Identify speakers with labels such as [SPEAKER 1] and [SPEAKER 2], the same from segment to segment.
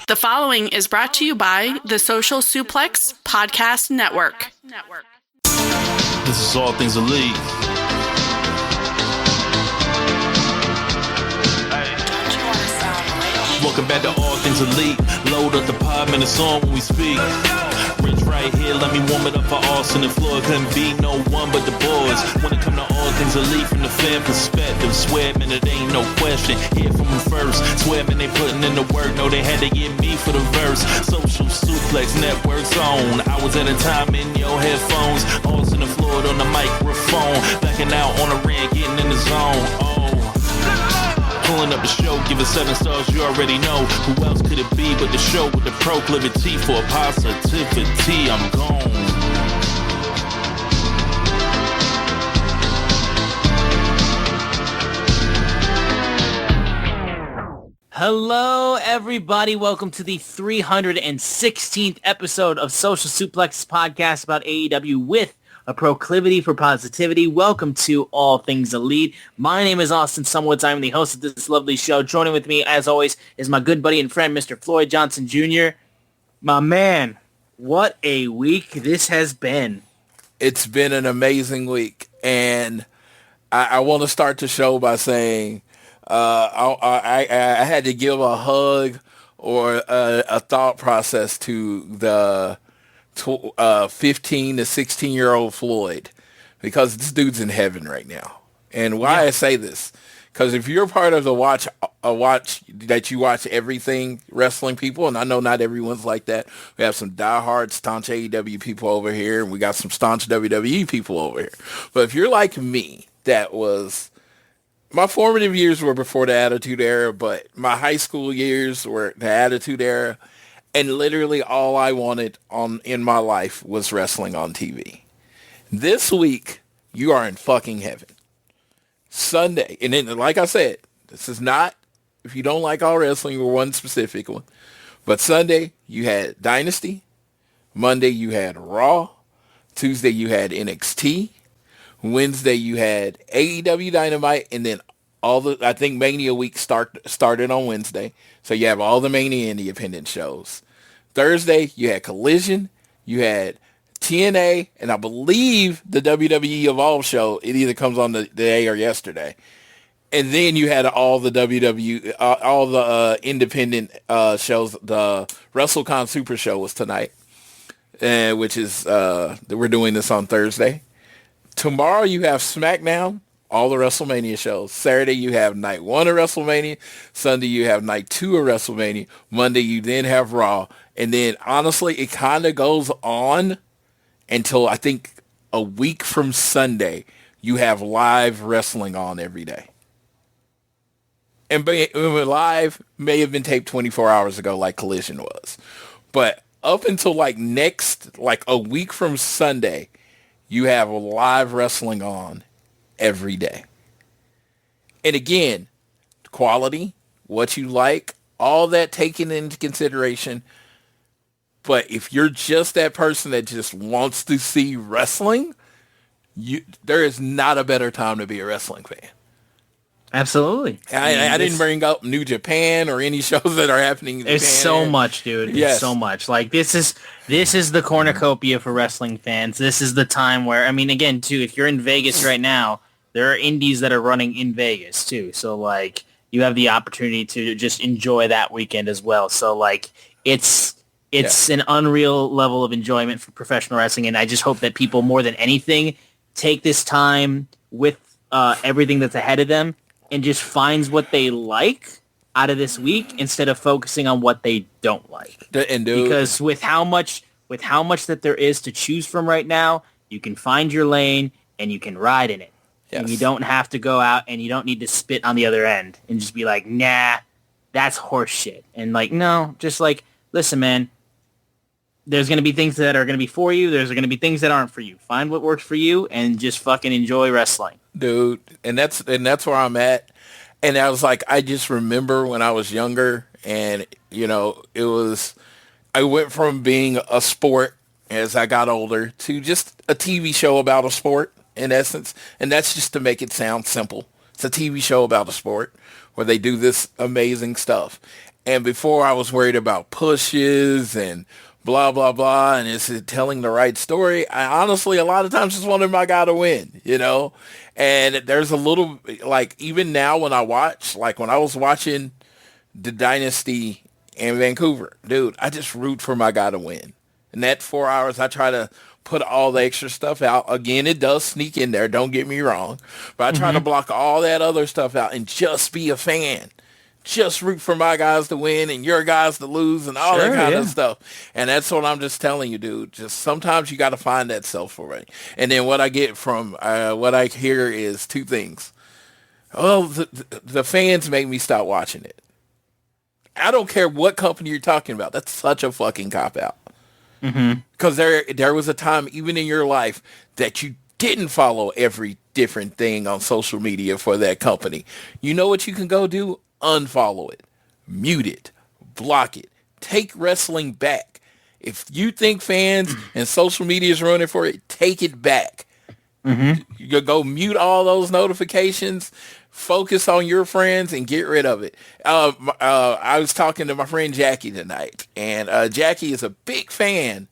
[SPEAKER 1] The following is brought to you by the Social Suplex Podcast Network.
[SPEAKER 2] This is All Things Elite. Welcome back to All Things Elite. Load up the pod, man, it's on when we speak. Rich right here, let me warm it up for Austin and Floyd. Couldn't be no one but the boys. When it come to All Things Elite from the fan perspective, swear, man, it ain't no question. Hear from them first. Swear, man, they putting in the work. No, they had to get me for the verse. Social Suplex Network's on. I was at a time in your headphones. Austin and Floyd on the microphone. Backing out on the ring, getting in the zone. Pulling up the show, give it 7 stars, you already know. Who else could it be but the show with the proclivity for positivity? I'm gone.
[SPEAKER 3] Hello, everybody. Welcome to the 316th episode of Social Suplex's podcast about AEW with a proclivity for positivity. Welcome to All Things Elite. My name is Austin Sumwoods. I'm the host of this lovely show. Joining with me, as always, is my good buddy and friend, Mr. Floyd Johnson Jr. My man, what a week this has been.
[SPEAKER 4] It's been an amazing week, and I want to start the show by saying I had to give a hug or a thought process to the 15 to 16-year-old Floyd, because this dude's in heaven right now. And why I say this, because if you're part of the watch that you watch everything wrestling people, and I know not everyone's like that. We have some diehard, staunch AEW people over here, and we got some staunch WWE people over here. But if you're like me, my formative years were before the Attitude Era, but my high school years were the Attitude Era. And literally all I wanted in my life was wrestling on TV. This week, you are in fucking heaven. Sunday, and then, like I said, this is not, if you don't like all wrestling, or one specific one. But Sunday, you had Dynasty. Monday, you had Raw. Tuesday, you had NXT. Wednesday, you had AEW Dynamite. And then I think Mania Week started on Wednesday. So you have all the Mania independent shows. Thursday, you had Collision, you had TNA, and I believe the WWE Evolve show, it either comes on the day or yesterday. And then you had all the independent shows. The WrestleCon Super Show was tonight, which is, we're doing this on Thursday. Tomorrow you have SmackDown, all the WrestleMania shows. Saturday, you have night 1 of WrestleMania. Sunday, you have night 2 of WrestleMania. Monday, you then have Raw. And then, honestly, it kind of goes on until, I think, a week from Sunday, you have live wrestling on every day. And live may have been taped 24 hours ago, like Collision was. But up until, a week from Sunday, you have live wrestling on every day. And again, quality, what you like, all that taken into consideration. But if you're just that person that just wants to see wrestling, there is not a better time to be a wrestling fan.
[SPEAKER 3] Absolutely.
[SPEAKER 4] I didn't bring up New Japan or any shows that are happening in Japan.
[SPEAKER 3] There's so much, dude. Yes. There's so much. Like, this is the cornucopia for wrestling fans. This is the time where, I mean, again, too, if you're in Vegas right now, there are indies that are running in Vegas, too. So, like, you have the opportunity to just enjoy that weekend as well. So, like, it's an unreal level of enjoyment for professional wrestling, and I just hope that people, more than anything, take this time with everything that's ahead of them and just finds what they like out of this week instead of focusing on what they don't like. Because with how much that there is to choose from right now, you can find your lane and you can ride in it. Yes. And you don't have to go out and you don't need to spit on the other end and just be like, nah, that's horse shit. And like, no, just like, listen, man, there's going to be things that are going to be for you. There's going to be things that aren't for you. Find what works for you and just fucking enjoy wrestling.
[SPEAKER 4] Dude, and that's where I'm at. And I was like, I just remember when I was younger and, I went from being a sport as I got older to just a TV show about a sport in essence. And that's just to make it sound simple. It's a TV show about a sport where they do this amazing stuff. And before I was worried about pushes and blah, blah, blah, and is it telling the right story? I honestly, a lot of times just wanted my guy to win, you know? And there's a little, like, even now when I watch, like when I was watching the Dynasty in Vancouver, dude, I just root for my guy to win. And that 4 hours, I try to put all the extra stuff out. Again, it does sneak in there, don't get me wrong. But I try to block all that other stuff out and just be a fan. Just root for my guys to win and your guys to lose and all that kind of stuff. And that's what I'm just telling you, dude. Just sometimes you got to find that self-already. And then what I get from what I hear is two things. Oh, the fans make me stop watching it. I don't care what company you're talking about. That's such a fucking cop-out. Because there was a time, even in your life, that you didn't follow every different thing on social media for that company. You know what you can go do? Unfollow it, mute it, block it, take wrestling back. If you think fans and social media is running for it, take it back. You go mute all those notifications, focus on your friends and get rid of it. I was talking to my friend Jackie tonight, and Jackie is a big fan.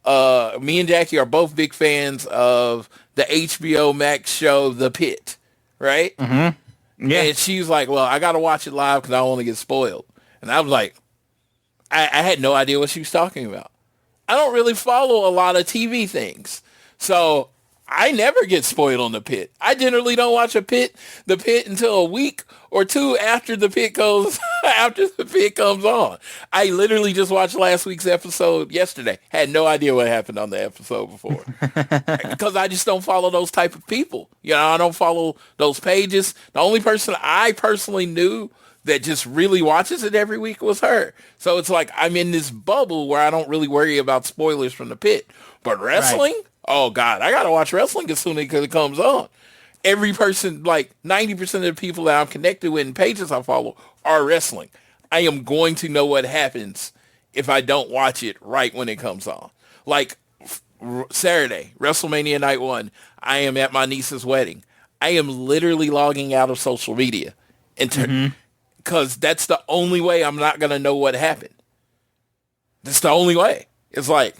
[SPEAKER 4] Me and Jackie are both big fans of the HBO Max show, The Pit, right? Yeah. And she's like, well, I got to watch it live because I don't want to get spoiled. And I was like, I had no idea what she was talking about. I don't really follow a lot of TV things. So I never get spoiled on The Pit. I generally don't watch The Pit until a week or two after The Pit comes on. I literally just watched last week's episode yesterday. Had no idea what happened on the episode before. Because I just don't follow those type of people. You know, I don't follow those pages. The only person I personally knew that just really watches it every week was her. So it's like I'm in this bubble where I don't really worry about spoilers from The Pit. But wrestling? Right. Oh, God, I got to watch wrestling as soon as it comes on. Every person, like 90% of the people that I'm connected with and pages I follow are wrestling. I am going to know what happens if I don't watch it right when it comes on. Like Saturday, WrestleMania Night 1, I am at my niece's wedding. I am literally logging out of social media because that's the only way I'm not going to know what happened. That's the only way. It's like,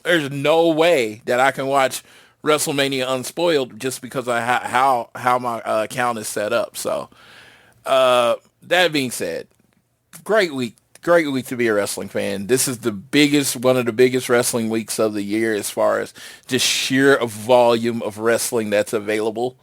[SPEAKER 4] there's no way that I can watch WrestleMania unspoiled just because of how my account is set up. So that being said, great week to be a wrestling fan. This is one of the biggest wrestling weeks of the year as far as just sheer volume of wrestling that's available.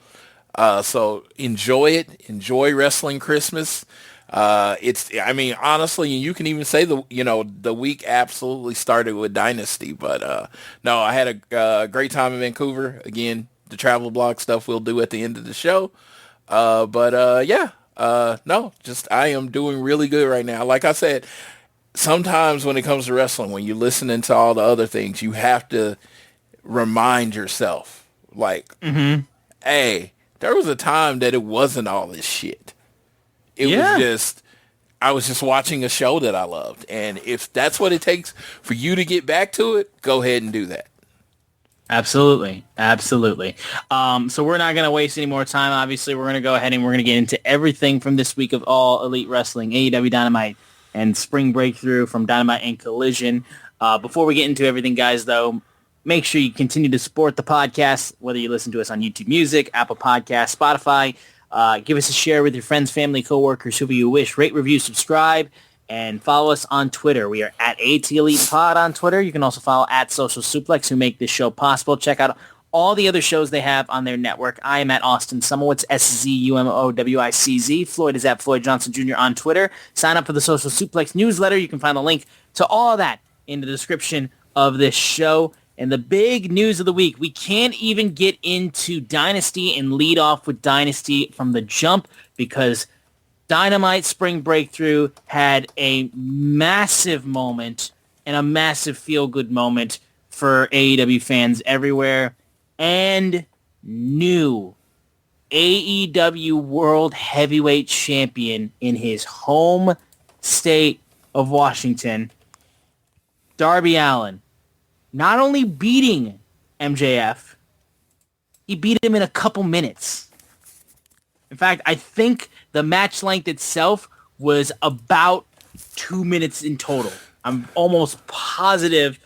[SPEAKER 4] So enjoy it. Enjoy Wrestling Christmas. Honestly, you can even say the week absolutely started with Dynasty, but no, I had a great time in Vancouver. Again, the travel blog stuff we'll do at the end of the show. I am doing really good right now. Like I said, sometimes when it comes to wrestling, when you're listening to all the other things, you have to remind yourself, like, hey, there was a time that it wasn't all this shit. I was just watching a show that I loved. And if that's what it takes for you to get back to it, go ahead and do that.
[SPEAKER 3] Absolutely. Absolutely. So we're not going to waste any more time. Obviously, we're going to go ahead and we're going to get into everything from this week of All Elite Wrestling, AEW Dynamite, and Spring Breakthrough from Dynamite and Collision. Before we get into everything, guys, though, make sure you continue to support the podcast, whether you listen to us on YouTube Music, Apple Podcasts, Spotify. Give us a share with your friends, family, coworkers, whoever you wish. Rate, review, subscribe, and follow us on Twitter. We are at AT Elite Pod on Twitter. You can also follow at Social Suplex, who make this show possible. Check out all the other shows they have on their network. I am at Austin Sumowitz, SZUMOWICZ. Floyd is at Floyd Johnson Jr. on Twitter. Sign up for the Social Suplex newsletter. You can find the link to all that in the description of this show. And the big news of the week, we can't even get into Dynasty and lead off with Dynasty from the jump because Dynamite Spring Breakthrough had a massive moment and a massive feel-good moment for AEW fans everywhere. And new AEW World Heavyweight Champion in his home state of Washington, Darby Allin. Not only beating MJF, he beat him in a couple minutes. In fact, I think the match length itself was about 2 minutes in total. I'm almost positive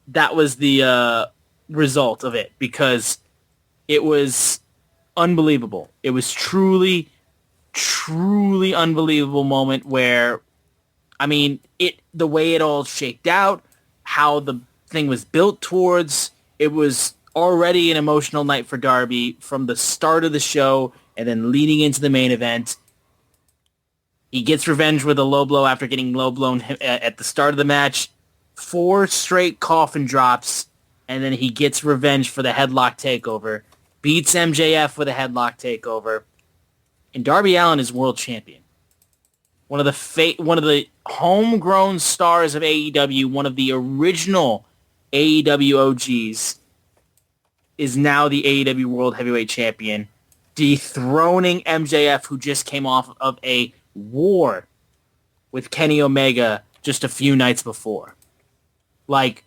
[SPEAKER 3] that was the result of it, because it was unbelievable. It was truly unbelievable moment where, I mean, the way it all shaked out, how the thing was built towards, it was already an emotional night for Darby from the start of the show and then leading into the main event. He gets revenge with a low blow after getting low blown at the start of the match. 4 straight coffin drops, and then he gets revenge for the headlock takeover. Beats MJF with a headlock takeover. And Darby Allin is world champion. One of the homegrown stars of AEW, one of the original AEW OGs, is now the AEW World Heavyweight Champion, dethroning MJF, who just came off of a war with Kenny Omega just a few nights before. Like,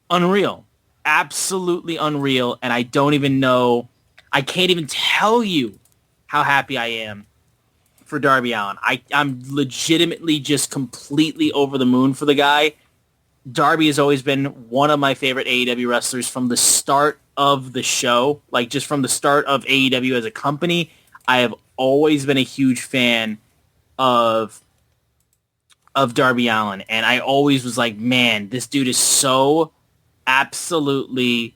[SPEAKER 3] unreal. Absolutely unreal. And I don't even know, I can't even tell you how happy I am for Darby Allin. I'm legitimately just completely over the moon for the guy. Darby has always been one of my favorite AEW wrestlers from the start of the show. Like, just from the start of AEW as a company, I have always been a huge fan of Darby Allin. And I always was like, man, this dude is so absolutely...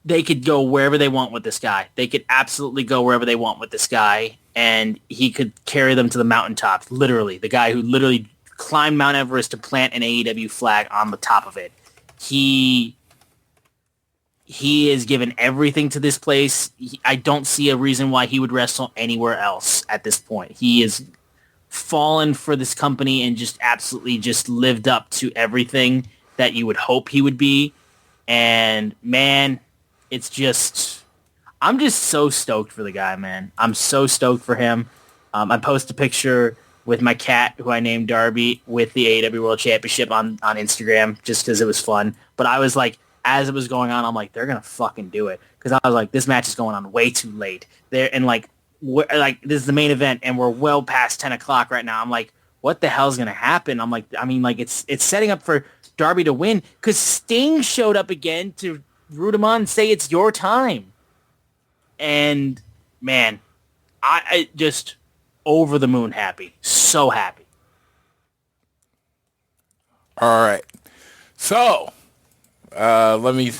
[SPEAKER 3] They could go wherever they want with this guy. They could absolutely go wherever they want with this guy. And he could carry them to the mountaintops, literally. The guy who literally climbed Mount Everest to plant an AEW flag on the top of it. He has given everything to this place. I don't see a reason why he would wrestle anywhere else at this point. He has fallen for this company and just absolutely just lived up to everything that you would hope he would be. And, man, it's just... I'm just so stoked for the guy, man. I'm so stoked for him. I post a picture with my cat, who I named Darby, with the AEW World Championship on Instagram, just because it was fun. But I was like, as it was going on, I'm like, they're going to fucking do it. Because I was like, this match is going on way too late. And like, this is the main event, and we're well past 10 o'clock right now. I'm like, what the hell's going to happen? I'm like, I mean, like, it's setting up for Darby to win, because Sting showed up again to root him on and say it's your time. And, man, I just over the moon happy. So happy.
[SPEAKER 4] All right. So, let me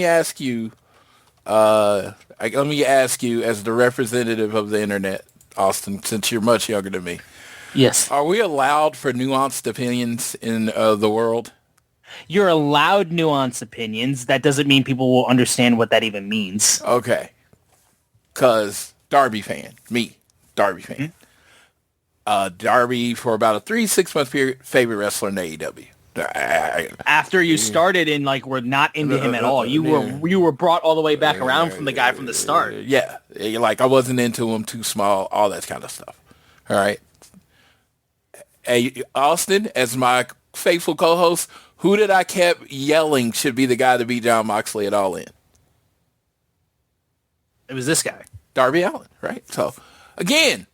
[SPEAKER 4] ask you as the representative of the internet, Austin, since you're much younger than me.
[SPEAKER 3] Yes.
[SPEAKER 4] Are we allowed for nuanced opinions in the world?
[SPEAKER 3] You're allowed nuanced opinions. That doesn't mean people will understand what that even means.
[SPEAKER 4] Okay. Because Darby fan. Mm-hmm. Darby, for about a 3-6 month period, favorite wrestler in AEW.
[SPEAKER 3] After you started and like were not into him at all, you were brought all the way back around from the guy from the start.
[SPEAKER 4] Yeah, like I wasn't into him, too small, all that kind of stuff. All right. Hey, Austin, as my faithful co-host, who did I kept yelling should be the guy to beat Jon Moxley at All In?
[SPEAKER 3] It was this guy,
[SPEAKER 4] Darby Allin, right? So, again,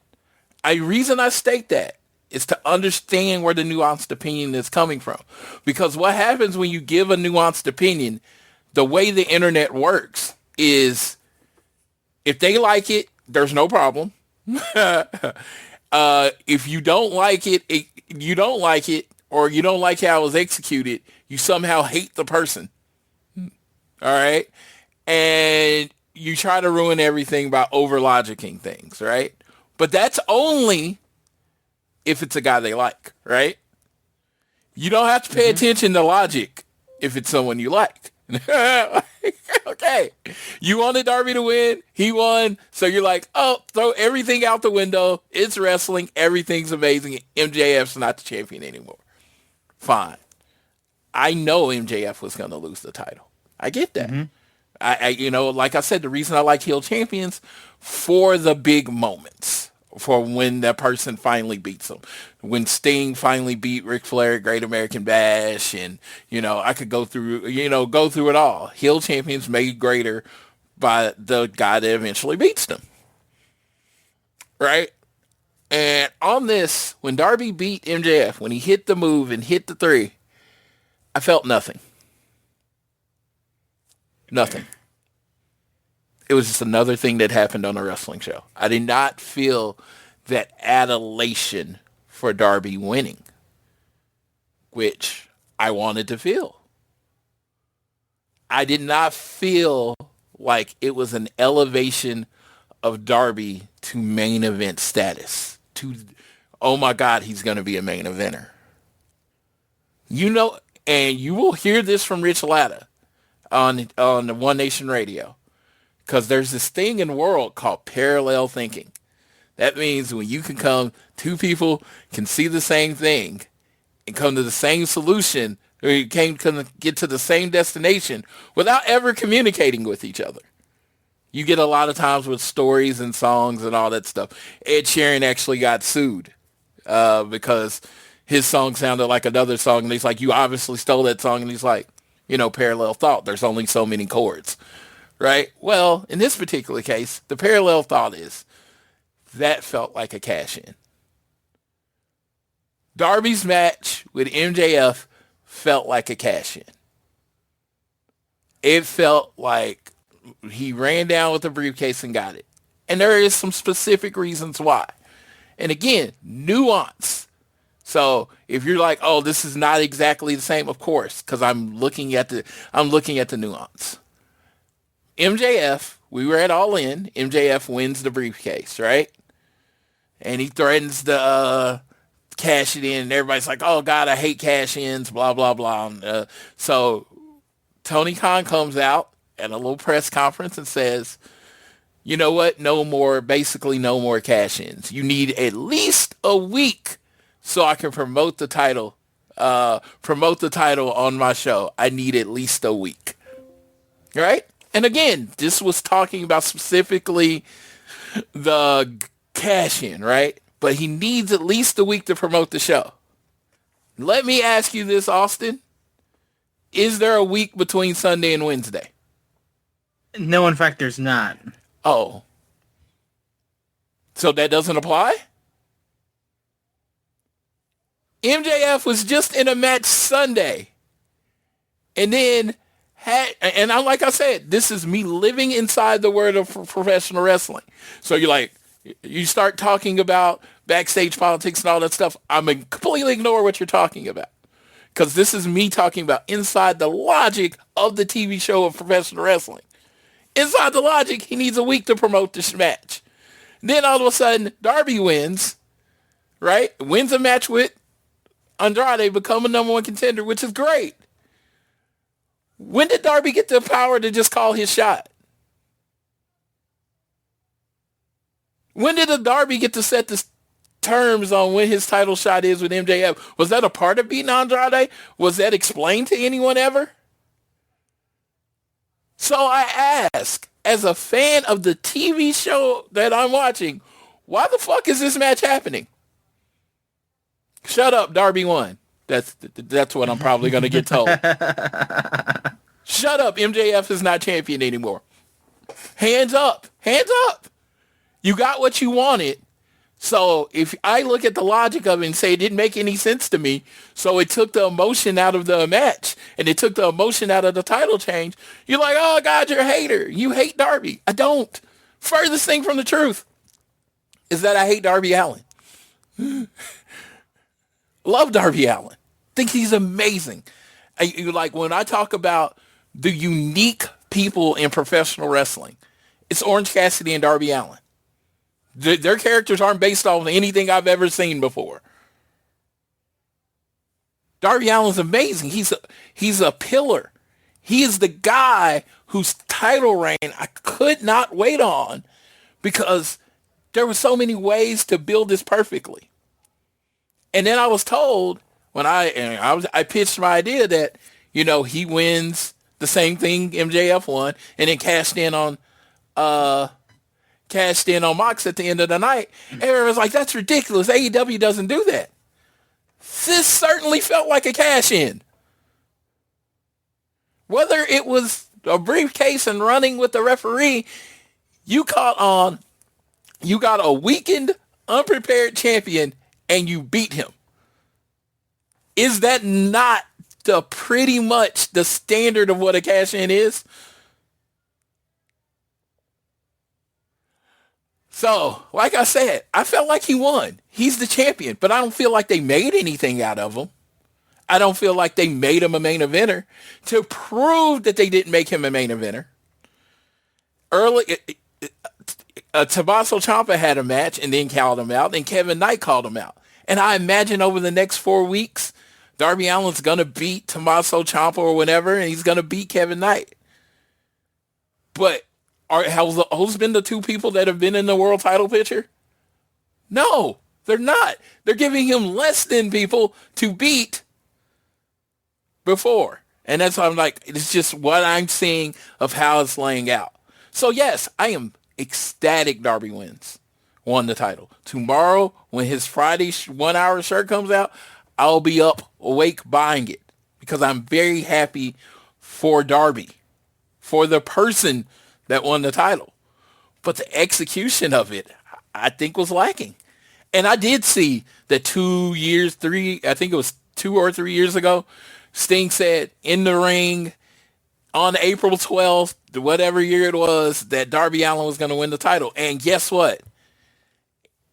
[SPEAKER 4] a reason I state that is to understand where the nuanced opinion is coming from. Because what happens when you give a nuanced opinion, the way the internet works is if they like it, there's no problem. If you don't like it, you don't like it, or you don't like how it was executed, you somehow hate the person. All right? And you try to ruin everything by over-logicking things, right? But that's only if it's a guy they like, right? You don't have to pay attention to logic if it's someone you like. Okay. You wanted Darby to win. He won. So you're like, oh, throw everything out the window. It's wrestling. Everything's amazing. MJF's not the champion anymore. Fine. I know MJF was going to lose the title. I get that. Mm-hmm. I like I said, the reason I like heel champions for the big moments, for when that person finally beats them. When Sting finally beat Ric Flair at Great American Bash, and, I could go through it all. Heel champions made greater by the guy that eventually beats them. Right? And on this, when Darby beat MJF, when he hit the move and hit the 3, I felt nothing. Nothing. It was just another thing that happened on a wrestling show. I did not feel that adulation for Darby winning, which I wanted to feel. I did not feel like it was an elevation of Darby to main event status. To, oh my God, he's going to be a main eventer. You know, and you will hear this from Rich Latta on the One Nation Radio, because there's this thing in the world called parallel thinking. That means when you can come, two people can see the same thing and come to the same solution, or you can get to the same destination without ever communicating with each other. You get a lot of times with stories and songs and all that stuff. Ed Sheeran actually got sued because his song sounded like another song, and he's like, you obviously stole that song, and he's like, you know, parallel thought. There's only so many chords, right? Well, in this particular case, the parallel thought is that felt like a cash-in. Darby's match with MJF felt like a cash-in. It felt like he ran down with the briefcase and got it. And there is some specific reasons why. And again, nuance. So if you're like, oh, this is not exactly the same, of course, because I'm looking at the nuance. MJF, we were at All In. MJF wins the briefcase, right? And he threatens to cash it in, and everybody's like, oh God, I hate cash-ins, blah, blah, blah. So Tony Khan comes out at a little press conference and says, you know what? No more cash-ins. You need at least a week so I can promote the title on my show. I need at least a week. Right? And again, this was talking about specifically the cash-in, right? But he needs at least a week to promote the show. Let me ask you this, Austin. Is there a week between Sunday and Wednesday?
[SPEAKER 3] No, in fact, there's not.
[SPEAKER 4] Oh. So that doesn't apply? MJF was just in a match Sunday. And then and like I said, this is me living inside the world of professional wrestling. So you're like, you start talking about backstage politics and all that stuff. I'm going to completely ignore what you're talking about, because this is me talking about inside the logic of the TV show of professional wrestling. Inside the logic, he needs a week to promote this match. Then all of a sudden, Darby wins, right? Wins a match with Andrade, become a number one contender, which is great. When did Darby get the power to just call his shot? When did the Darby get to set the terms on when his title shot is with MJF? Was that a part of beating Andrade? Was that explained to anyone ever? So I ask, as a fan of the TV show that I'm watching, why the fuck is this match happening? Shut up, Darby won. That's what I'm probably going to get told. Shut up, MJF is not champion anymore. Hands up. Hands up. You got what you wanted. So if I look at the logic of it and say it didn't make any sense to me, so it took the emotion out of the match and it took the emotion out of the title change, you're like, oh God, you're a hater. You hate Darby. I don't. Furthest thing from the truth is that I hate Darby Allin. Love Darby Allin. Think he's amazing. Like when I talk about the unique people in professional wrestling, it's Orange Cassidy and Darby Allin. Their characters aren't based on anything I've ever seen before. Darby Allin's amazing. He's a pillar. He is the guy whose title reign I could not wait on, because there were so many ways to build this perfectly. And then I was told when I pitched my idea that, you know, he wins the same thing MJF won, and then cashed in on Mox at the end of the night. Everyone was like, that's ridiculous. AEW doesn't do that. This certainly felt like a cash in. Whether it was a briefcase and running with the referee, you got a weakened unprepared champion and you beat him. Is that not pretty much the standard of what a cash-in is? So, like I said, I felt like he won. He's the champion, but I don't feel like they made anything out of him. I don't feel like they made him a main eventer to prove that they didn't make him a main eventer. Tommaso Ciampa had a match and then called him out, and Kevin Knight called him out. And I imagine over the next 4 weeks, Darby Allin's going to beat Tommaso Ciampa or whatever, and he's going to beat Kevin Knight. But have those been the two people that have been in the world title picture? No, they're not. They're giving him less than people to beat before. And that's why I'm like, it's just what I'm seeing of how it's laying out. So yes, I am ecstatic Darby won the title. Tomorrow, when his Friday 1 hour shirt comes out, I'll be up awake buying it because I'm very happy for Darby, for the person that won the title. But the execution of it, I think, was lacking. And I did see that 2 or 3 years ago, Sting said in the ring on April 12th, whatever year it was, that Darby Allin was going to win the title. And guess what?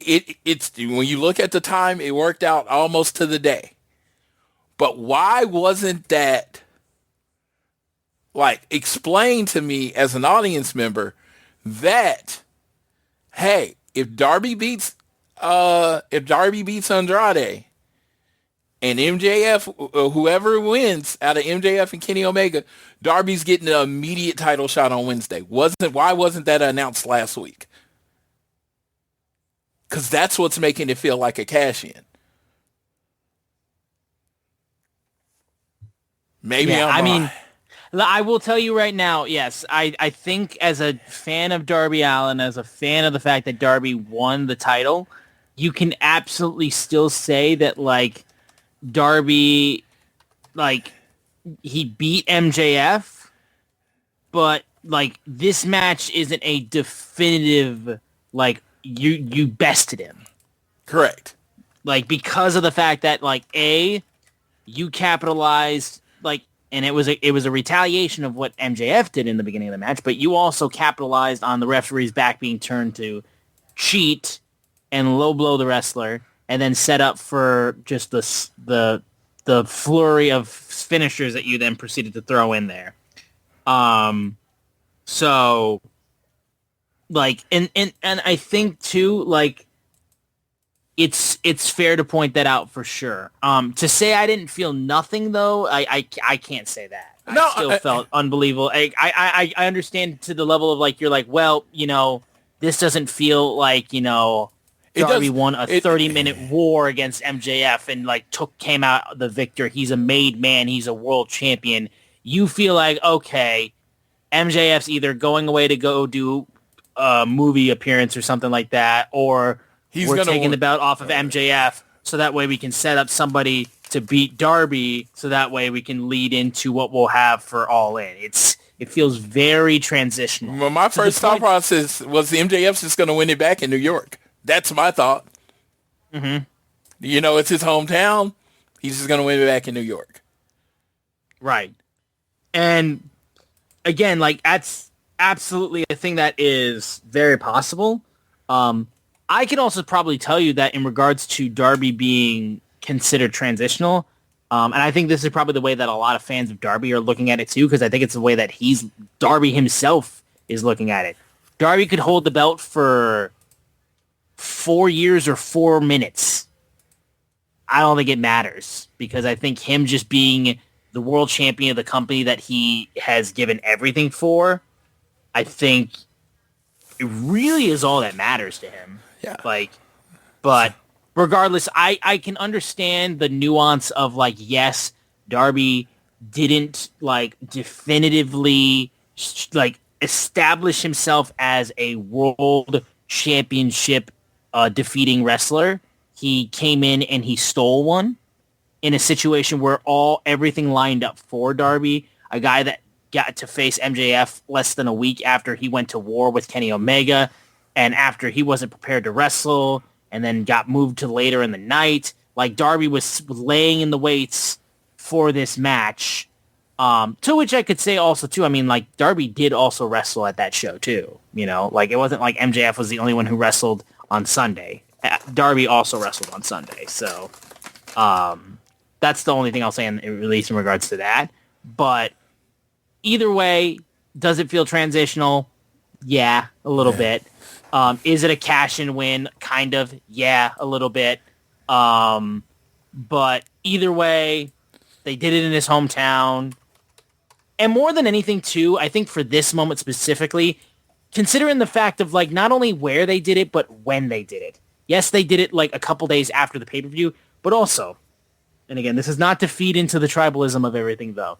[SPEAKER 4] It's when you look at the time, it worked out almost to the day. But why wasn't that explained to me as an audience member that, hey, if Darby beats Andrade and MJF, whoever wins out of MJF and Kenny Omega, Darby's getting an immediate title shot on Wednesday. Why wasn't that announced last week? Because that's what's making it feel like a cash-in. Maybe I'm wrong.
[SPEAKER 3] I will tell you right now, yes, I think as a fan of Darby Allin, as a fan of the fact that Darby won the title, you can absolutely still say that, Darby, he beat MJF, but, this match isn't a definitive, you bested him.
[SPEAKER 4] Correct.
[SPEAKER 3] Because of the fact that, you capitalized, and it was a retaliation of what MJF did in the beginning of the match, but you also capitalized on the referee's back being turned to cheat and low blow the wrestler, and then set up for just the flurry of finishers that you then proceeded to throw in there. So, and I think too, it's fair to point that out for sure. To say I didn't feel nothing though, I can't say that.
[SPEAKER 4] No,
[SPEAKER 3] I still felt unbelievable. I understand to the level of you're well, this doesn't feel like, Darby won a 30-minute war against MJF and came out the victor. He's a made man. He's a world champion. You feel like, okay, MJF's either going away to go do a movie appearance or something like that, or we're taking the belt off of MJF so that way we can set up somebody to beat Darby so that way we can lead into what we'll have for All In. It feels very transitional.
[SPEAKER 4] Well, my first thought process was MJF's just going to win it back in New York. That's my thought.
[SPEAKER 3] Mm-hmm.
[SPEAKER 4] It's his hometown. He's just going to win it back in New York.
[SPEAKER 3] Right. And again, that's absolutely a thing that is very possible. I can also probably tell you that in regards to Darby being considered transitional, and I think this is probably the way that a lot of fans of Darby are looking at it too, because I think it's the way that Darby himself is looking at it. Darby could hold the belt for 4 years or 4 minutes. I don't think it matters, because I think him just being the world champion of the company that he has given everything for, I think it really is all that matters to him.
[SPEAKER 4] Yeah.
[SPEAKER 3] But regardless, I can understand the nuance of yes, Darby didn't definitively establish himself as a world championship defeating wrestler. He came in and he stole one in a situation where everything lined up for Darby, a guy that got to face MJF less than a week after he went to war with Kenny Omega, and after he wasn't prepared to wrestle, and then got moved to later in the night. Like, Darby was laying in the weights for this match. To which I could say also, too, I mean, like, Darby did also wrestle at that show, too. You know, like, it wasn't like MJF was the only one who wrestled on Sunday. Darby also wrestled on Sunday. So, that's the only thing I'll say at least in regards to that. But either way, does it feel transitional? Yeah, a little bit. Is it a cash-in win? Kind of. Yeah, a little bit. But either way, they did it in his hometown. And more than anything, too, I think for this moment specifically, considering the fact of, like, not only where they did it, but when they did it. Yes, they did it, like, a couple days after the pay-per-view, but also, and again, this is not to feed into the tribalism of everything, though.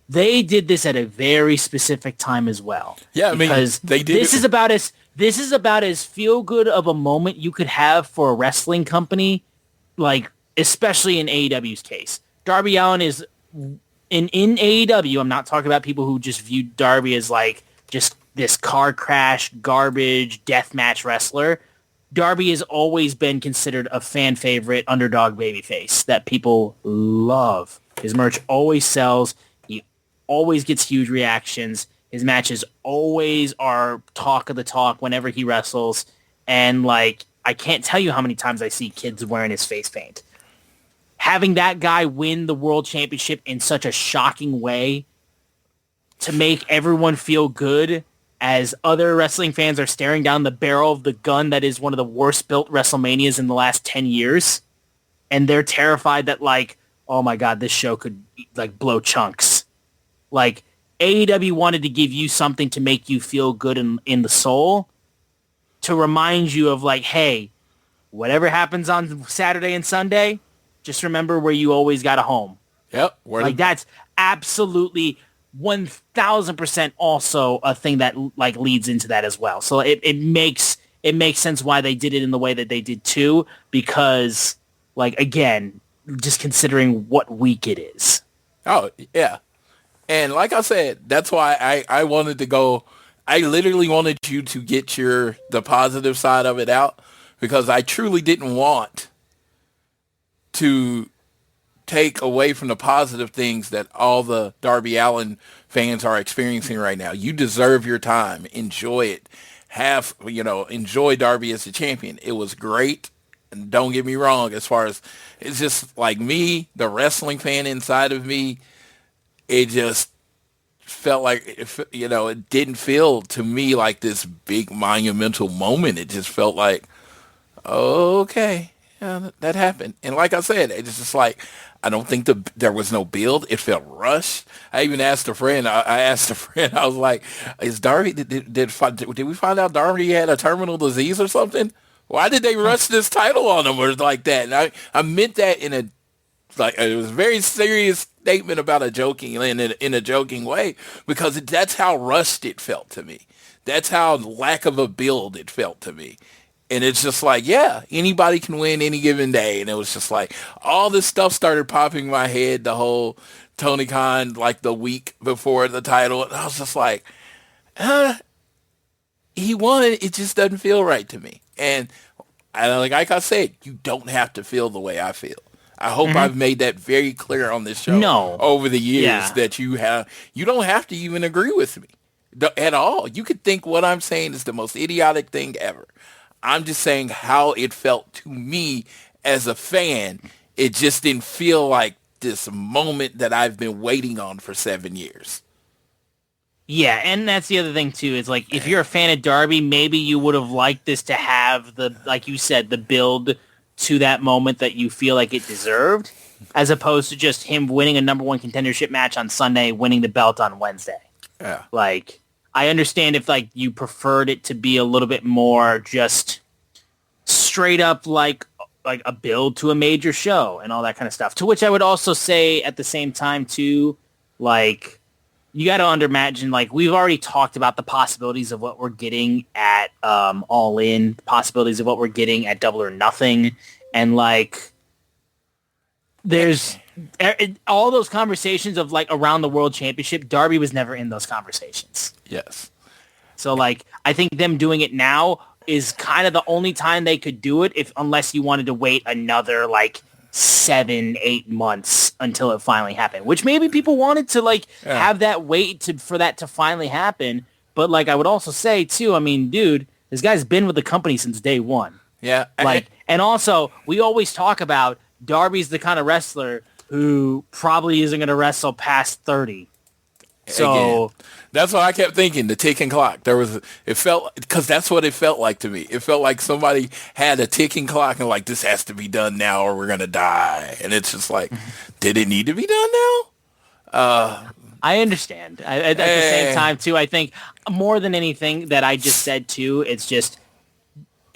[SPEAKER 3] They did this at a very specific time as well.
[SPEAKER 4] Yeah, I mean, they did.
[SPEAKER 3] This is about as feel good of a moment you could have for a wrestling company, like especially in AEW's case. Darby Allin is in AEW. I'm not talking about people who just viewed Darby as like just this car crash, garbage, deathmatch wrestler. Darby has always been considered a fan favorite underdog babyface that people love. His merch always sells. He always gets huge reactions. His matches always are talk of the talk whenever he wrestles. And like, I can't tell you how many times I see kids wearing his face paint. Having that guy win the world championship in such a shocking way to make everyone feel good as other wrestling fans are staring down the barrel of the gun that is one of the worst built WrestleManias in the last 10 years. And they're terrified that like, oh my God, this show could like blow chunks. Like AEW wanted to give you something to make you feel good in the soul, to remind you of like, hey, whatever happens on Saturday and Sunday, just remember where you always got a home.
[SPEAKER 4] Yep.
[SPEAKER 3] Like that's absolutely 1000% also a thing that like leads into that as well. So it makes sense why they did it in the way that they did too, because like, again, just considering what week it is.
[SPEAKER 4] Oh, yeah. And like I said, that's why I wanted to go. I literally wanted you to get the positive side of it out, because I truly didn't want to take away from the positive things that all the Darby Allin fans are experiencing right now. You deserve your time. Enjoy it. Enjoy Darby as the champion. It was great. And don't get me wrong, as far as it's just like me, the wrestling fan inside of me, it just felt like, it didn't feel to me like this big monumental moment. It just felt like, okay, yeah, that happened. And like I said, it's just like, I don't think there was no build. It felt rushed. I even asked a friend. I was like, "Is Darby? Did we find out Darby had a terminal disease or something? Why did they rush this title on him or like that?" And I meant that it was a very serious statement about in a joking way, because that's how rushed it felt to me. That's how lack of a build it felt to me. And it's just like, yeah, anybody can win any given day. And it was just like, all this stuff started popping in my head, the whole Tony Khan, like the week before the title. And I was just like, he won. It just doesn't feel right to me. And like I said, you don't have to feel the way I feel. I hope I've made that very clear on this show over the years, that you don't have to even agree with me at all. You could think what I'm saying is the most idiotic thing ever. I'm just saying how it felt to me as a fan. It just didn't feel like this moment that I've been waiting on for 7 years.
[SPEAKER 3] Yeah, and that's the other thing, too. It's like, if you're a fan of Darby, maybe you would have liked this to have like you said, the build to that moment that you feel like it deserved, as opposed to just him winning a number one contendership match on Sunday, winning the belt on Wednesday.
[SPEAKER 4] Yeah.
[SPEAKER 3] Like, I understand if like you preferred it to be a little bit more just straight up like a build to a major show and all that kind of stuff. To which I would also say at the same time too, like, you got to imagine, like, we've already talked about the possibilities of what we're getting at All In, the possibilities of what we're getting at Double or Nothing, and like, there's all those conversations of like around the World Championship. Darby was never in those conversations.
[SPEAKER 4] Yes.
[SPEAKER 3] So like, I think them doing it now is kind of the only time they could do it, unless you wanted to wait another like 7-8 months until it finally happened, which maybe people wanted to have that wait for that to finally happen. But like I would also say too, I mean, dude, this guy's been with the company since day one.
[SPEAKER 4] Yeah.
[SPEAKER 3] And also we always talk about Darby's the kind of wrestler who probably isn't going to wrestle past 30. So
[SPEAKER 4] again, that's what I kept thinking. The ticking clock. Because that's what it felt like to me. It felt like somebody had a ticking clock and like, this has to be done now or we're gonna die. And it's just like, did it need to be done now?
[SPEAKER 3] I understand. At the same time too, I think more than anything that I just said too, it's just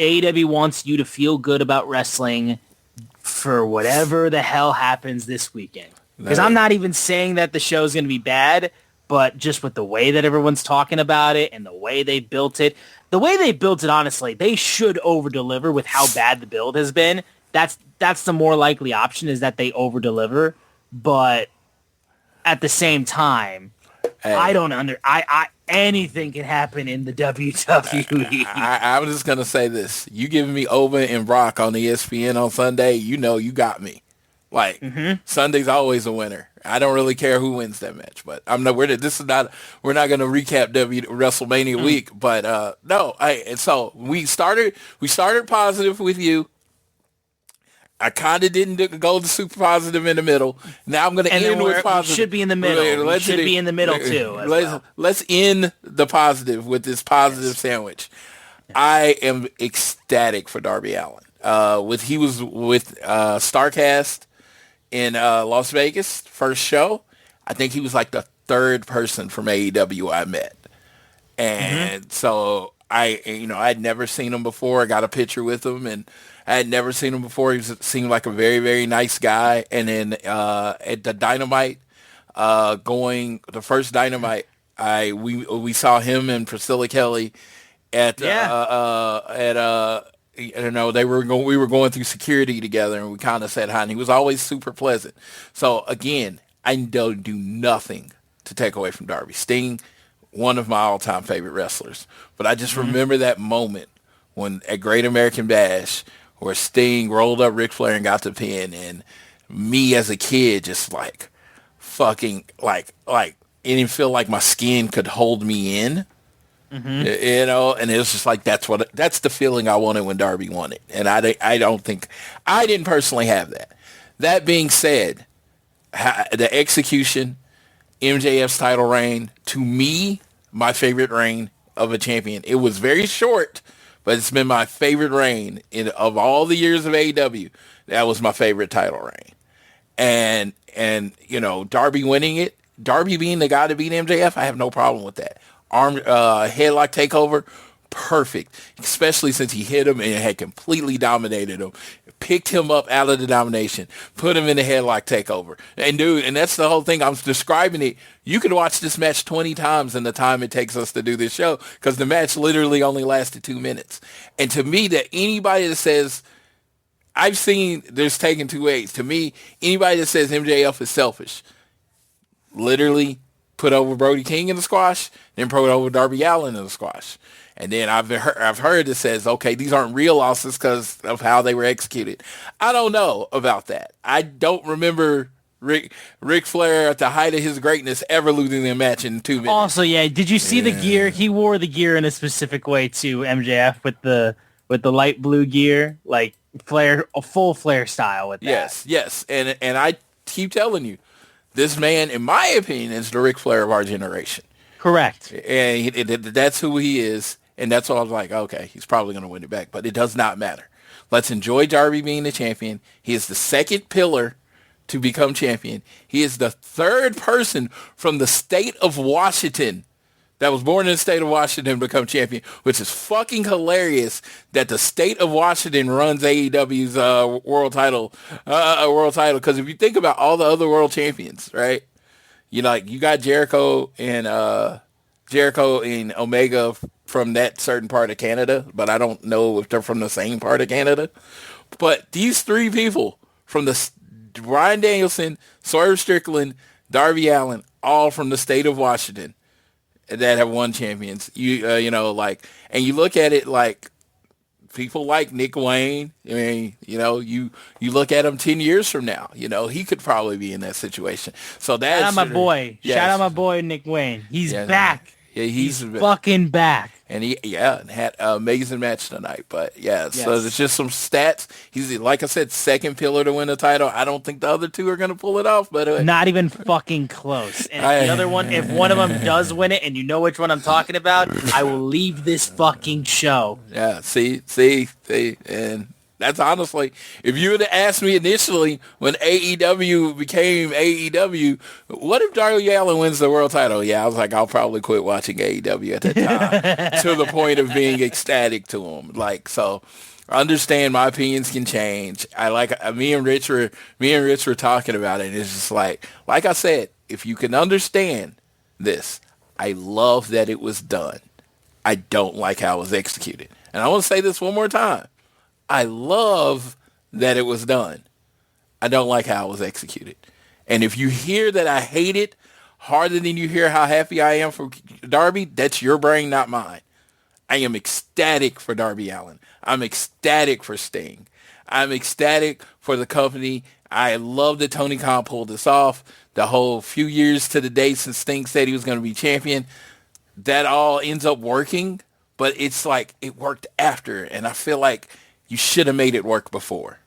[SPEAKER 3] AEW wants you to feel good about wrestling for whatever the hell happens this weekend. Because I'm not even saying that the show's going to be bad, but just with the way that everyone's talking about it and the way they built it, honestly, they should over-deliver with how bad the build has been. That's the more likely option, is that they over-deliver. But at the same time, anything can happen in the WWE.
[SPEAKER 4] I'm just going to say this. You giving me Ova and Brock on ESPN on Sunday, you know you got me. Like, Sunday's always a winner. I don't really care who wins that match, but we're not going to recap WrestleMania week, but so we started positive with you. I kind of didn't go to super positive in the middle. Now I'm going to end with positive.
[SPEAKER 3] Should be in the middle. Should be in the middle too.
[SPEAKER 4] Let's end the positive with this positive sandwich. I am ecstatic for Darby Allin. He was with Starrcast in Las Vegas, first show. I think he was like the third person from AEW I met. And so I'd never seen him before. I got a picture with him, and I had never seen him before. He seemed like a very, very nice guy. And then at the Dynamite, the first Dynamite, we saw him and Priscilla Kelly at we were going through security together, and we kind of said hi, and he was always super pleasant. So again, I don't do nothing to take away from Darby. Sting, one of my all-time favorite wrestlers. But I just remember that moment when at Great American Bash where Sting rolled up Ric Flair and got the pin, and me as a kid just like fucking like it didn't feel like my skin could hold me in. And it was just like, that's the feeling I wanted when Darby won it. And I didn't personally have that. That being said, the execution, MJF's title reign, to me, my favorite reign of a champion. It was very short, but it's been my favorite reign of all the years of AEW. That was my favorite title reign. And Darby winning it, Darby being the guy to beat MJF, I have no problem with that. Headlock takeover, perfect. Especially since he hit him and had completely dominated him. Picked him up out of the domination, put him in the headlock takeover. And dude, and that's the whole thing. I'm describing it. You could watch this match 20 times in the time it takes us to do this show, because the match literally only lasted 2 minutes. And to me, that anybody that says, I've seen there's taken two ways. To me, anybody that says MJF is selfish, literally put over Brody King in the squash, then put over Darby Allin in the squash. And then I've heard that says, okay, these aren't real losses because of how they were executed. I don't know about that. I don't remember Ric Flair at the height of his greatness ever losing a match in 2 minutes.
[SPEAKER 3] Also, yeah, did you see the gear? He wore the gear in a specific way to MJF with the light blue gear, like Flair, a full Flair style with that.
[SPEAKER 4] Yes. And I keep telling you, this man, in my opinion, is the Ric Flair of our generation.
[SPEAKER 3] Correct.
[SPEAKER 4] And that's who he is. And that's why I was like, okay, he's probably going to win it back. But it does not matter. Let's enjoy Darby being the champion. He is the second pillar to become champion. He is the third person from the state of Washington that was born in the state of Washington to become champion, which is fucking hilarious that the state of Washington runs AEW's world title. Because if you think about all the other world champions, right? You got Jericho and Omega from that certain part of Canada, but I don't know if they're from the same part of Canada. But these three people from Bryan Danielson, Swerve Strickland, Darby Allin, all from the state of Washington that have won champions. And you look at it like people like Nick Wayne. I mean, you look at him 10 years from now, he could probably be in that situation. So that's
[SPEAKER 3] shout out my boy.
[SPEAKER 4] Yes.
[SPEAKER 3] Shout out my boy Nick Wayne. He's back.
[SPEAKER 4] Yeah, he's
[SPEAKER 3] fucking back.
[SPEAKER 4] And he had an amazing match tonight. But so it's just some stats. He's, like I said, second pillar to win the title. I don't think the other two are going to pull it off. But
[SPEAKER 3] not even fucking close. And the other one, if one of them does win it, and you know which one I'm talking about, I will leave this fucking show.
[SPEAKER 4] Yeah, see, and that's honestly, if you would have asked me initially when AEW became AEW, what if Darby Allin wins the world title? Yeah, I was like, I'll probably quit watching AEW at that time to the point of being ecstatic to him. Like, so I understand my opinions can change. Me and Rich were talking about it. And it's just like I said, if you can understand this, I love that it was done. I don't like how it was executed. And I want to say this one more time. I love that it was done. I don't like how it was executed. And if you hear that I hate it harder than you hear how happy I am for Darby, that's your brain, not mine. I am ecstatic for Darby Allin. I'm ecstatic for Sting. I'm ecstatic for the company. I love that Tony Khan pulled this off. The whole few years to the day since Sting said he was going to be champion, that all ends up working. But it's like it worked after, and I feel like you should have made it work before.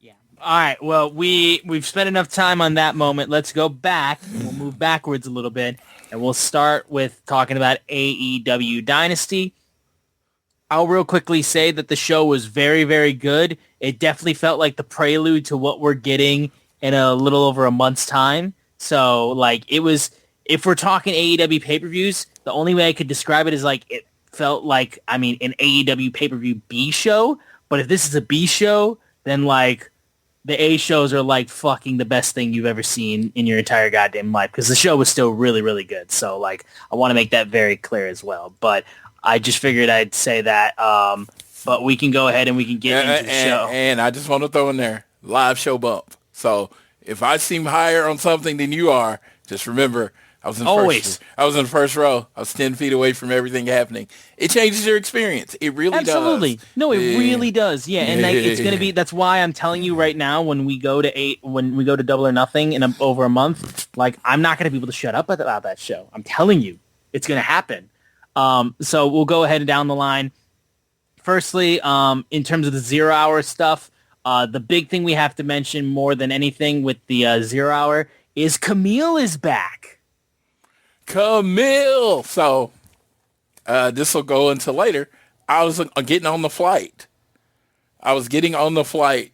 [SPEAKER 3] Yeah. All right. Well, we've spent enough time on that moment. Let's go back. We'll move backwards a little bit, and we'll start with talking about AEW Dynasty. I'll real quickly say that the show was very, very good. It definitely felt like the prelude to what we're getting in a little over a month's time. So, like, it was, if we're talking AEW pay-per-views, the only way I could describe it is like it felt like, an AEW pay-per-view B show, but if this is a B show, then like the A shows are like fucking the best thing you've ever seen in your entire goddamn life, because the show was still really, really good. So like, I want to make that very clear as well, but I just figured I'd say that, but we can go ahead and we can get into the show.
[SPEAKER 4] And I just want to throw in there, live show bump. So if I seem higher on something than you are, just remember, I was in the first row. I was 10 feet away from everything happening. It changes your experience. It really does.
[SPEAKER 3] Absolutely. No, it really does. Yeah, and like, it's gonna be. That's why I'm telling you right now. When we go to Double or Nothing in over a month, like, I'm not gonna be able to shut up about that show. I'm telling you, it's gonna happen. So we'll go ahead and down the line. Firstly, in terms of the 0 hour stuff, the big thing we have to mention more than anything with the 0 hour is Camille is back.
[SPEAKER 4] Camille. So this will go into later. I was getting on the flight. I was getting on the flight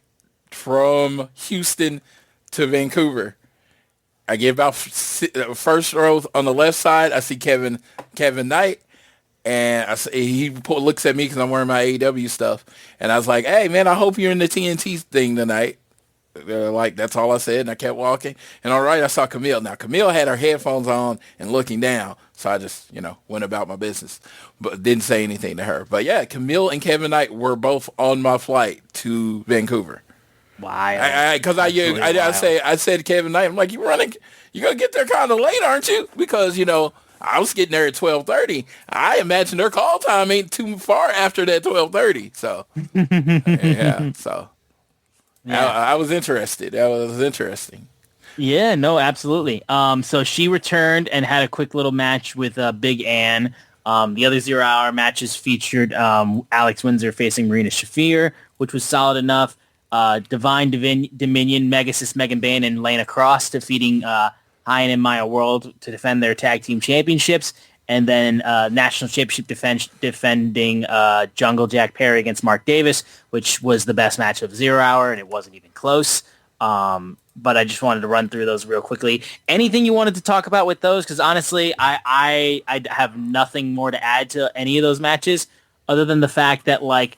[SPEAKER 4] from Houston to Vancouver. I get about first row on the left side. I see Kevin Knight, and he looks at me because I'm wearing my AEW stuff. And I was like, "Hey man, I hope you're in the TNT thing tonight." Like, that's all I said, and I kept walking. And all right, I saw Camille. Now, Camille had her headphones on and looking down, so I just, went about my business, but didn't say anything to her. But yeah, Camille and Kevin Knight were both on my flight to Vancouver.
[SPEAKER 3] Wow.
[SPEAKER 4] Because I said to Kevin Knight, I'm like, you're gonna get there kind of late, aren't you? Because I was getting there at 12:30. I imagine their call time ain't too far after that 12:30. So yeah, so. Yeah. I was interested. That was interesting.
[SPEAKER 3] Yeah, no, absolutely. So she returned and had a quick little match with Big Ann. The other 0 hour matches featured Alex Windsor facing Marina Shafir, which was solid enough. Divine Dominion, Megasis, Megan Bayne, and Lana Cross defeating Hyan and Maya World to defend their tag team championships. And then national championship defending Jungle Jack Perry against Mark Davis, which was the best match of 0 hour, and it wasn't even close. But I just wanted to run through those real quickly. Anything you wanted to talk about with those? Because honestly, I have nothing more to add to any of those matches other than the fact that, like,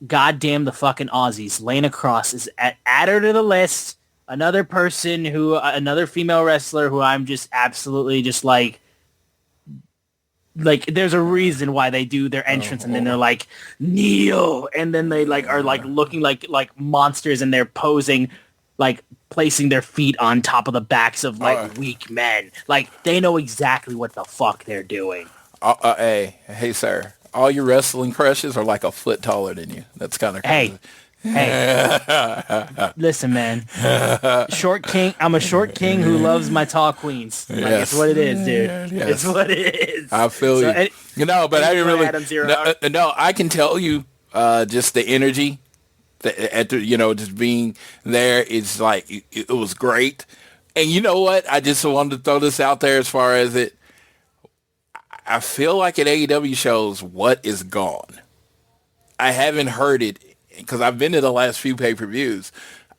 [SPEAKER 3] goddamn the fucking Aussies. Lana Cross is add her to the list. Another female wrestler who I'm just absolutely just like, there's a reason why they do their entrance and then they're like, Neo, and then they like are like looking like monsters, and they're posing, like placing their feet on top of the backs of like weak men. Like, they know exactly what the fuck they're doing.
[SPEAKER 4] Hey, sir. All your wrestling crushes are like a foot taller than you. That's kind of crazy.
[SPEAKER 3] Hey, listen, man. Short king. I'm a short king who loves my tall queens. Like, it's what it is, dude.
[SPEAKER 4] Yes.
[SPEAKER 3] It's what it is.
[SPEAKER 4] I feel you. But I didn't really. No, I can tell you, just the energy, just being there is like it was great. And you know what? I just wanted to throw this out there as far as it. I feel like at AEW shows, what is gone? I haven't heard it. Because I've been to the last few pay-per-views.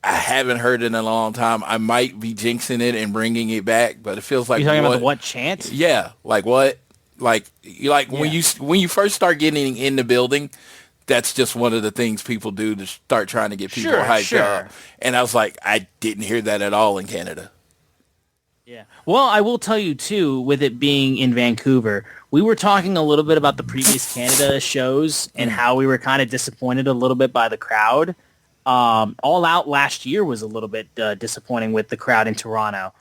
[SPEAKER 4] I haven't heard it in a long time. I might be jinxing it and bringing it back, but it feels like...
[SPEAKER 3] You're talking about the what chant?
[SPEAKER 4] Yeah. Like what? When you first start getting in the building, that's just one of the things people do to start trying to get people hyped up. And I was like, I didn't hear that at all in Canada.
[SPEAKER 3] Yeah. Well, I will tell you, too, with it being in Vancouver, we were talking a little bit about the previous Canada shows and how we were kind of disappointed a little bit by the crowd. All Out last year was a little bit disappointing with the crowd in Toronto.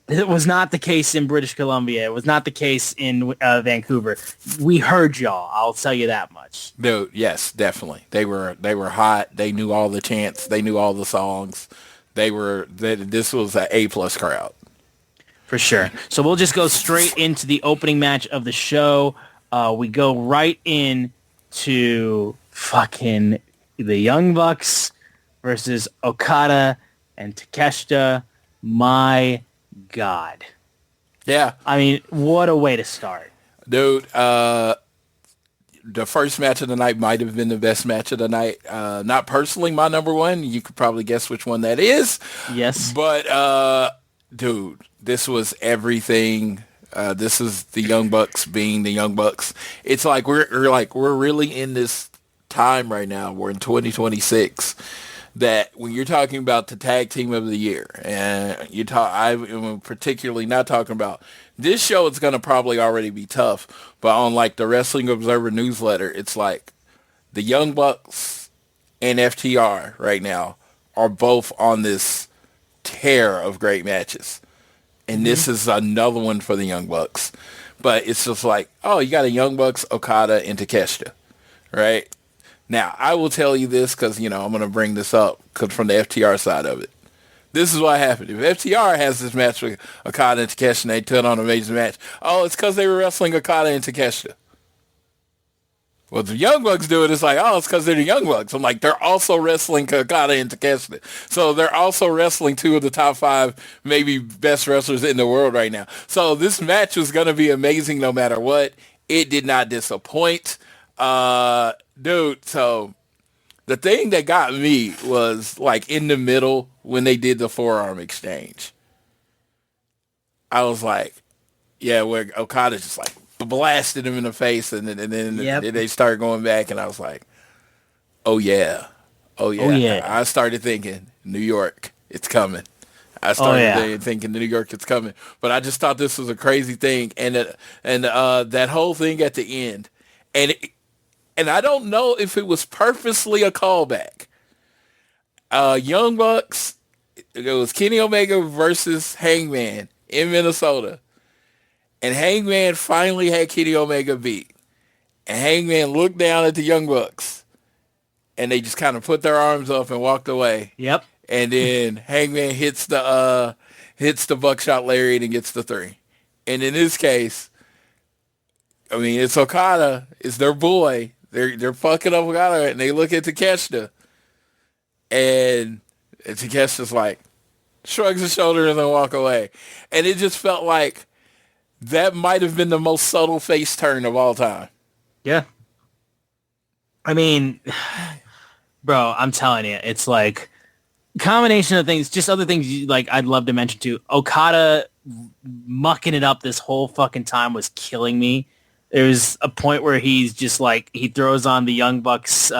[SPEAKER 3] It was not the case in British Columbia. It was not the case in Vancouver. We heard y'all. I'll tell you that much.
[SPEAKER 4] Dude, yes, definitely. They were hot. They knew all the chants. They knew all the songs. This was an A+ crowd.
[SPEAKER 3] For sure. So we'll just go straight into the opening match of the show. We go right into fucking the Young Bucks versus Okada and Takeshita. My God.
[SPEAKER 4] Yeah.
[SPEAKER 3] I mean, what a way to start.
[SPEAKER 4] Dude, the first match of the night might have been the best match of the night. Not personally my number one. You could probably guess which one that is.
[SPEAKER 3] Yes.
[SPEAKER 4] But, dude, this was everything. This is the Young Bucks being the Young Bucks. It's like we're really in this time right now. We're in 2026. That when you're talking about the tag team of the year, and I'm particularly not talking about this show, it's going to probably already be tough, but on like the Wrestling Observer newsletter, it's like the Young Bucks and FTR right now are both on this tear of great matches. And this is another one for the Young Bucks. But it's just like, oh, you got a Young Bucks, Okada, and Takeshita, right? Now, I will tell you this because, I'm going to bring this up from the FTR side of it. This is what happened. If FTR has this match with Okada and Takeshita and they put on an amazing match, it's because they were wrestling Okada and Takeshita. Well, the Young Bucks do it, it's like, it's because they're the Young Bucks. I'm like, they're also wrestling Okada and Takeshita. So they're also wrestling two of the top 5, maybe best wrestlers in the world right now. So this match was going to be amazing no matter what. It did not disappoint. Dude, so the thing that got me was like in the middle when they did the forearm exchange. I was like, yeah, where Okada just like blasted him in the face and then they started going back and I was like, oh yeah. I started thinking, New York, it's coming. I started thinking New York, it's coming. But I just thought this was a crazy thing. And that whole thing at the end. And I don't know if it was purposely a callback. Young Bucks, it was Kenny Omega versus Hangman in Minnesota. And Hangman finally had Kenny Omega beat. And Hangman looked down at the Young Bucks. And they just kind of put their arms up and walked away.
[SPEAKER 3] Yep.
[SPEAKER 4] And then Hangman hits the buckshot lariat and gets the 3. And in this case, I mean, it's Okada. It's their boy. They're fucking up Okada, and they look at Takeshita. And Takeshita's like, shrugs his shoulders and then walk away. And it just felt like that might have been the most subtle face turn of all time.
[SPEAKER 3] Yeah. I mean, bro, I'm telling you, it's like combination of things, just other things like I'd love to mention too. Okada mucking it up this whole fucking time was killing me. There's a point where he's just like, he throws on the Young Bucks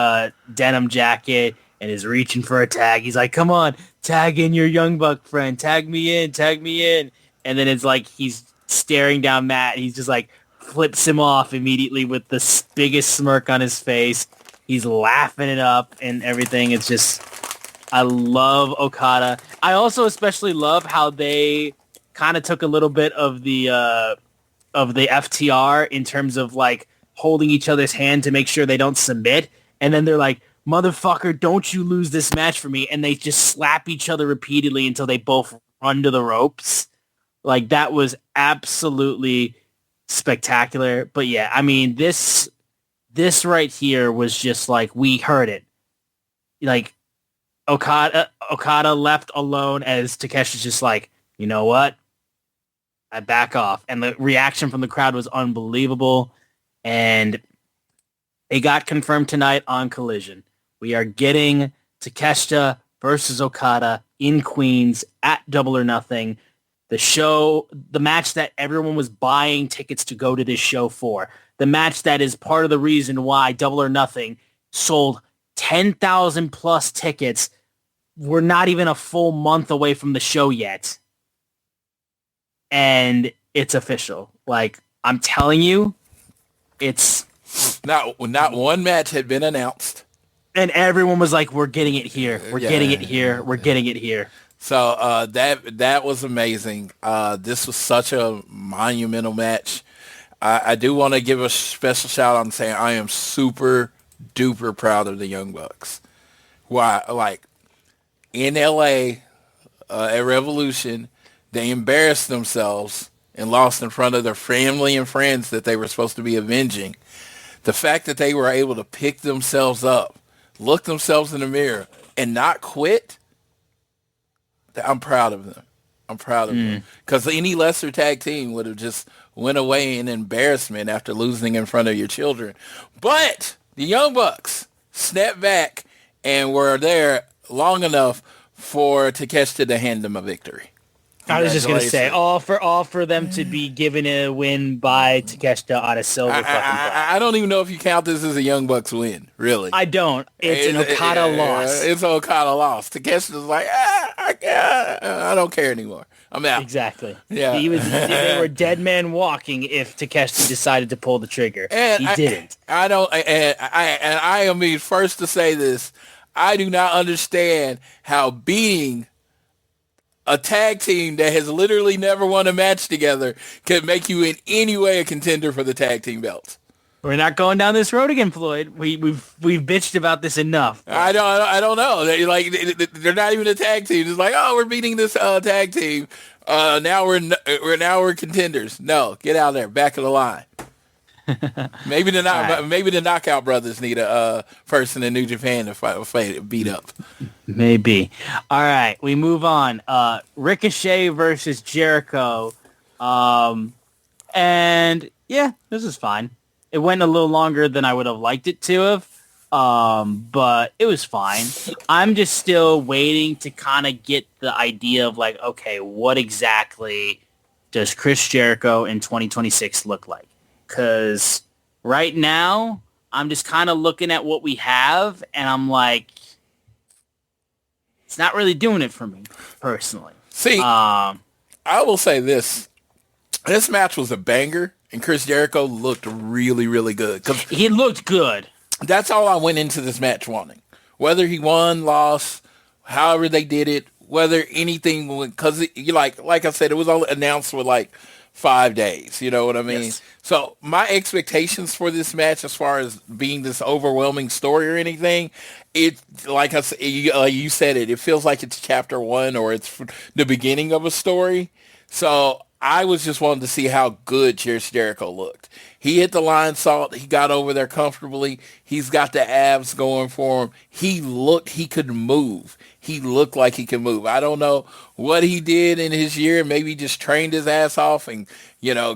[SPEAKER 3] denim jacket and is reaching for a tag. He's like, come on, tag in your Young Buck friend. Tag me in. And then it's like he's staring down Matt. He's just like flips him off immediately with the biggest smirk on his face. He's laughing it up and everything. It's just, I love Okada. I also especially love how they kind of took a little bit of the the FTR in terms of like holding each other's hand to make sure they don't submit. And then they're like, motherfucker, don't you lose this match for me. And they just slap each other repeatedly until they both run to the ropes. Like, that was absolutely spectacular. But yeah, I mean, this right here was just like, we heard it. Like, Okada left alone as Takeshi's just like, you know what? I back off. And the reaction from the crowd was unbelievable. And it got confirmed tonight on Collision. We are getting Takeshita versus Okada in Queens at Double or Nothing. The match that everyone was buying tickets to go to this show for. The match that is part of the reason why Double or Nothing sold 10,000 plus tickets. We're not even a full month away from the show yet. And it's official. Like, I'm telling you, it's...
[SPEAKER 4] Not one match had been announced.
[SPEAKER 3] And everyone was like, we're getting it here. We're getting it here. We're getting it here.
[SPEAKER 4] So that was amazing. This was such a monumental match. I do want to give a special shout out and say I am super duper proud of the Young Bucks. Why? Like, in LA at Revolution, they embarrassed themselves and lost in front of their family and friends that they were supposed to be avenging. The fact that they were able to pick themselves up, look themselves in the mirror, and not quit, I'm proud of them. I'm proud of them. Because any lesser tag team would have just went away in embarrassment after losing in front of your children. But the Young Bucks snapped back and were there long enough for Takeshita to hand them a victory.
[SPEAKER 3] I was just going to say, all for them to be given a win by Takeshita on a silver fucking platter.
[SPEAKER 4] I don't even know if you count this as a Young Bucks win, really.
[SPEAKER 3] I don't. It's an Okada loss.
[SPEAKER 4] It's an Okada loss. Takeshita's like, I don't care anymore. I'm out.
[SPEAKER 3] Exactly.
[SPEAKER 4] Yeah.
[SPEAKER 3] They were dead man walking if Takeshita decided to pull the trigger. And he didn't.
[SPEAKER 4] I am the first to say this. I do not understand how beating a tag team that has literally never won a match together can make you in any way a contender for the tag team belts.
[SPEAKER 3] We're not going down this road again, Floyd. We've bitched about this enough.
[SPEAKER 4] I don't know. They're not even a tag team. It's like, oh, we're beating this tag team. Now we're contenders. No, get out of there. Back of the line. Maybe the Knockout Brothers need a person in New Japan to beat up.
[SPEAKER 3] Maybe. All right, we move on. Ricochet versus Jericho. And yeah, this is fine. It went a little longer than I would have liked it to have. But it was fine. I'm just still waiting to kind of get the idea of like, okay, what exactly does Chris Jericho in 2026 look like? Because right now, I'm just kind of looking at what we have, and I'm like, it's not really doing it for me, personally.
[SPEAKER 4] See, I will say this. This match was a banger, and Chris Jericho looked really, really good.
[SPEAKER 3] He looked good.
[SPEAKER 4] That's all I went into this match wanting. Whether he won, lost, however they did it, whether anything, because like I said, it was only announced with like 5 days. You know what I mean? Yes. So my expectations for this match, as far as being this overwhelming story or anything, it, like I said, you said it feels like it's chapter 1 or it's the beginning of a story. So I was just wanting to see how good Chris Jericho looked. He hit the line salt. He got over there comfortably. He's got the abs going for him. He could move. He looked like he could move. I don't know what he did in his year. Maybe he just trained his ass off and,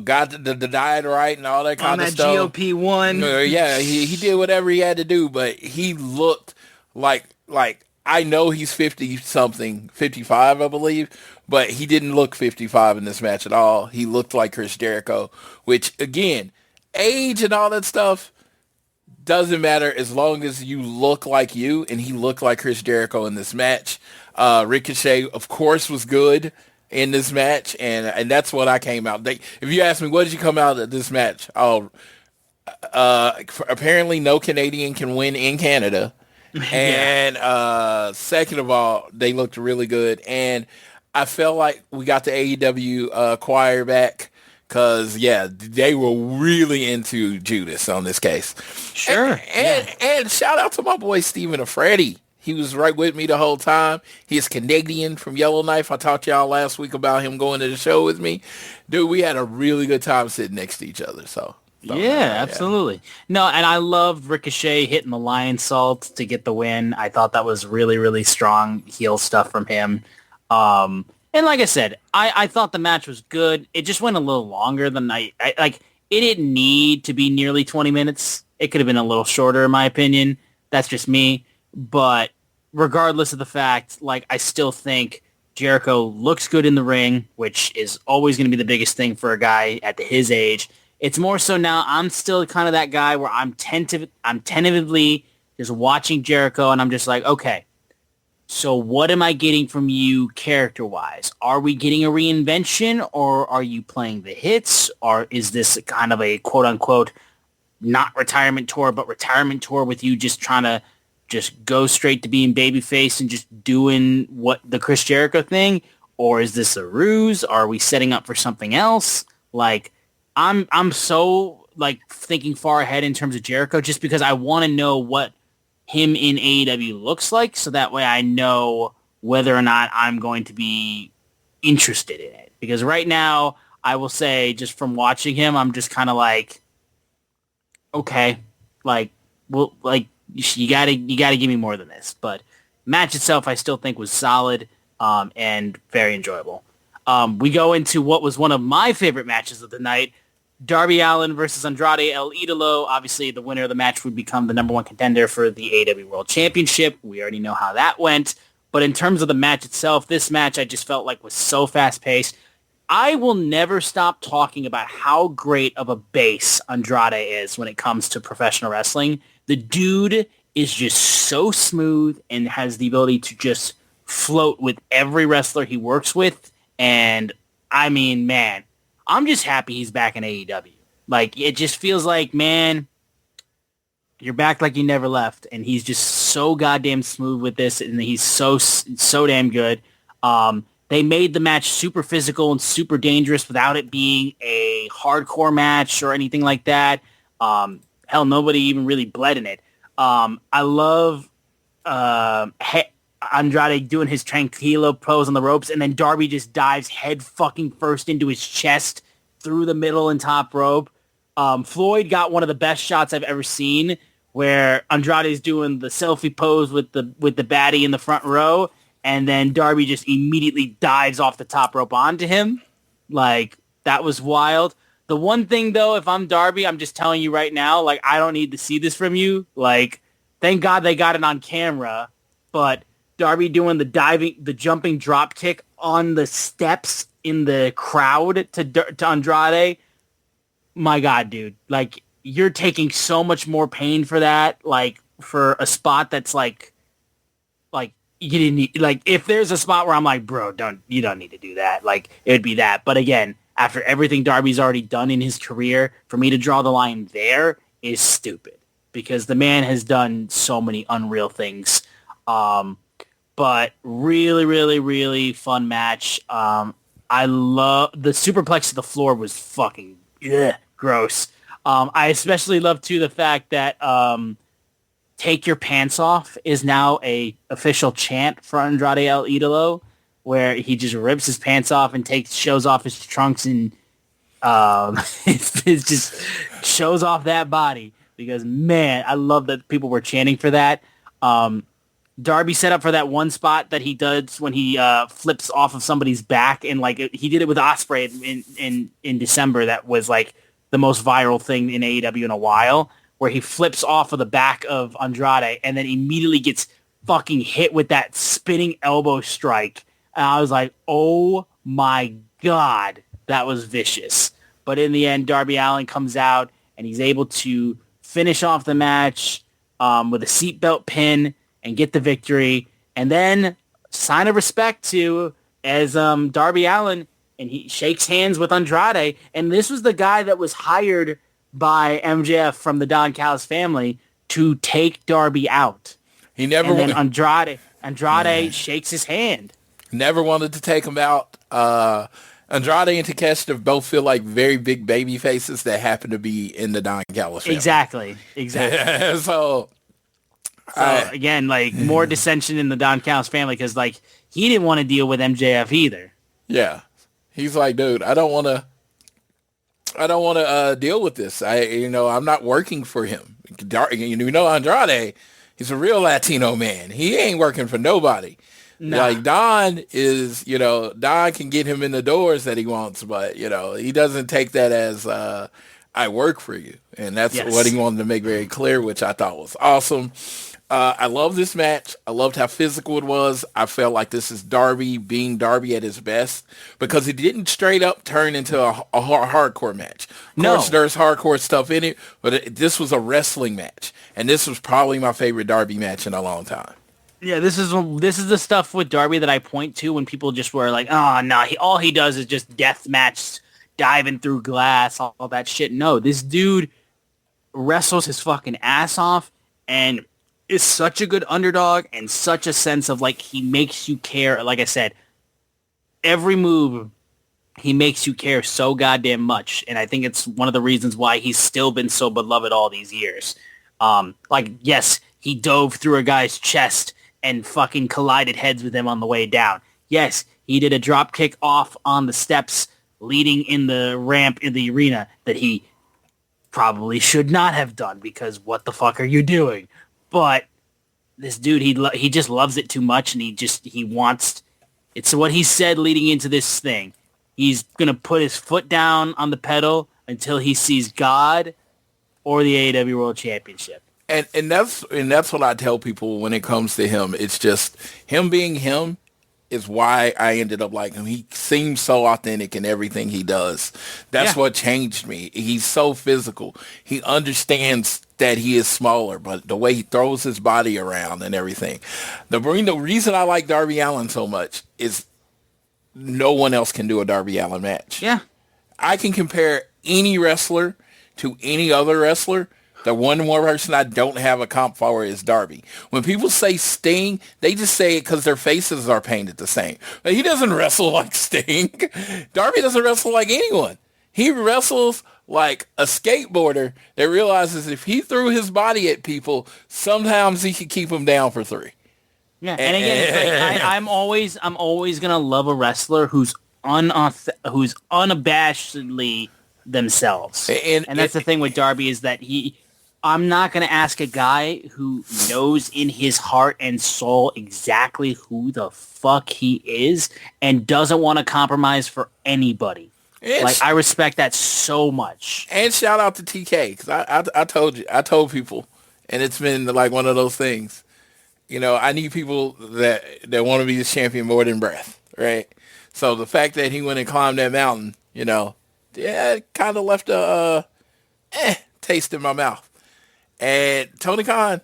[SPEAKER 4] got the diet right and all that kind of stuff.
[SPEAKER 3] On that GOP-1.
[SPEAKER 4] Yeah, he did whatever he had to do, but he looked like I know he's 50-something, 55, I believe, but he didn't look 55 in this match at all. He looked like Chris Jericho, which, again, age and all that stuff doesn't matter as long as you look like you, and he looked like Chris Jericho in this match. Ricochet, of course, was good in this match, and that's what I came out. If you ask me, what did you come out of this match? Apparently no Canadian can win in Canada. And second of all, they looked really good. And I felt like we got the AEW choir back Because, they were really into Judas on this case.
[SPEAKER 3] Sure.
[SPEAKER 4] And shout out to my boy Stephen Afredi. He was right with me the whole time. He's Canadian from Yellowknife. I talked to y'all last week about him going to the show with me. Dude, we had a really good time sitting next to each other. So
[SPEAKER 3] absolutely. No, and I loved Ricochet hitting the lion salt to get the win. I thought that was really, really strong heel stuff from him. And like I said, I thought the match was good. It just went a little longer than I like. It didn't need to be nearly 20 minutes. It could have been a little shorter, in my opinion. That's just me. But regardless of the fact, like, I still think Jericho looks good in the ring, which is always going to be the biggest thing for a guy at his age. It's more so now I'm still kind of that guy where I'm tentatively just watching Jericho, and I'm just like, okay, so what am I getting from you character-wise? Are we getting a reinvention, or are you playing the hits, or is this kind of a quote-unquote not retirement tour, but retirement tour with you just trying to just go straight to being babyface and just doing what the Chris Jericho thing? Or is this a ruse? Are we setting up for something else? Like, I'm so, like, thinking far ahead in terms of Jericho just because I want to know what him in AEW looks like, so that way I know whether or not I'm going to be interested in it. Because right now, I will say, just from watching him, I'm just kind of like, okay, like, well, like, you gotta give me more than this. But match itself, I still think was solid and very enjoyable. We go into what was one of my favorite matches of the night. Darby Allin versus Andrade El Idolo. Obviously, the winner of the match would become the number one contender for the AEW World Championship. We already know how that went. But in terms of the match itself, this match I just felt like was so fast-paced. I will never stop talking about how great of a base Andrade is when it comes to professional wrestling. The dude is just so smooth and has the ability to just float with every wrestler he works with. And, I mean, man, I'm just happy he's back in AEW. Like, it just feels like, man, you're back like you never left. And he's just so goddamn smooth with this, and he's so damn good. They made the match super physical and super dangerous without it being a hardcore match or anything like that. Hell, nobody even really bled in it. I love Andrade doing his tranquilo pose on the ropes, and then Darby just dives head fucking first into his chest through the middle and top rope. Floyd got one of the best shots I've ever seen, where Andrade's doing the selfie pose with the baddie in the front row, and then Darby just immediately dives off the top rope onto him. Like, that was wild. The one thing, though, if I'm Darby, I'm just telling you right now, like, I don't need to see this from you. Like, thank God they got it on camera, but Darby doing the jumping drop kick on the steps in the crowd to Andrade. My God, dude. Like, you're taking so much more pain for that, like, for a spot that's like, you didn't need, like, if there's a spot where I'm like, bro, you don't need to do that. Like, it would be that. But again, after everything Darby's already done in his career, for me to draw the line there is stupid, because the man has done so many unreal things. But really, really, really fun match. I love the superplex to the floor was fucking gross. I especially love too the fact that "Take your pants off" is now a official chant for Andrade El Idolo, where he just rips his pants off and shows off his trunks and it just shows off that body. Because, man, I love that people were chanting for that. Darby set up for that one spot that he does when he flips off of somebody's back, and like he did it with Ospreay in December. That was like the most viral thing in AEW in a while, where he flips off of the back of Andrade and then immediately gets fucking hit with that spinning elbow strike. And I was like, oh my God, that was vicious. But in the end, Darby Allin comes out and he's able to finish off the match with a seatbelt pin and get the victory. And then sign of respect to as Darby Allin, and he shakes hands with Andrade. And this was the guy that was hired by MJF from the Don Callis family to take Darby out.
[SPEAKER 4] He never.
[SPEAKER 3] And then Andrade shakes his hand.
[SPEAKER 4] Never wanted to take him out. Andrade and Takeshita both feel like very big baby faces that happen to be in the Don Callis family.
[SPEAKER 3] Exactly.
[SPEAKER 4] So
[SPEAKER 3] again, like more dissension in the Don Callis family because like he didn't want to deal with MJF either.
[SPEAKER 4] Yeah, he's like, dude, I don't want to deal with this. I'm not working for him. Andrade, he's a real Latino man. He ain't working for nobody. Nah. Like Don is, Don can get him in the doors that he wants, but he doesn't take that as I work for you, and that's what he wanted to make very clear, which I thought was awesome. I love this match. I loved how physical it was. I felt like this is Darby being Darby at his best because it didn't straight up turn into a hardcore match. Of course, there's hardcore stuff in it, but this was a wrestling match, and this was probably my favorite Darby match in a long time.
[SPEAKER 3] Yeah, this is the stuff with Darby that I point to when people just were like, oh, no, all he does is just death match, diving through glass, all that shit. No, this dude wrestles his fucking ass off and is such a good underdog and such a sense of, like, he makes you care. Like I said, every move, he makes you care so goddamn much. And I think it's one of the reasons why he's still been so beloved all these years. Yes, he dove through a guy's chest and fucking collided heads with him on the way down. Yes, he did a drop kick off on the steps leading in the ramp in the arena that he probably should not have done because what the fuck are you doing? But this dude, he just loves it too much, and he wants. It's what he said leading into this thing. He's gonna put his foot down on the pedal until he sees God or the AEW World Championship.
[SPEAKER 4] And that's what I tell people when it comes to him. It's just him being him is why I ended up liking him. He seems so authentic in everything he does. That's what changed me. He's so physical. He understands that he is smaller, but the way he throws his body around and everything. The reason I like Darby Allin so much is no one else can do a Darby Allin match.
[SPEAKER 3] Yeah.
[SPEAKER 4] I can compare any wrestler to any other wrestler. The one more person I don't have a comp for is Darby. When people say Sting, they just say it because their faces are painted the same. But he doesn't wrestle like Sting. Darby doesn't wrestle like anyone. He wrestles like a skateboarder that realizes if he threw his body at people, sometimes he could keep them down for 3.
[SPEAKER 3] Yeah, and again, it's like, I'm always gonna love a wrestler who's unabashedly themselves. And that's the thing with Darby is that I'm not going to ask a guy who knows in his heart and soul exactly who the fuck he is and doesn't want to compromise for anybody. I respect that so much.
[SPEAKER 4] And shout out to TK, because I told people, and it's been like one of those things. I need people that want to be the champion more than breath, right? So the fact that he went and climbed that mountain, it kind of left a taste in my mouth. And Tony Khan,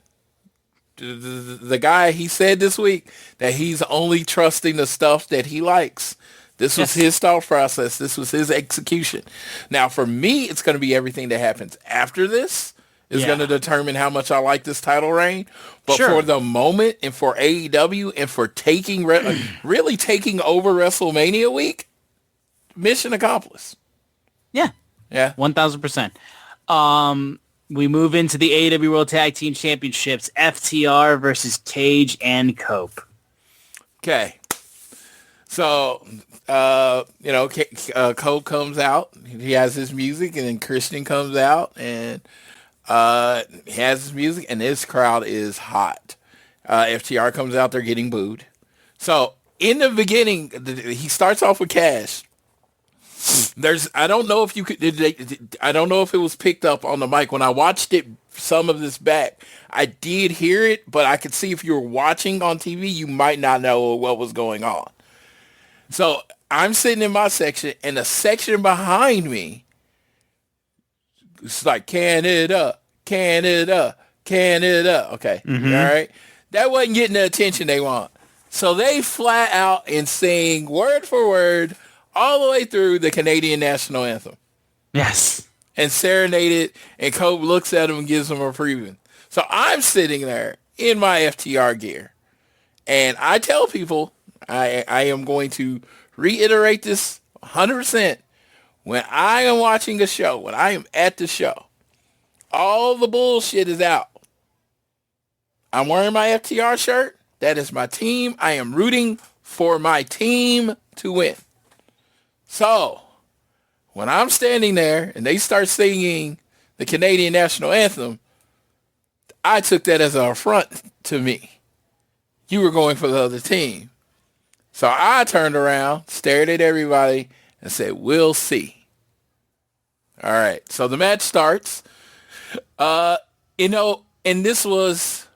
[SPEAKER 4] the guy, he said this week that he's only trusting the stuff that he likes. This was his thought process. This was his execution. Now, for me, it's going to be everything that happens after this is going to determine how much I like this title reign. But for the moment and for AEW and for taking really taking over WrestleMania week, mission accomplished.
[SPEAKER 3] Yeah. 1,000%. We move into the AEW World Tag Team Championships, FTR versus Cage and Cope.
[SPEAKER 4] Okay. So, Cope comes out. He has his music, and then Christian comes out, and he has his music, and this crowd is hot. FTR comes out, they're getting booed. So, in the beginning, he starts off with Cash. I don't know if it was picked up on the mic. When I watched it, some of this back, I did hear it, but I could see if you were watching on TV, you might not know what was going on. So I'm sitting in my section, and the section behind me, it's like, Canada, Canada, Canada. Okay, all right. That wasn't getting the attention they want. So they flat out and sing word for word all the way through the Canadian national anthem.
[SPEAKER 3] Yes.
[SPEAKER 4] And serenaded, and Cope looks at him and gives him a preview. So I'm sitting there in my FTR gear, and I tell people, I am going to reiterate this 100%. When I am watching a show, when I am at the show, all the bullshit is out. I'm wearing my FTR shirt. That is my team. I am rooting for my team to win. So, when I'm standing there and they start singing the Canadian national anthem, I took that as an affront to me. You were going for the other team. So I turned around, stared at everybody, and said, we'll see. All right. So the match starts. And this was,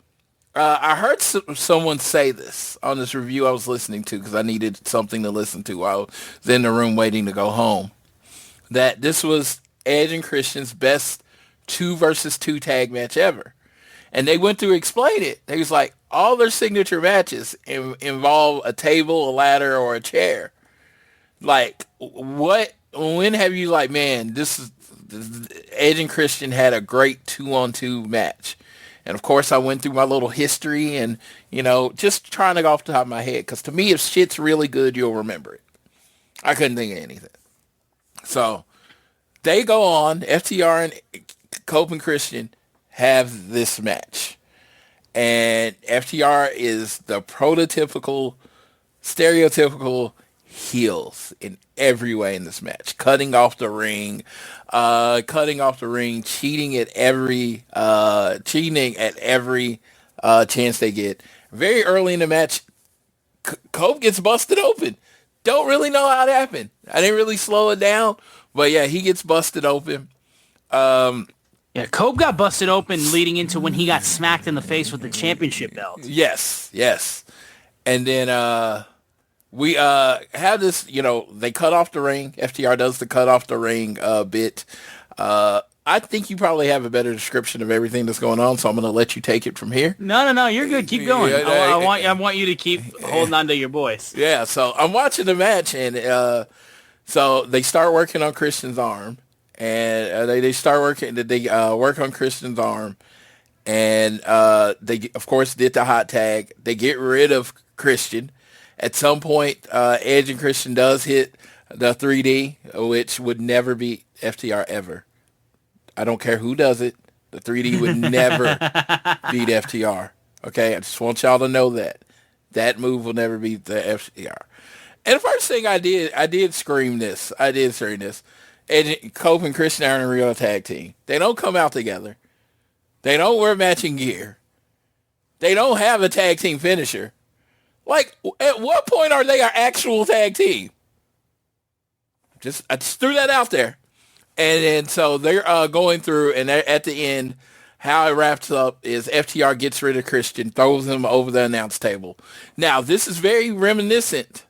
[SPEAKER 4] I heard someone say this on this review I was listening to because I needed something to listen to while I was in the room waiting to go home, that this was Edge and Christian's best 2 versus 2 tag match ever. And they went through explain it. They was like, all their signature matches involve a table, a ladder, or a chair. Like, when have you like, man, Edge and Christian had a great 2-on-2 match. And of course I went through my little history and, just trying to go off the top of my head. Because to me, if shit's really good, you'll remember it. I couldn't think of anything. So they go on, FTR and Cope and Christian have this match. And FTR is the prototypical, stereotypical heels in every way in this match. Cutting off the ring, cheating at every chance they get. Very early in the match, Cope gets busted open. Don't really know how it happened. I didn't really slow it down, but yeah, he gets busted open.
[SPEAKER 3] Yeah, Cope got busted open leading into when he got smacked in the face with the championship belt.
[SPEAKER 4] Yes. And then we have this, they cut off the ring. FTR does the cut off the ring bit. I think you probably have a better description of everything that's going on, so I'm going to let you take it from here.
[SPEAKER 3] No, you're good. Keep going. I want you to keep holding on to your voice.
[SPEAKER 4] Yeah, so I'm watching the match, and so they start working on Christian's arm. And they start working. They work on Christian's arm, and they of course did the hot tag. They get rid of Christian. At some point, Edge and Christian does hit the 3D, which would never beat FTR ever. I don't care who does it. The 3D would never beat FTR. Okay, I just want y'all to know that move will never beat the FTR. And the first thing I did scream this. And Cope and Christian are in a real tag team. They don't come out together. They don't wear matching gear. They don't have a tag team finisher. Like, at what point are they an actual tag team? I just threw that out there. And so they're going through, and at the end, how it wraps up is FTR gets rid of Christian, throws him over the announce table. Now, this is very reminiscent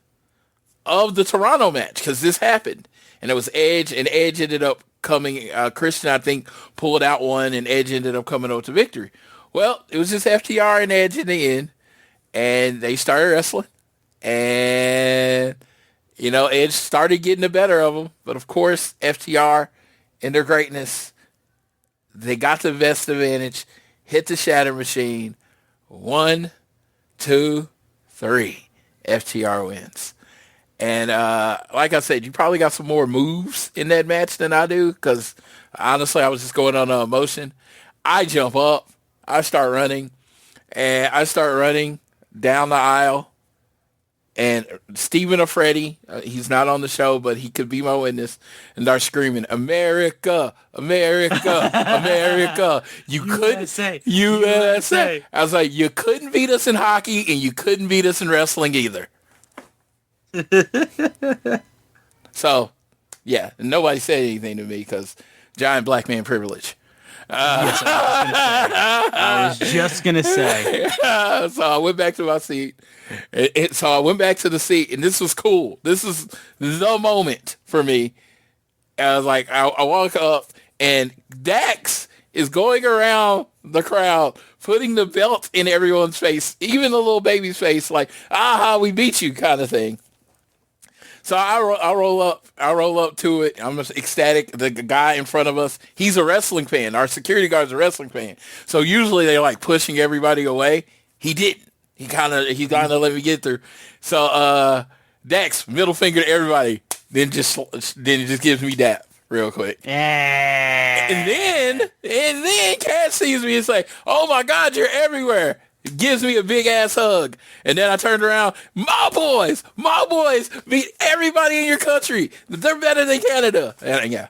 [SPEAKER 4] of the Toronto match, because this happened. And it was Edge, and Edge ended up coming, Christian, I think, pulled out one, and Edge ended up coming over to victory. Well, it was just FTR and Edge in the end, and they started wrestling. And, Edge started getting the better of them. But, of course, FTR, in their greatness, they got the best advantage, hit the Shatter Machine. 1, 2, 3. FTR wins. And like I said, you probably got some more moves in that match than I do, because honestly, I was just going on emotion. I jump up, I start running down the aisle, and Stephen or Freddie, he's not on the show, but he could be my witness, and they're screaming, America, America, America. USA. I was like, you couldn't beat us in hockey, and you couldn't beat us in wrestling either. So, yeah, nobody said anything to me because giant black man privilege.
[SPEAKER 3] Yes, I was just gonna say.
[SPEAKER 4] So I went back to my seat. So I went back to the seat, and this was cool. This is the moment for me. I was like, I walk up, and Dax is going around the crowd, putting the belt in everyone's face, even the little baby's face, like, aha, we beat you kind of thing. So I roll up to it. I'm just ecstatic. The guy in front of us, he's a wrestling fan. Our security guard's a wrestling fan. So usually they're like pushing everybody away. He didn't. He kind of let me get through. So Dex, middle finger to everybody. then it just gives me that real quick. And then Cass sees me and say, "Oh my God, you're everywhere." It gives me a big ass hug. And then I turned around, my boys beat everybody in your country. They're better than Canada. And yeah.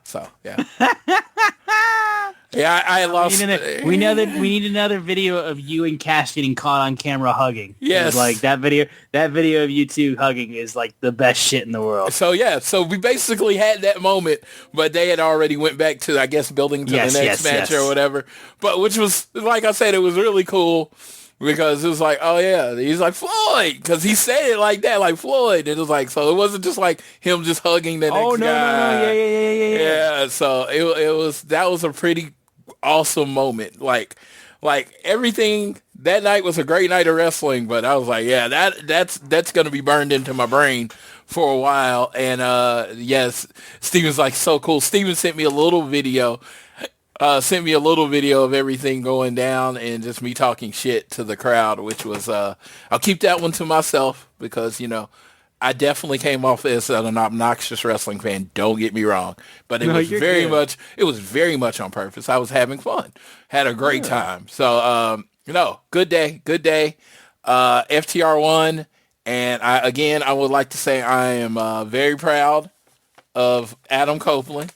[SPEAKER 4] Yeah, I lost.
[SPEAKER 3] We need another video of you and Cash getting caught on camera hugging.
[SPEAKER 4] Yes.
[SPEAKER 3] Like that video of you two hugging is like the best shit in the world.
[SPEAKER 4] So we basically had that moment, but they had already went back to, I guess, building to the next match or whatever. But which was, like I said, it was really cool because it was like, oh yeah, he's like Floyd, because he said it like that, like Floyd. It was like, so it wasn't just like him just hugging the next guy.
[SPEAKER 3] No, yeah.
[SPEAKER 4] So that was a pretty awesome moment. Like everything that night was a great night of wrestling, but I was like, yeah, that's gonna be burned into my brain for a while. And yes, Steven's like, so cool. Steven sent me a little video of everything going down and just me talking shit to the crowd, which was I'll keep that one to myself because I definitely came off as an obnoxious wrestling fan. Don't get me wrong, but it was very much on purpose. I was having fun, had a great time. So, good day. FTR won. And I would like to say I am very proud of Adam Copeland.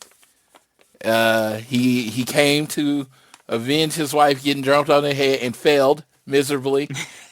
[SPEAKER 4] He came to avenge his wife getting jumped on the head and failed miserably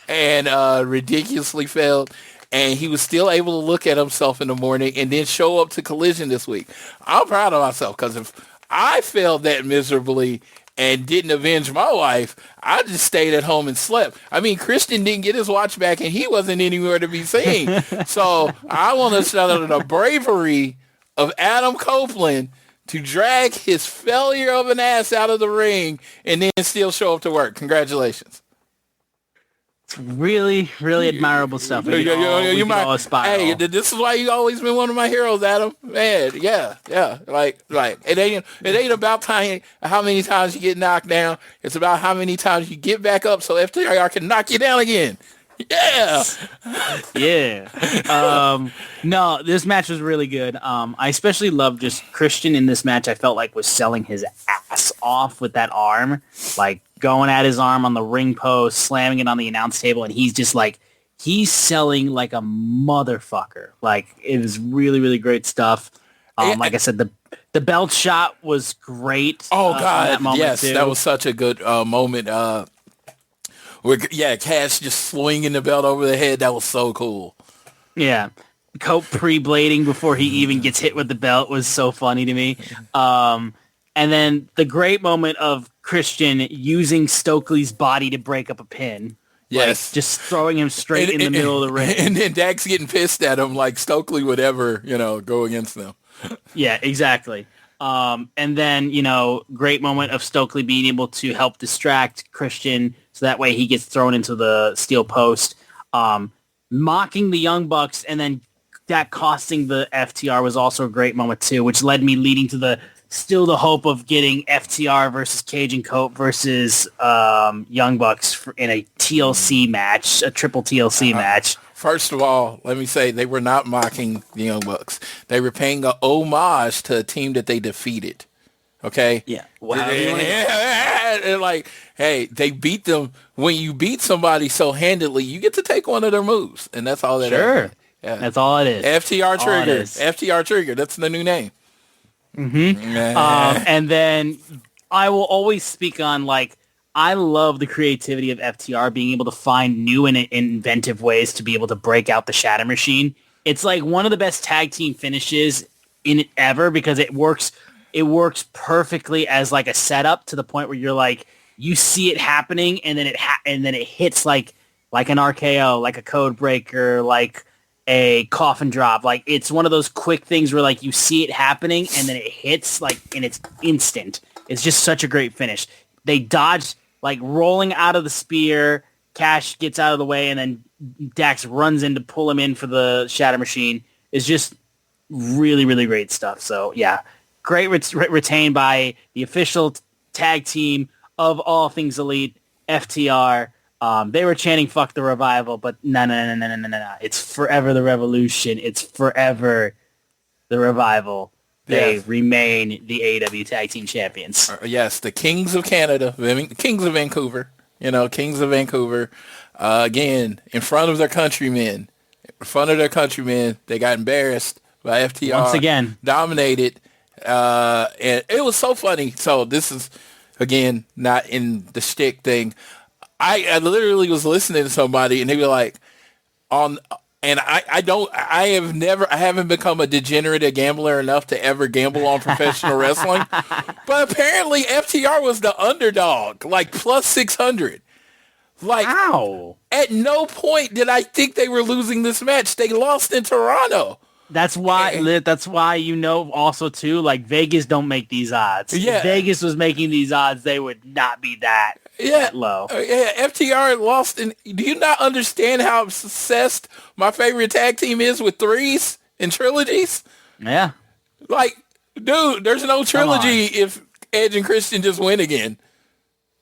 [SPEAKER 4] and ridiculously failed. And he was still able to look at himself in the morning and then show up to Collision this week. I'm proud of myself because if I failed that miserably and didn't avenge my wife, I just stayed at home and slept. I mean, Christian didn't get his watch back and he wasn't anywhere to be seen. So I want to shout out the bravery of Adam Copeland to drag his failure of an ass out of the ring and then still show up to work. Congratulations.
[SPEAKER 3] Really, really admirable stuff. We all aspire.
[SPEAKER 4] Hey, this is why you always been one of my heroes, Adam. Man, yeah. Like it ain't about how many times you get knocked down. It's about how many times you get back up so FTR can knock you down again. Yeah.
[SPEAKER 3] No, this match was really good. I especially loved just Christian in this match. I felt like was selling his ass off with that arm, like going at his arm on the ring post, slamming it on the announce table, and he's just like, he's selling like a motherfucker. Like, it was really, really great stuff. Like I said, the belt shot was great.
[SPEAKER 4] Oh God,
[SPEAKER 3] that moment
[SPEAKER 4] yes,
[SPEAKER 3] too.
[SPEAKER 4] that was such a good moment. Cash just swinging the belt over the head. That was so cool.
[SPEAKER 3] Yeah. Cope pre-blading before he even gets hit with the belt was so funny to me. And then the great moment of Christian using Stokely's body to break up a pin.
[SPEAKER 4] Yes.
[SPEAKER 3] Like, just throwing him straight in the middle of the ring.
[SPEAKER 4] And then Dax getting pissed at him like Stokely would ever, go against them.
[SPEAKER 3] Yeah, exactly. And then, great moment of Stokely being able to help distract Christian so that way he gets thrown into the steel post. Mocking the Young Bucks and then that costing the FTR was also a great moment too, which led me leading to the hope of getting FTR versus Cage and Cope versus Young Bucks in a TLC match, a triple TLC match.
[SPEAKER 4] First of all, let me say they were not mocking the Young Bucks. They were paying a homage to a team that they defeated. Okay?
[SPEAKER 3] Yeah. Wow.
[SPEAKER 4] And like, hey, they beat them. When you beat somebody so handedly, you get to take one of their moves. And that's all that is.
[SPEAKER 3] Sure.
[SPEAKER 4] Yeah.
[SPEAKER 3] That's all it is.
[SPEAKER 4] FTR Trigger. FTR Trigger. That's the new name.
[SPEAKER 3] Mm-hmm. And then I will always speak on, like, I love the creativity of FTR being able to find new and inventive ways to be able to break out the Shatter Machine. It's like one of the best tag team finishes in ever because it works perfectly as like a setup to the point where you're like, you see it happening and then it hits like an RKO, like a code breaker, like a coffin drop. Like, it's one of those quick things where like you see it happening and then it hits like and it's instant. It's just such a great finish. They dodged like rolling out of the spear. Cash gets out of the way and then Dax runs in to pull him in for the Shatter Machine. It's just really, really great stuff. So yeah, great retained by the official tag team of All Things Elite, FTR. They were chanting "fuck the revival," but no. It's forever the revolution. It's forever the Revival, they remain the AEW Tag Team Champions.
[SPEAKER 4] Yes, the Kings of Canada, Kings of Vancouver. Kings of Vancouver. Again, in front of their countrymen. They got embarrassed by FTR.
[SPEAKER 3] Once again.
[SPEAKER 4] Dominated. And it was so funny. So this is, again, not in the shtick thing. I literally was listening to somebody and they were like, I haven't become a degenerate, a gambler enough to ever gamble on professional wrestling. But apparently FTR was the underdog, like plus 600. Like,
[SPEAKER 3] wow.
[SPEAKER 4] At no point did I think they were losing this match. They lost in Toronto.
[SPEAKER 3] That's why, also too, like Vegas don't make these odds.
[SPEAKER 4] Yeah.
[SPEAKER 3] If Vegas was making these odds, they would not be that low.
[SPEAKER 4] FTR lost. Do you not understand how obsessed my favorite tag team is with threes and trilogies?
[SPEAKER 3] Yeah.
[SPEAKER 4] Like, dude, there's no trilogy if Edge and Christian just win again.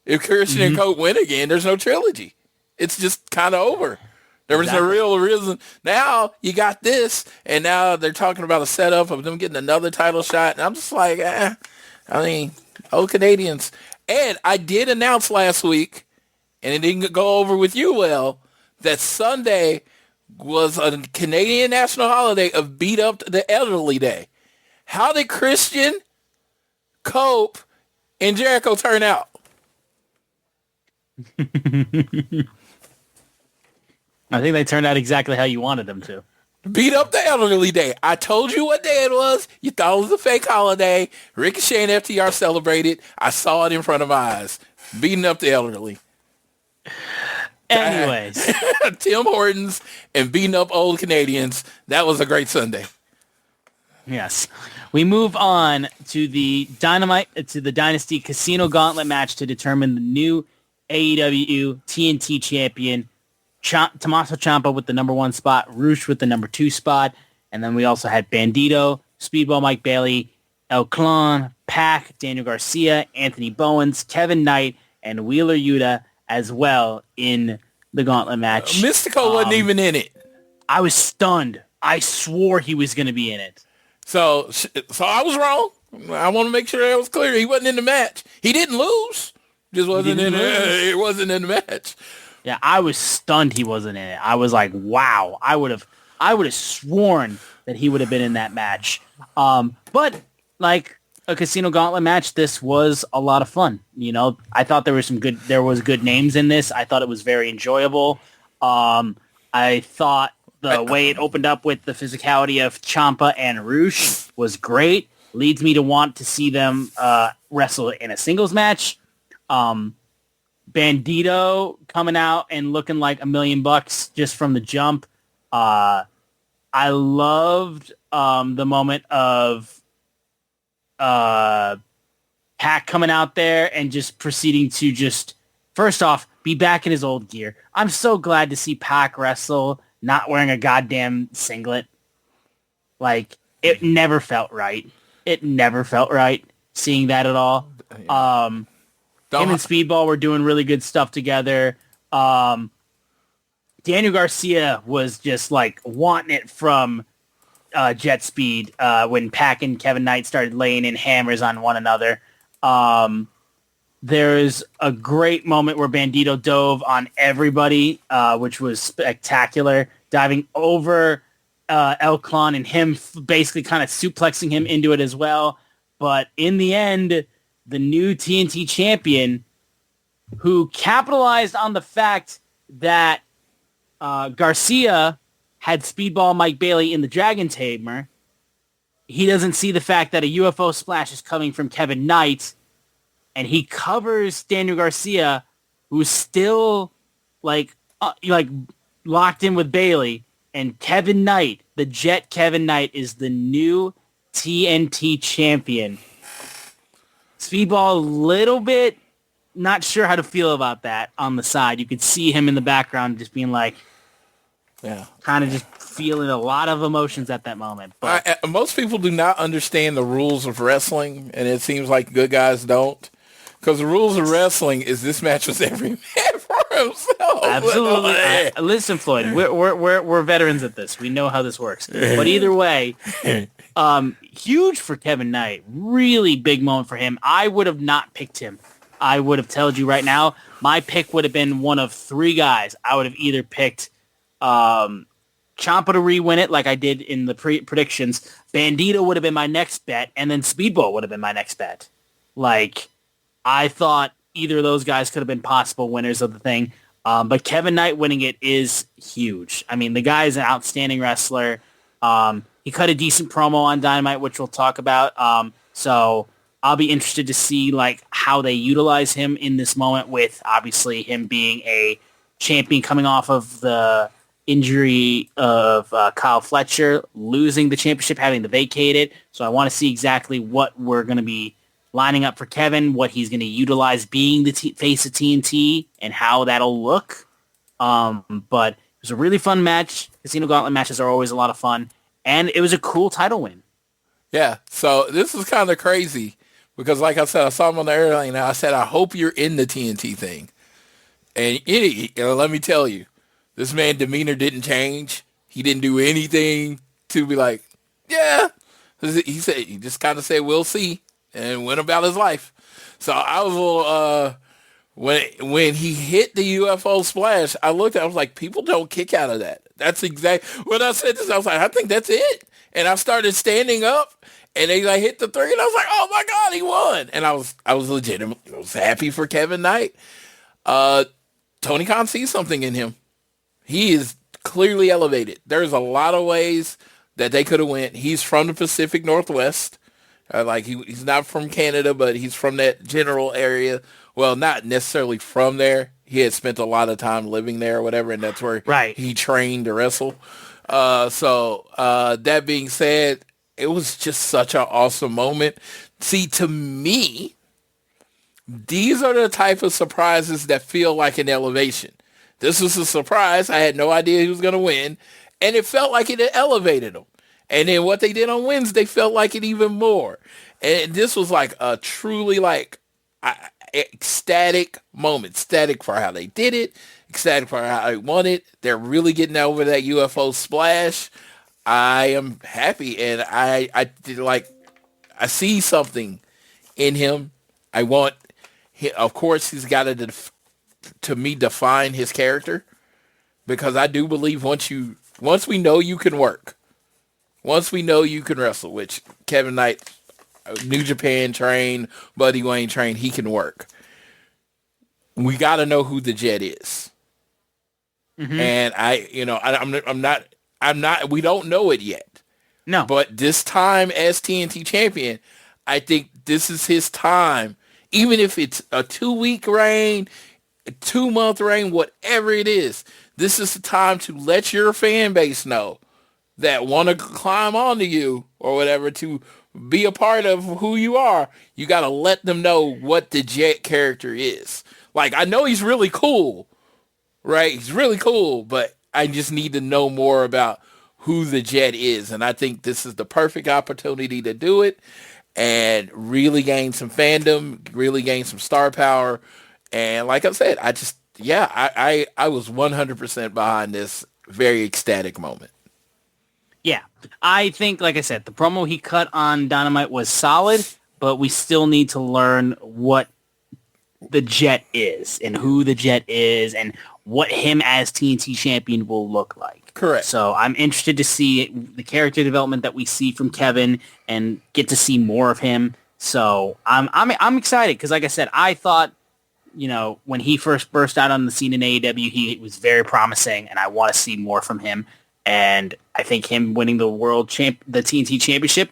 [SPEAKER 4] If Christian and Colt win again, there's no trilogy. It's just kind of over. There was a real reason. Now you got this, and now they're talking about a setup of them getting another title shot. And I'm just like, old Canadians. And I did announce last week, and it didn't go over with you well, that Sunday was a Canadian national holiday of Beat Up the Elderly Day. How did Christian, Cope, and Jericho turn out?
[SPEAKER 3] I think they turned out exactly how you wanted them to.
[SPEAKER 4] Beat Up the Elderly Day. I told you what day it was. You thought it was a fake holiday. Ricochet and FTR celebrated. I saw it in front of my eyes. Beating up the elderly.
[SPEAKER 3] Anyways.
[SPEAKER 4] Tim Hortons and beating up old Canadians. That was a great Sunday.
[SPEAKER 3] Yes. We move on to the Dynasty Casino Gauntlet match to determine the new AEW TNT champion. Tommaso Ciampa with the number 1 spot, Rush with the number 2 spot, and then we also had Bandito, Speedball Mike Bailey, El Clan, Pac, Daniel Garcia, Anthony Bowens, Kevin Knight, and Wheeler Yuta as well in the Gauntlet match.
[SPEAKER 4] Mystico wasn't even in it.
[SPEAKER 3] I was stunned. I swore he was going to be in it.
[SPEAKER 4] So I was wrong. I want to make sure that was clear. He wasn't in the match. He didn't lose. Just wasn't in it. It wasn't in the match.
[SPEAKER 3] Yeah, I was stunned he wasn't in it. I was like, wow. I would have sworn that he would have been in that match. But like a Casino Gauntlet match, this was a lot of fun. I thought there was good names in this. I thought it was very enjoyable. I thought the way it opened up with the physicality of Ciampa and Rush was great. Leads me to want to see them wrestle in a singles match. Bandito coming out and looking like $1 million just from the jump. I loved the moment of Pac coming out there and just proceeding to just, first off, be back in his old gear. I'm so glad to see Pac wrestle not wearing a goddamn singlet. Like, it never felt right. It never felt right seeing that at all. Him and Speedball were doing really good stuff together. Daniel Garcia was just like wanting it from Jet Speed when Pac and Kevin Knight started laying in hammers on one another. There's a great moment where Bandito dove on everybody, which was spectacular, diving over El Clan and him basically kind of suplexing him into it as well. But in the end, the new TNT champion, who capitalized on the fact that Garcia had Speedball Mike Bailey in the Dragon Tamer, he doesn't see the fact that a UFO splash is coming from Kevin Knight, and he covers Daniel Garcia, who's still like locked in with Bailey, and Kevin Knight, the Jet Kevin Knight, is the new TNT champion. Speedball, a little bit not sure how to feel about that on the side. You could see him in the background just being like, kind of just feeling a lot of emotions at that moment. But
[SPEAKER 4] most people do not understand the rules of wrestling, and it seems like good guys don't. Because the rules of wrestling is this match was every man for himself.
[SPEAKER 3] Absolutely. Listen, Floyd, we're veterans at this. We know how this works. But either way, huge for Kevin Knight. Really big moment for him. I would have not picked him. I would have told you right now, my pick would have been one of three guys. I would have either picked Ciampa to re-win it like I did in the predictions. Bandito would have been my next bet, and then Speedball would have been my next bet. Like, I thought either of those guys could have been possible winners of the thing. But Kevin Knight winning it is huge. I mean, the guy is an outstanding wrestler. He cut a decent promo on Dynamite, which we'll talk about. So I'll be interested to see like how they utilize him in this moment with obviously him being a champion coming off of the injury of Kyle Fletcher, losing the championship, having to vacate it. So I want to see exactly what we're going to be lining up for Kevin, what he's going to utilize being the face of TNT and how that'll look. But it was a really fun match. Casino Gauntlet matches are always a lot of fun. And it was a cool title win.
[SPEAKER 4] Yeah, so this is kind of crazy because, like I said, I saw him on the airline and I said, I hope you're in the TNT thing. And let me tell you, this man's demeanor didn't change. He didn't do anything to be like, yeah. He just kind of said, we'll see, and went about his life. So I was a little, when he hit the UFO splash, I looked at it, I was like, people don't kick out of that. That's exactly when I said this. I was like, I think that's it. And I started standing up, and they like hit the three, and I was like, oh my God, he won. And I was legitimately, I was happy for Kevin Knight. Tony Khan sees something in him. He is clearly elevated. There's a lot of ways that they could have went. He's from the Pacific Northwest. He's not from Canada, but he's from that general area. Well, not necessarily from there. He had spent a lot of time living there or whatever, and that's where he trained to wrestle. So that being said, it was just such an awesome moment. See, to me, these are the type of surprises that feel like an elevation. This was a surprise. I had no idea he was going to win, and it felt like it elevated him. And then what they did on Wednesday felt like it even more. And this was like a truly ecstatic moment. Ecstatic for how they did it. Ecstatic for how they won it. They're really getting over that UFO splash. I am happy, and I see something in him. Of course, he's got to me define his character, because I do believe once we know you can work, once we know you can wrestle, which Kevin Knight, New Japan trained, Buddy Wayne trained, he can work. We got to know who the Jet is. Mm-hmm. And I'm not, we don't know it yet.
[SPEAKER 3] No.
[SPEAKER 4] But this time as TNT champion, I think this is his time. Even if it's a 2-week reign, a 2-month reign, whatever it is, this is the time to let your fan base know that want to climb onto you or whatever to be a part of who you are. You got to let them know what the Jet character is. Like, I know he's really cool, right? He's really cool, but I just need to know more about who the Jet is. And I think this is the perfect opportunity to do it and really gain some fandom, really gain some star power. And like I said, I was 100% behind this very ecstatic moment.
[SPEAKER 3] Yeah, I think, like I said, the promo he cut on Dynamite was solid, but we still need to learn what the Jet is and who the Jet is and what him as TNT champion will look like.
[SPEAKER 4] Correct.
[SPEAKER 3] So I'm interested to see the character development that we see from Kevin and get to see more of him. So I'm excited because, like I said, I thought, when he first burst out on the scene in AEW, he was very promising, and I want to see more from him. And I think him winning the the TNT championship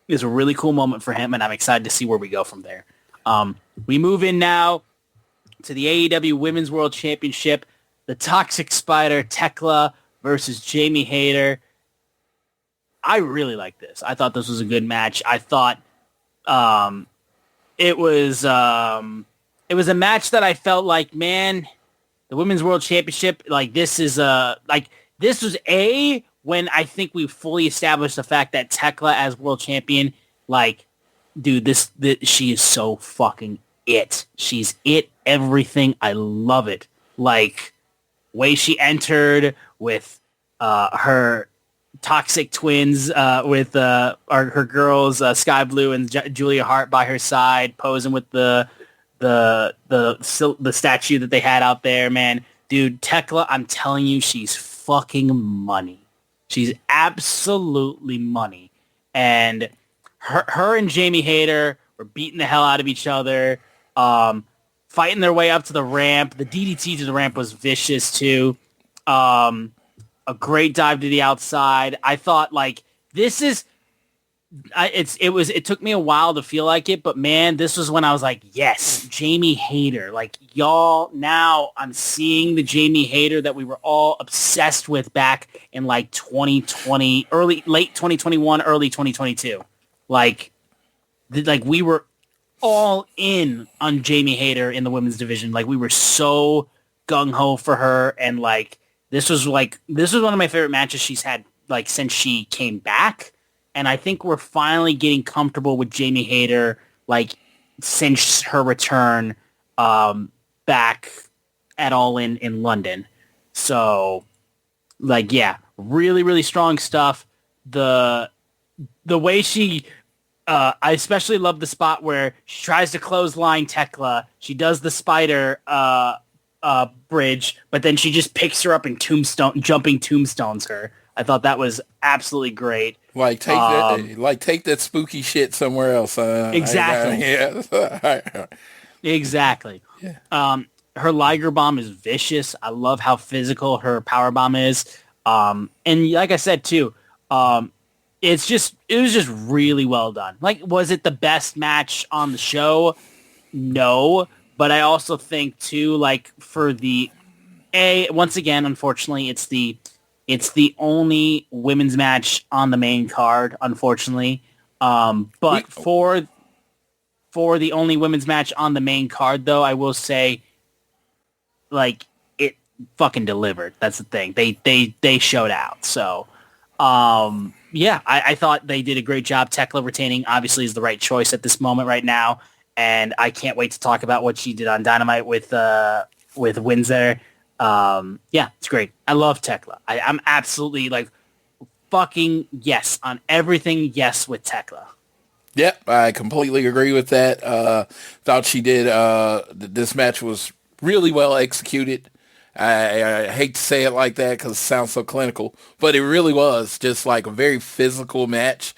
[SPEAKER 3] is a really cool moment for him, and I'm excited to see where we go from there. We move in now to the AEW Women's World Championship, the Toxic Spider, Tekla versus Jamie Hayter. I really like this. I thought this was a good match. I thought it was a match that I felt like, man, the Women's World Championship, this was when I think we fully established the fact that Tekla as world champion, dude, she is so fucking it. She's it, everything. I love it. like way she entered with her toxic twins with her girls Sky Blue and Julia Hart by her side, posing with the statue that they had out there, man. Dude, Tekla, I'm telling you, she's fucking money. She's absolutely money. And her and Jamie Hayter were beating the hell out of each other, fighting their way up to the ramp. The DDT to the ramp was vicious too. A great dive to the outside. I thought like this is. It took me a while to feel like it, but man, this was when I was like, yes, Jamie Hayter. Like, y'all, now I'm seeing the Jamie Hayter that we were all obsessed with back in like 2020, late 2021, early 2022. Like we were all in on Jamie Hayter in the women's division. Like, we were so gung-ho for her, and like this was one of my favorite matches she's had like since she came back. And I think we're finally getting comfortable with Jamie Hayter, like, since her return back at All In London. So, like, yeah, really, really strong stuff. The way she... I especially love the spot where she tries to clothesline Tekla. She does the spider bridge, but then she just picks her up and jumping tombstones her. I thought that was absolutely great.
[SPEAKER 4] Take that spooky shit somewhere else.
[SPEAKER 3] Exactly. Exactly. Yeah. Her Liger Bomb is vicious. I love how physical her power bomb is. And like I said too, it was just really well done. Like, was it the best match on the show? No, but I also think too, like, for once again, unfortunately, it's the only women's match on the main card, unfortunately. But for the only women's match on the main card, though, I will say, like, it fucking delivered. That's the thing. They showed out. So, yeah, I thought they did a great job. Tekla retaining obviously is the right choice at this moment right now, and I can't wait to talk about what she did on Dynamite with Windsor. Yeah, it's great. I love Tekla. I'm absolutely like fucking yes on everything. Yes with Tekla.
[SPEAKER 4] Yep, I completely agree with that. Thought she did. This match was really well executed. I hate to say it like that because it sounds so clinical, but it really was just like a very physical match.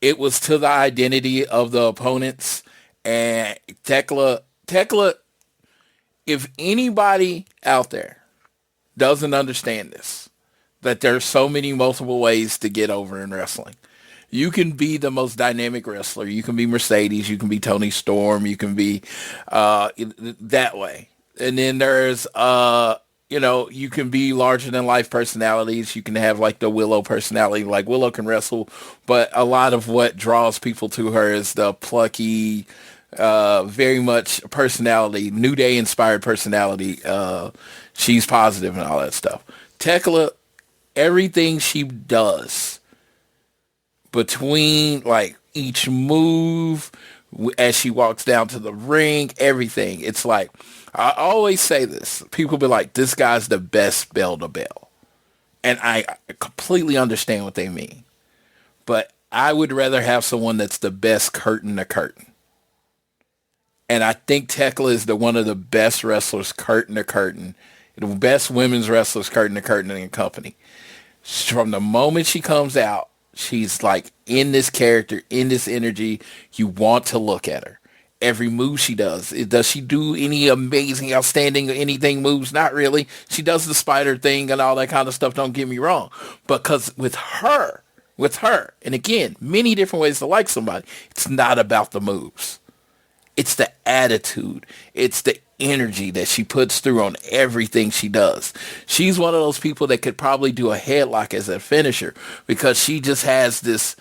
[SPEAKER 4] It was to the identity of the opponents, and Tekla. If anybody out there doesn't understand this, that there's so many multiple ways to get over in wrestling. You can be the most dynamic wrestler. You can be Mercedes. You can be Toni Storm. You can be that way. And then there's, you can be larger than life personalities. You can have like the Willow personality. Like Willow can wrestle, but a lot of what draws people to her is the plucky, very much personality, New Day inspired personality. She's positive and all that stuff. Tekla, everything she does between like each move as she walks down to the ring, everything. It's like, I always say this. People be like, this guy's the best bell to bell. And I completely understand what they mean. But I would rather have someone that's the best curtain to curtain. And I think Tekla is one of the best wrestlers curtain to curtain. The best women's wrestlers curtain to curtain in the company. From the moment she comes out, she's like in this character, in this energy. You want to look at her. Every move she does. Does she do any amazing, outstanding, anything moves? Not really. She does the spider thing and all that kind of stuff, don't get me wrong. Because with her, and again, many different ways to like somebody, it's not about the moves. It's the attitude. It's the energy that she puts through on everything she does. She's one of those people that could probably do a headlock as a finisher because she just has this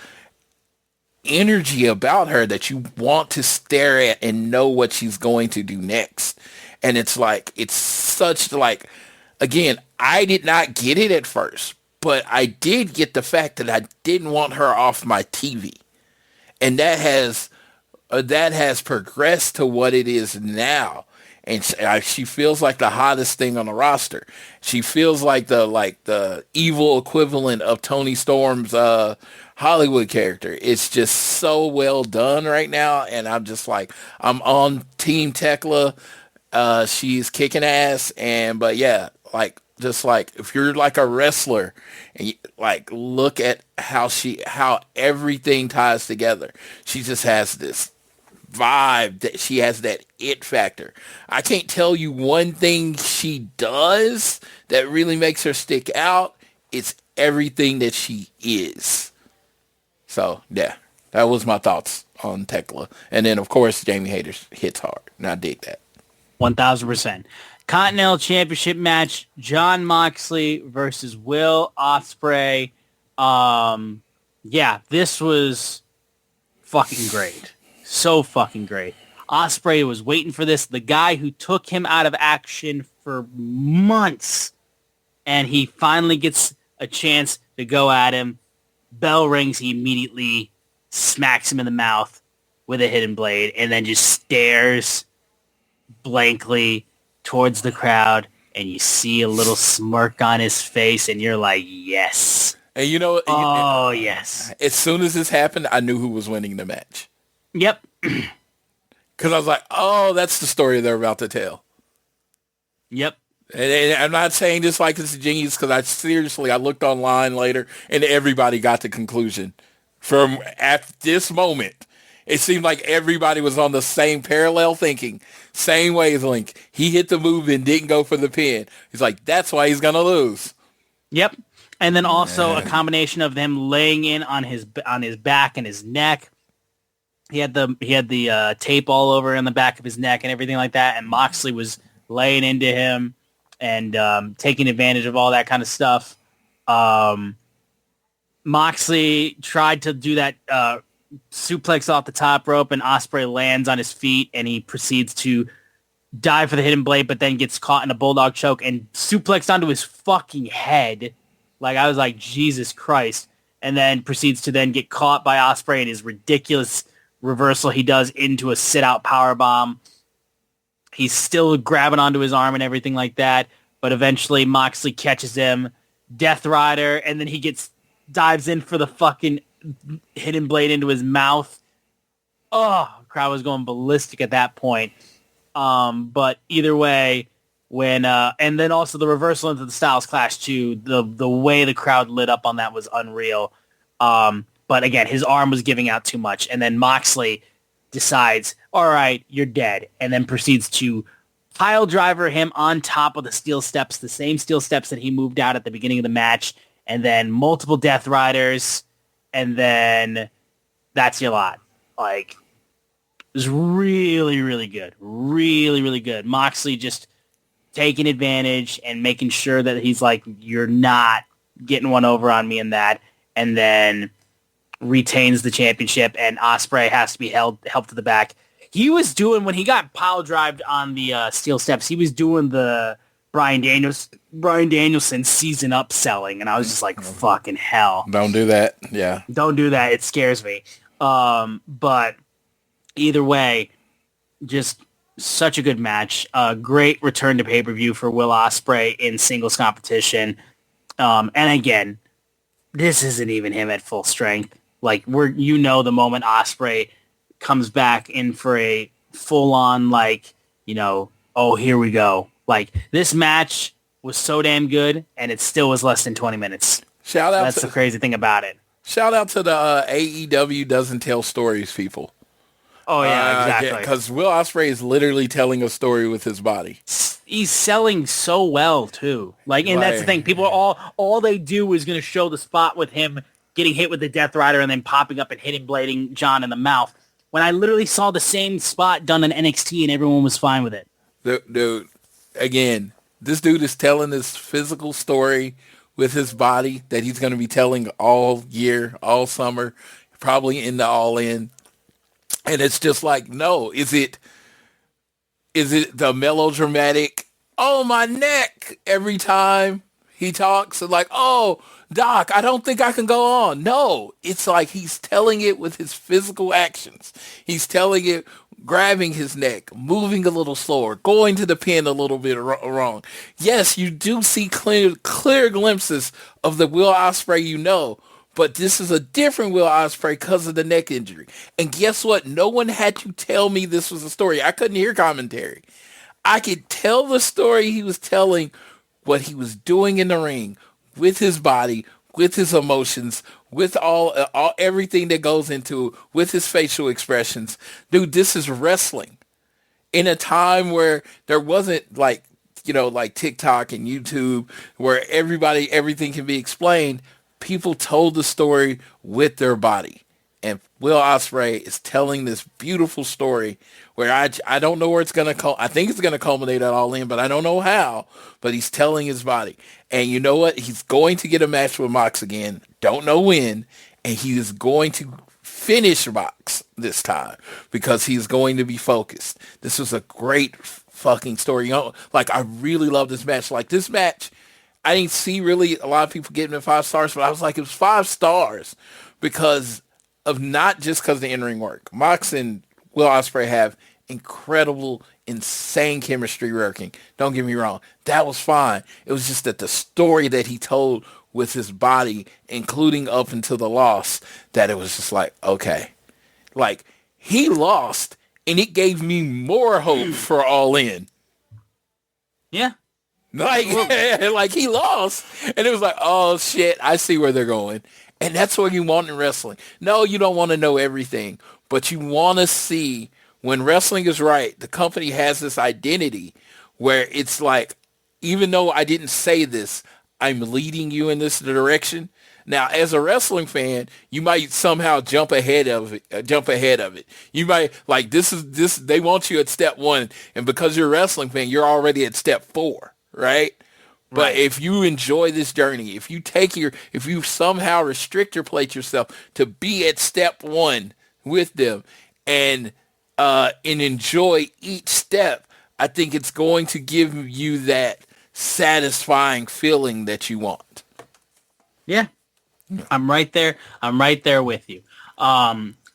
[SPEAKER 4] energy about her that you want to stare at and know what she's going to do next. And it's like, it's such like, again, I did not get it at first, but I did get the fact that I didn't want her off my TV. And that has progressed to what it is now. and she feels like the hottest thing on the roster. She feels like the evil equivalent of Toni Storm's Hollywood character. It's just so well done right now, and I'm just like, I'm on Team Tekla. She's kicking ass, but yeah, like, just like, if you're like a wrestler and you, like, look at how everything ties together. She just has this vibe, that she has that it factor. I can't tell you one thing she does that really makes her stick out. It's everything that she is. So yeah, that was my thoughts on Tekla. And then of course Jamie Hayter hits hard, and I dig that.
[SPEAKER 3] 1,000%. Continental Championship match, Jon Moxley versus Will Ospreay. Yeah, this was fucking great. So fucking great. Ospreay was waiting for this. The guy who took him out of action for months, and he finally gets a chance to go at him. Bell rings. He immediately smacks him in the mouth with a hidden blade, and then just stares blankly towards the crowd, and you see a little smirk on his face, and you're like, yes.
[SPEAKER 4] And
[SPEAKER 3] Yes.
[SPEAKER 4] As soon as this happened, I knew who was winning the match.
[SPEAKER 3] Yep.
[SPEAKER 4] Because I was like, oh, that's the story they're about to tell.
[SPEAKER 3] Yep.
[SPEAKER 4] And I'm not saying this like it's a genius, because I looked online later, and everybody got the conclusion. From at this moment, it seemed like everybody was on the same parallel thinking, same wavelength. He hit the move and didn't go for the pin. He's like, that's why he's going to lose.
[SPEAKER 3] Yep. And then also a combination of them laying in on his back and his neck. He had the tape all over in the back of his neck and everything like that. And Moxley was laying into him and taking advantage of all that kind of stuff. Moxley tried to do that suplex off the top rope, and Ospreay lands on his feet, and he proceeds to dive for the hidden blade, but then gets caught in a bulldog choke and suplexed onto his fucking head. Like, I was like, Jesus Christ. And then proceeds to then get caught by Ospreay in his ridiculous reversal he does into a sit-out powerbomb. He's still grabbing onto his arm and everything like that, but eventually Moxley catches him, Death Rider, and then he dives in for the fucking hidden blade into his mouth. Oh, the crowd was going ballistic at that point. But either way, and then also the reversal into the Styles Clash too, the way the crowd lit up on that was unreal. But again, his arm was giving out too much, and then Moxley decides, all right, you're dead, and then proceeds to pile driver him on top of the steel steps, the same steel steps that he moved out at the beginning of the match, and then multiple Death Riders, and then that's your lot. Like, it was really, really good. Really, really good. Moxley just taking advantage and making sure that he's like, you're not getting one over on me in that, and then retains the championship, and Ospreay has to be helped to the back. He was doing, when he got pile drived on the steel steps, he was doing the Bryan Danielson season up selling, and I was just like, fucking hell.
[SPEAKER 4] Don't do that. Yeah.
[SPEAKER 3] Don't do that. It scares me. But either way, just such a good match. Great return to pay-per-view for Will Ospreay in singles competition. And again, this isn't even him at full strength. Like, the moment Ospreay comes back in for a full-on, like, oh, here we go. Like, this match was so damn good, and it still was less than 20 minutes. That's the crazy thing about it.
[SPEAKER 4] Shout out to the AEW doesn't tell stories people.
[SPEAKER 3] Oh, yeah, exactly.
[SPEAKER 4] Because Will Ospreay is literally telling a story with his body.
[SPEAKER 3] He's selling so well, too. Like, and that's the thing. People all they do is going to show the spot with him getting hit with the Death Rider and then popping up and hitting blading John in the mouth. When I literally saw the same spot done in NXT and everyone was fine with it.
[SPEAKER 4] Dude, again, this dude is telling this physical story with his body that he's going to be telling all year, all summer, probably in the All In. And it's just like, no, is it the melodramatic, oh, my neck, every time he talks, and like, oh, Doc, I don't think I can go on. No, it's like he's telling it with his physical actions. He's telling it grabbing his neck, moving a little slower, going to the pin a little bit wrong. Yes, you do see clear glimpses of the Will Ospreay you know, but this is a different Will Ospreay because of the neck injury. And guess what? No one had to tell me this was a story. I couldn't hear commentary. I could tell the story he was telling, what he was doing in the ring with his body, with his emotions, with all everything that goes into it, with his facial expressions. Dude, this is wrestling. In a time where there wasn't like TikTok and YouTube where everything can be explained, people told the story with their body. And Will Ospreay is telling this beautiful story where I don't know where it's going to I think it's going to culminate at All In, but I don't know how. But he's telling his body. And you know what? He's going to get a match with Mox again. Don't know when. And he is going to finish Mox this time because he's going to be focused. This was a great fucking story. I really love this match. Like, this match, I didn't see really a lot of people getting it 5 stars, but I was like, it was 5 stars because of not just because of the in-ring work. Mox and Will Ospreay have incredible, insane chemistry working. Don't get me wrong. That was fine. It was just that the story that he told with his body, including up until the loss, that it was just like, okay. Like, he lost, and it gave me more hope for All In.
[SPEAKER 3] Yeah.
[SPEAKER 4] Like he lost, and it was like, oh, shit, I see where they're going. And that's what you want in wrestling. No, you don't want to know everything, but you want to see when wrestling is right, the company has this identity where it's like, even though I didn't say this, I'm leading you in this direction. Now, as a wrestling fan, you might somehow jump ahead of it. You might like this. They want you at step 1, and because you're a wrestling fan, you're already at step 4, right? But if you enjoy this journey, if you somehow restrict your plate yourself to be at step 1 with them and enjoy each step, I think it's going to give you that satisfying feeling that you want.
[SPEAKER 3] Yeah. I'm right there. I'm right there with you.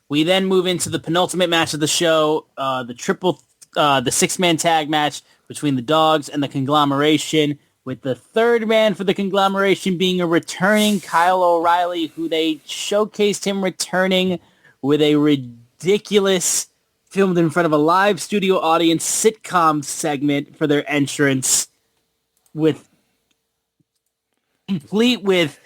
[SPEAKER 3] We then move into the penultimate match of the show, the 6-man tag match between the Dogs and the Conglomeration, with the third man for the Conglomeration being a returning Kyle O'Reilly, who they showcased him returning with a ridiculous, filmed in front of a live studio audience, sitcom segment for their entrance, complete with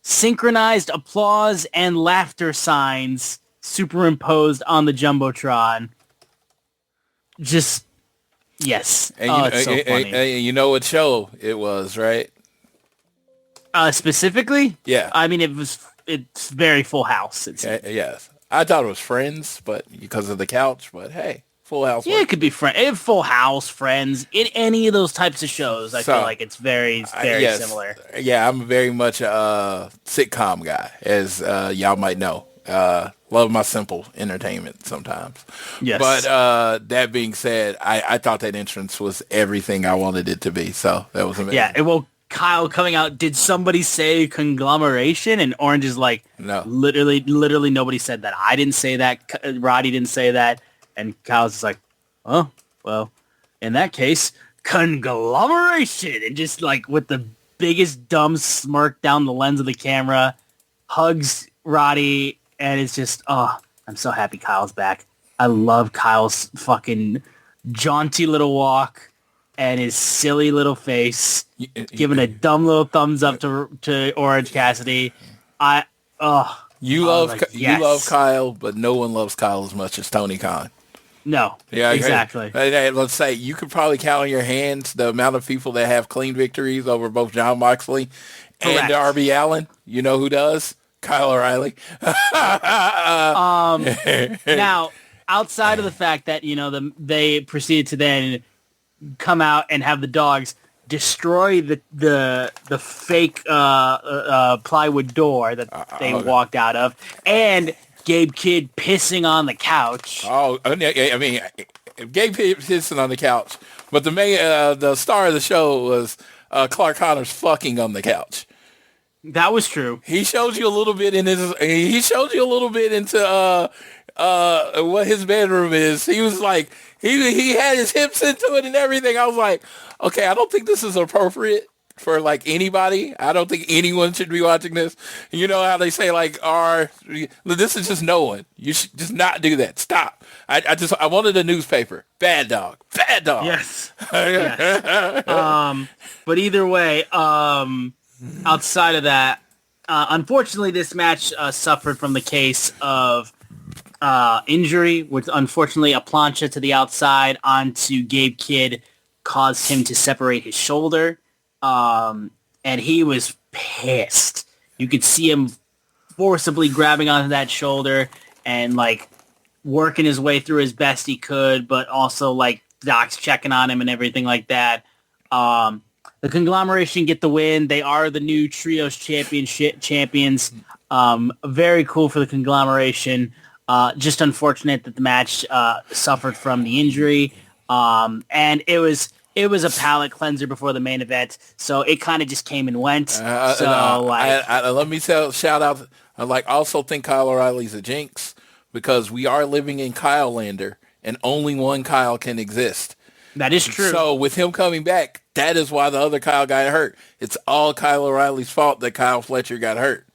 [SPEAKER 3] synchronized applause and laughter signs superimposed on the Jumbotron. Just, yes.
[SPEAKER 4] And
[SPEAKER 3] it's so funny.
[SPEAKER 4] And you know what show it was, right?
[SPEAKER 3] Specifically?
[SPEAKER 4] Yeah.
[SPEAKER 3] I mean, it's very Full House.
[SPEAKER 4] Yes. I thought it was Friends, but because of the couch, but hey, Full House.
[SPEAKER 3] Yeah, it could be Full House, Friends, in any of those types of shows. I feel like it's very similar.
[SPEAKER 4] Yeah, I'm very much a sitcom guy, as y'all might know. Love my simple entertainment sometimes.
[SPEAKER 3] Yes.
[SPEAKER 4] But that being said, I thought that entrance was everything I wanted it to be. So that was amazing.
[SPEAKER 3] Yeah, Kyle coming out, did somebody say Conglomeration? And Orange is like,
[SPEAKER 4] no.
[SPEAKER 3] Literally nobody said that. I didn't say that. Roddy didn't say that. And Kyle's just like, oh, well, in that case, Conglomeration. And just like with the biggest dumb smirk down the lens of the camera, hugs Roddy. And it's just, oh, I'm so happy Kyle's back. I love Kyle's fucking jaunty little walk and his silly little face, giving a dumb little thumbs up to Orange Cassidy.
[SPEAKER 4] You love Kyle, but no one loves Kyle as much as Tony Khan.
[SPEAKER 3] No, yeah, exactly.
[SPEAKER 4] Hey, let's say you could probably count on your hands the amount of people that have clean victories over both Jon Moxley and Darby Allin. You know who does? Kyle O'Reilly.
[SPEAKER 3] Now, outside of the fact that they proceeded to then come out and have the Dogs destroy the fake plywood door that they walked out of, and Gabe Kidd pissing on the couch.
[SPEAKER 4] Oh, I mean, Gabe Kidd pissing on the couch, but the star of the show was Clark Connors fucking on the couch.
[SPEAKER 3] That was true.
[SPEAKER 4] He showed you a little bit he showed you a little bit into what his bedroom is. He was like, he had his hips into it and everything. I was like, okay, I don't think this is appropriate for like anybody. I don't think anyone should be watching this. You know how they say like, this is just no one. You should just not do that. Stop. I wanted a newspaper. Bad dog. Bad dog.
[SPEAKER 3] Yes. Yes. But either way, outside of that, unfortunately, this match suffered from the case of injury, with unfortunately a plancha to the outside onto Gabe Kidd caused him to separate his shoulder. And he was pissed. You could see him forcibly grabbing onto that shoulder and like working his way through as best he could, but also like Doc's checking on him and everything like that. The Conglomeration get the win. They are the new Trios champions. Very cool for the Conglomeration. Just unfortunate that the match suffered from the injury. And it was a palate cleanser before the main event, so it kind of just came and went.
[SPEAKER 4] Let me shout out. I also think Kyle O'Reilly's a jinx because we are living in Kyle Lander, and only one Kyle can exist.
[SPEAKER 3] That is true.
[SPEAKER 4] So with him coming back, that is why the other Kyle got hurt. It's all Kyle O'Reilly's fault that Kyle Fletcher got hurt,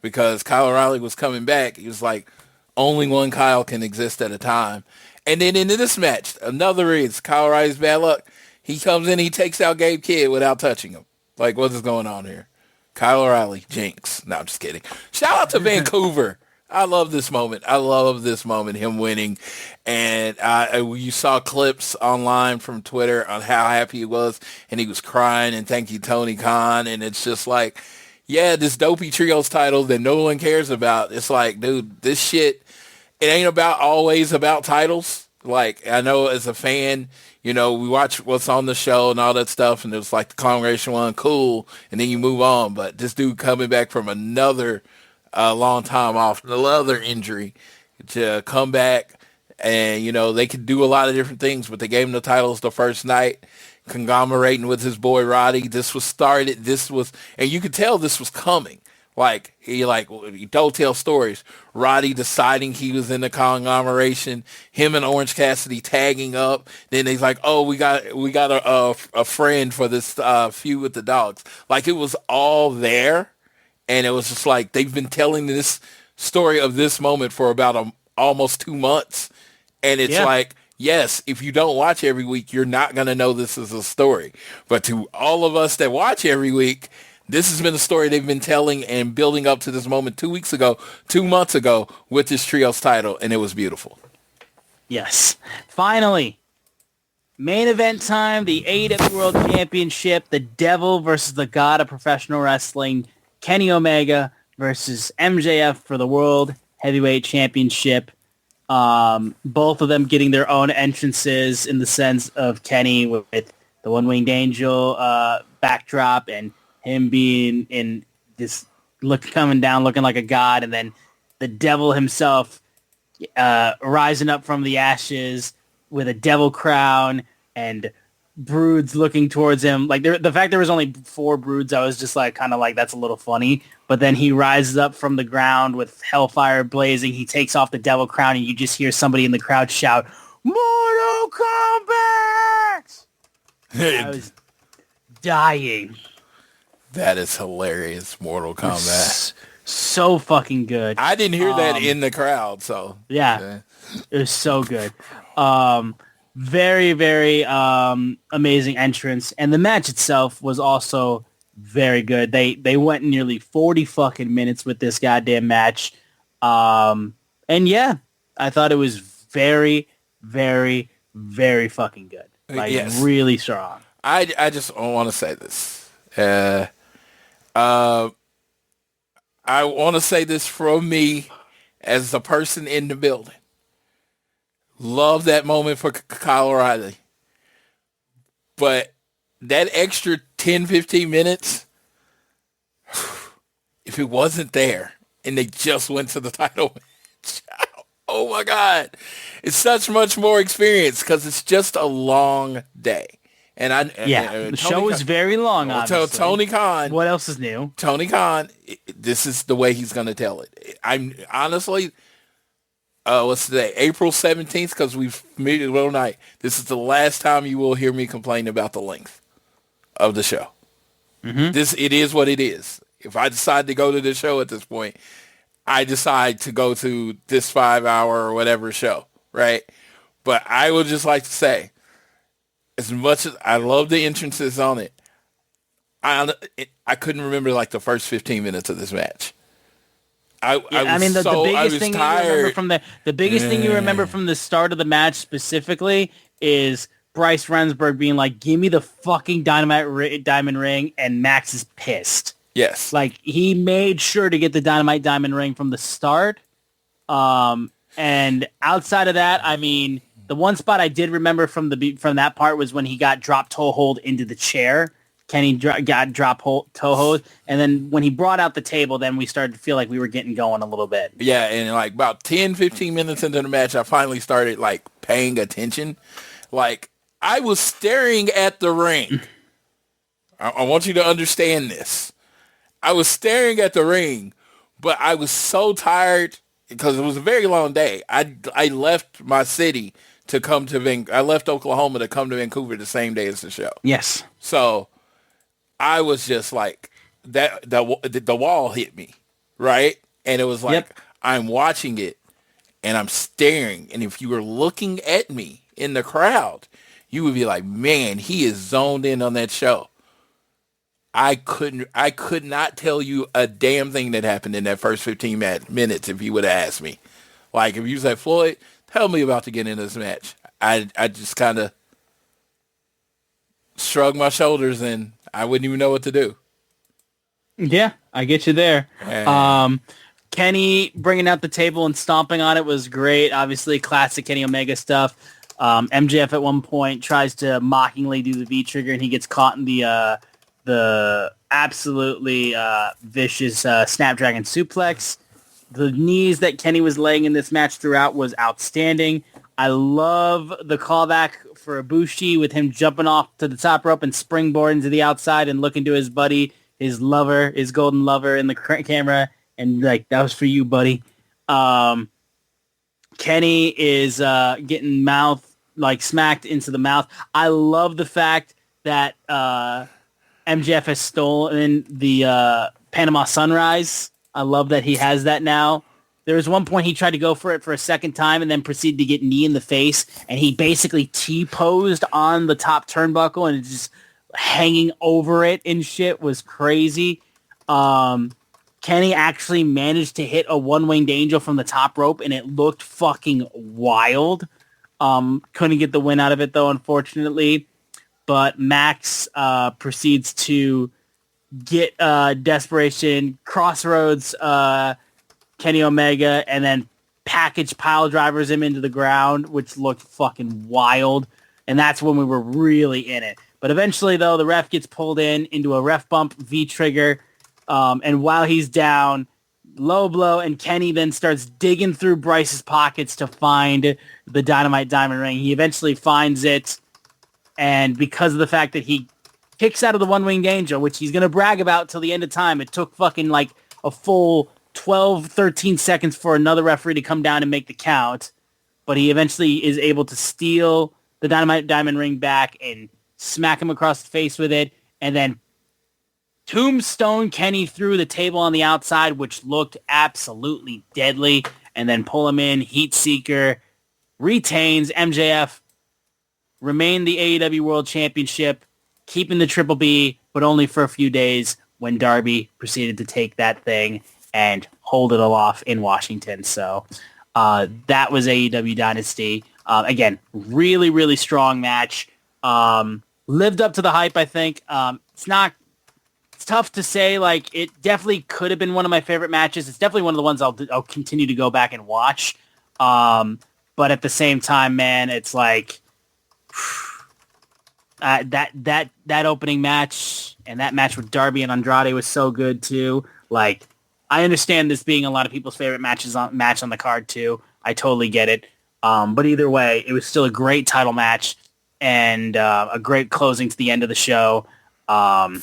[SPEAKER 4] because Kyle O'Reilly was coming back. He was like, only one Kyle can exist at a time. And then into this match, another is Kyle O'Reilly's bad luck. He comes in, he takes out Gabe Kidd without touching him. Like, what is going on here? Kyle O'Reilly, jinx. No, I'm just kidding. Shout out to Vancouver. I love this moment. Him winning. And you saw clips online from Twitter on how happy he was, and he was crying and thank you, Tony Khan. And it's just like, yeah, this dopey trios title that no one cares about. It's like, dude, this shit, it ain't always about titles. Like, I know as a fan, you know, we watch what's on the show and all that stuff, and it was like the Congregation one, cool, and then you move on. But this dude coming back from another long time off, another injury, to come back, and, you know, they could do a lot of different things, but they gave him the titles the first night, conglomerating with his boy Roddy. And you could tell this was coming. You don't tell stories. Roddy deciding he was in the conglomeration, him and Orange Cassidy tagging up. Then he's like, oh, we got a friend for this feud with the Dogs. Like, it was all there. And it was just like, they've been telling this story of this moment for about almost 2 months. And it's like, yes, if you don't watch every week, you're not going to know this is a story. But to all of us that watch every week, this has been a story they've been telling and building up to this moment 2 months ago with this trios title, and it was beautiful.
[SPEAKER 3] Yes. Finally, main event time, the AEW World Championship, the Devil versus the God of Professional Wrestling, Kenny Omega versus MJF for the World Heavyweight Championship. Both of them getting their own entrances, in the sense of Kenny with the One-Winged Angel backdrop, and him being in this coming down looking like a god, and then the Devil himself rising up from the ashes with a devil crown and broods looking towards him. Like, the fact there was only 4 broods, I was just like, kind of like, that's a little funny. But then he rises up from the ground with hellfire blazing. He takes off the devil crown, and you just hear somebody in the crowd shout, "Mortal Kombat!" I was dying.
[SPEAKER 4] That is hilarious, Mortal Kombat.
[SPEAKER 3] So fucking good.
[SPEAKER 4] I didn't hear that in the crowd, so.
[SPEAKER 3] Yeah. It was so good. Very, very amazing entrance. And the match itself was also very good. They went nearly 40 fucking minutes with this goddamn match. And yeah, I thought it was very, very, very fucking good. Like, yes. Really strong.
[SPEAKER 4] I just want to say this. I want to say this from me as the person in the building. Love that moment for Kyle O'Reilly. But that extra 10, 15 minutes, if it wasn't there and they just went to the title match, oh my God. It's such much more experience because it's just a long day. And
[SPEAKER 3] the show is very long, obviously.
[SPEAKER 4] Tony Khan.
[SPEAKER 3] What else is new?
[SPEAKER 4] Tony Khan, this is the way he's going to tell it. I'm honestly, what's today? April 17th, because we've made it all night. This is the last time you will hear me complain about the length of the show.
[SPEAKER 3] Mm-hmm.
[SPEAKER 4] It is what it is. If I decide to go to the show at this point, I decide to go to this 5-hour or whatever show, right? But I would just like to say, as much as I love the entrances on it, I couldn't remember like the first 15 minutes of this match. The biggest thing you remember from the start of the match specifically is Bryce Remsburg being like, "Give me the fucking diamond ring," and Max is pissed. Yes,
[SPEAKER 3] like he made sure to get the dynamite diamond ring from the start. And outside of that, I mean, the one spot I did remember from that part was when he got drop toe hold into the chair. Kenny got drop toe hold, and then when he brought out the table, then we started to feel like we were getting going a little bit.
[SPEAKER 4] Yeah, and like about 10, 15 minutes into the match, I finally started like paying attention. Like I was staring at the ring. I want you to understand this. I was staring at the ring, but I was so tired because it was a very long day. I left my city to come to I left Oklahoma to come to Vancouver the same day as the show.
[SPEAKER 3] Yes.
[SPEAKER 4] So I was just like that. The wall hit me, right? And it was like I'm watching it and I'm staring. And if you were looking at me in the crowd, you would be like, "Man, he is zoned in on that show." I could not tell you a damn thing that happened in that first 15 minutes if you would have asked me. Like if you said, "Floyd, tell me about to get into this match," I just kind of shrugged my shoulders and I wouldn't even know what to do.
[SPEAKER 3] Yeah, I get you there. Kenny bringing out the table and stomping on it was great. Obviously, classic Kenny Omega stuff. MJF at one point tries to mockingly do the V-trigger and he gets caught in the absolutely vicious Snapdragon suplex. The knees that Kenny was laying in this match throughout was outstanding. I love the callback for Ibushi with him jumping off to the top rope and springboarding to the outside and looking to his buddy, his lover, his golden lover in the camera. And like, that was for you, buddy. Kenny is getting smacked into the mouth. I love the fact that MJF has stolen the Panama Sunrise. I love that he has that now. There was one point he tried to go for it for a second time and then proceeded to get knee in the face, and he basically T-posed on the top turnbuckle and just hanging over it and shit was crazy. Kenny actually managed to hit a one-winged angel from the top rope, and it looked fucking wild. Couldn't get the win out of it, though, unfortunately. But Max proceeds to get Desperation, Crossroads Kenny Omega, and then package pile drivers him into the ground, which looked fucking wild. And that's when we were really in it. But eventually, though, the ref gets pulled into a ref bump V-trigger. And while he's down, low blow, and Kenny then starts digging through Bryce's pockets to find the Dynamite Diamond Ring. He eventually finds it. And because of the fact that he kicks out of the one-winged angel, which he's going to brag about till the end of time, it took fucking like a full 12, 13 seconds for another referee to come down and make the count. But he eventually is able to steal the Dynamite Diamond Ring back and smack him across the face with it. And then tombstone Kenny through the table on the outside, which looked absolutely deadly. And then pull him in. Heat Seeker retains. MJF remain the AEW World Championship, keeping the Triple B, but only for a few days when Darby proceeded to take that thing and hold it aloft in Washington. So that was AEW Dynasty. Again, really, really strong match. Lived up to the hype, I think. It's tough to say. Like, it definitely could have been one of my favorite matches. It's definitely one of the ones I'll continue to go back and watch. But at the same time, man, it's like that opening match and that match with Darby and Andrade was so good too. Like, I understand this being a lot of people's favorite match on the card too. I totally get it. But either way, it was still a great title match. and a great closing to the end of the show. And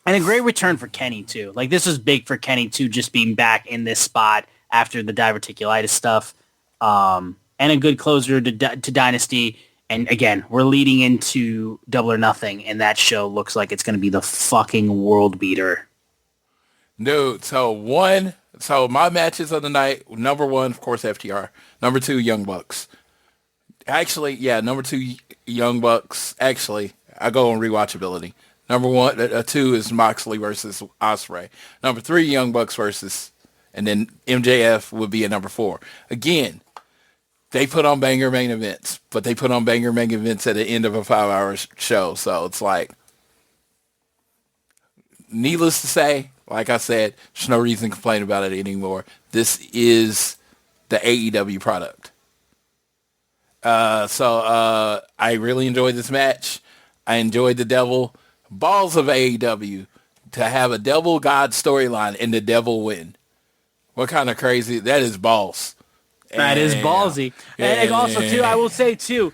[SPEAKER 3] a great return for Kenny, too. Like, this was big for Kenny, too, just being back in this spot after the diverticulitis stuff. And a good closer to Dynasty. And, again, we're leading into Double or Nothing, and that show looks like it's going to be the fucking world beater.
[SPEAKER 4] Dude, so my matches of the night, number 1, of course, FTR. Number 2, Young Bucks. Actually, yeah, number 2, Young Bucks. Actually, I go on rewatchability. Number 2 is Moxley versus Ospreay. Number 3, Young Bucks versus, and then MJF would be at number 4. Again, they put on banger main events, but they put on banger main events at the end of a 5-hour show. So it's like, needless to say, like I said, there's no reason to complain about it anymore. This is the AEW product. So I really enjoyed this match. I enjoyed the Devil. Balls of AEW to have a Devil God storyline and the Devil win. What kind of crazy? That is balls.
[SPEAKER 3] That is ballsy. And also, too, I will say, too,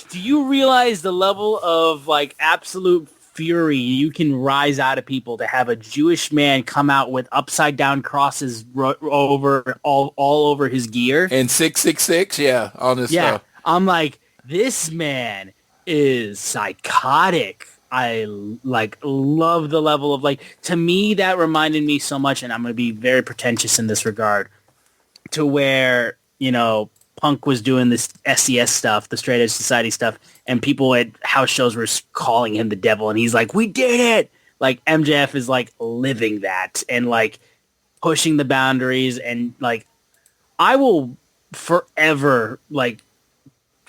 [SPEAKER 3] do you realize the level of, like, absolute fury you can rise out of people to have a Jewish man come out with upside down crosses over all over his gear?
[SPEAKER 4] And 666, yeah, on this stuff.
[SPEAKER 3] I'm like, this man is psychotic. I love the level of, like, to me, that reminded me so much, and I'm going to be very pretentious in this regard, to where, you know, Punk was doing this SES stuff, the Straight Edge Society stuff, and people at house shows were calling him the Devil, and he's like, we did it! Like, MJF is, like, living that, and, like, pushing the boundaries, and, like, I will forever, like,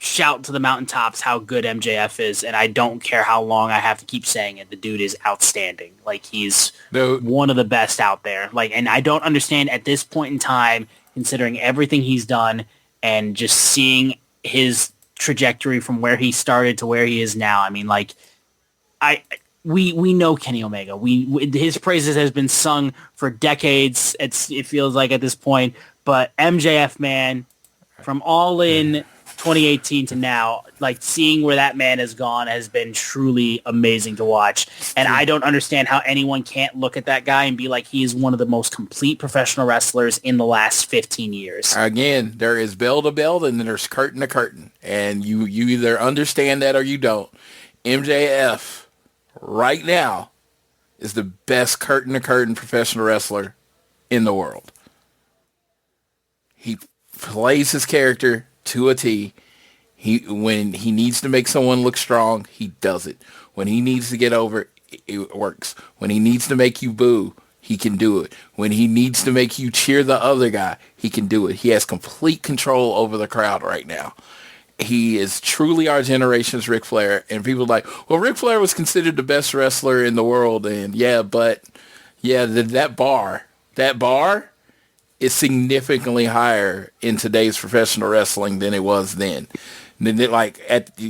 [SPEAKER 3] shout to the mountaintops how good MJF is, and I don't care how long I have to keep saying it. The dude is outstanding. Like, he's one of the best out there. Like, and I don't understand at this point in time, considering everything he's done and just seeing his trajectory from where he started to where he is now. I mean, like, we know Kenny Omega. His praises has been sung for decades. It feels like at this point, but MJF, man, from All In 2018 to now, like, seeing where that man has gone has been truly amazing to watch. And I don't understand how anyone can't look at that guy and be like, he is one of the most complete professional wrestlers in the last 15 years.
[SPEAKER 4] Again, there is bell to bell and then there's curtain to curtain. And you either understand that or you don't. MJF right now is the best curtain to curtain professional wrestler in the world. He plays his character to a T. When he needs to make someone look strong, he does it. When he needs to get over, it works. When he needs to make you boo, he can do it. When he needs to make you cheer the other guy, he can do it. He has complete control over the crowd right now. He is truly our generation's Ric Flair. And people are like, well, Ric Flair was considered the best wrestler in the world. And that bar is significantly higher in today's professional wrestling than it was then.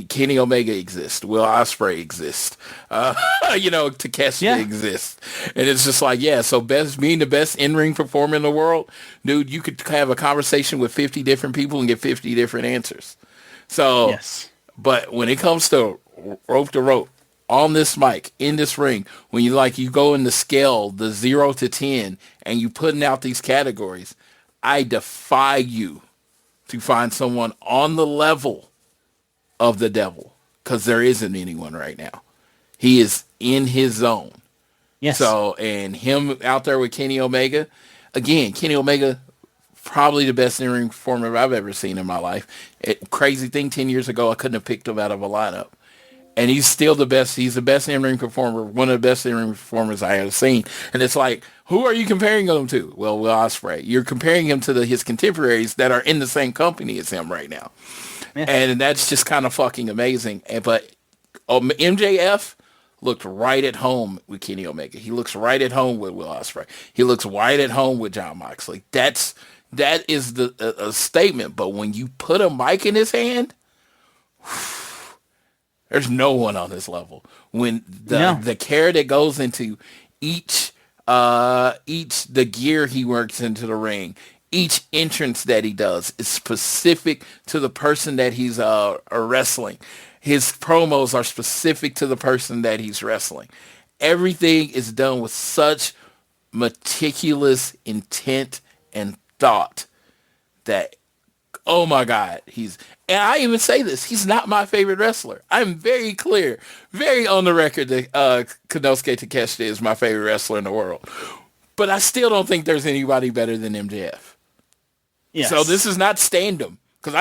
[SPEAKER 4] Kenny Omega exists, Will Ospreay exists, Takeshita exists, and it's just like, so being the best in-ring performer in the world, dude, you could have a conversation with 50 different people and get 50 different answers. So, yes. But when it comes to rope on this mic, in this ring, when you go in the scale, the 0 to 10, and you putting out these categories, I defy you to find someone on the level of the Devil, because there isn't anyone right now. He is in his zone. Yes. So, and him out there with Kenny Omega, again, Kenny Omega, probably the best in-ring performer I've ever seen in my life. Crazy thing, 10 years ago, I couldn't have picked him out of a lineup. And he's still the best. He's the best in-ring performer, one of the best in-ring performers I have seen. And it's like, who are you comparing him to? Well, Will Ospreay. You're comparing him to his contemporaries that are in the same company as him right now. Yeah. And that's just kind of fucking amazing. But MJF looked right at home with Kenny Omega. He looks right at home with Will Ospreay. He looks right at home with Jon Moxley. That is a statement. But when you put a mic in his hand, there's no one on this level. When the care that goes into each the gear he works into the ring, each entrance that he does is specific to the person that he's wrestling. His promos are specific to the person that he's wrestling. Everything is done with such meticulous intent and thought that, oh my God, and I even say this, he's not my favorite wrestler. I'm very clear, very on the record that Konosuke Takeshita is my favorite wrestler in the world. But I still don't think there's anybody better than MJF. Yes. So this is not stand-em, because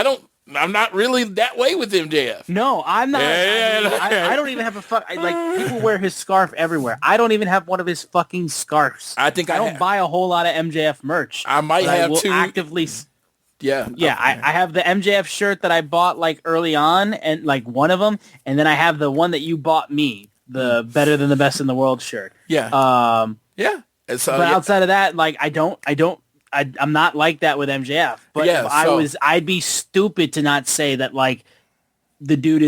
[SPEAKER 4] I'm not really that way with MJF.
[SPEAKER 3] No, I'm not. I don't even have people wear his scarf everywhere. I don't even have one of his fucking scarves. I don't buy a whole lot of MJF merch.
[SPEAKER 4] I might have to
[SPEAKER 3] actively.
[SPEAKER 4] Yeah.
[SPEAKER 3] Yeah, okay. I have the MJF shirt that I bought like early on, and like one of them, and then I have the one that you bought me, the Better Than the Best in the World shirt.
[SPEAKER 4] Yeah. Yeah.
[SPEAKER 3] So, but outside of that, like I'm not like that with MJF. But if I'd be stupid to not say that like the dude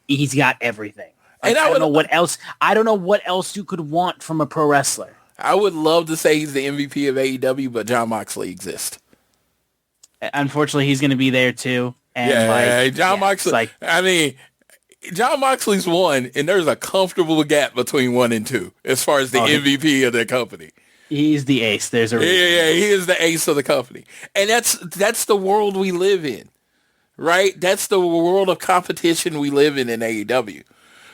[SPEAKER 3] he's got everything. Like, and I don't know what else. I don't know what else you could want from a pro wrestler.
[SPEAKER 4] I would love to say he's the MVP of AEW, but Jon Moxley exists.
[SPEAKER 3] Unfortunately, he's going to be there too. And
[SPEAKER 4] Jon Moxley. Jon Moxley's one, and there's a comfortable gap between 1 and 2 as far as the MVP of the company.
[SPEAKER 3] He's the ace. There's a reason.
[SPEAKER 4] Yeah, he is the ace of the company, and that's the world we live in, right? That's the world of competition we live in AEW.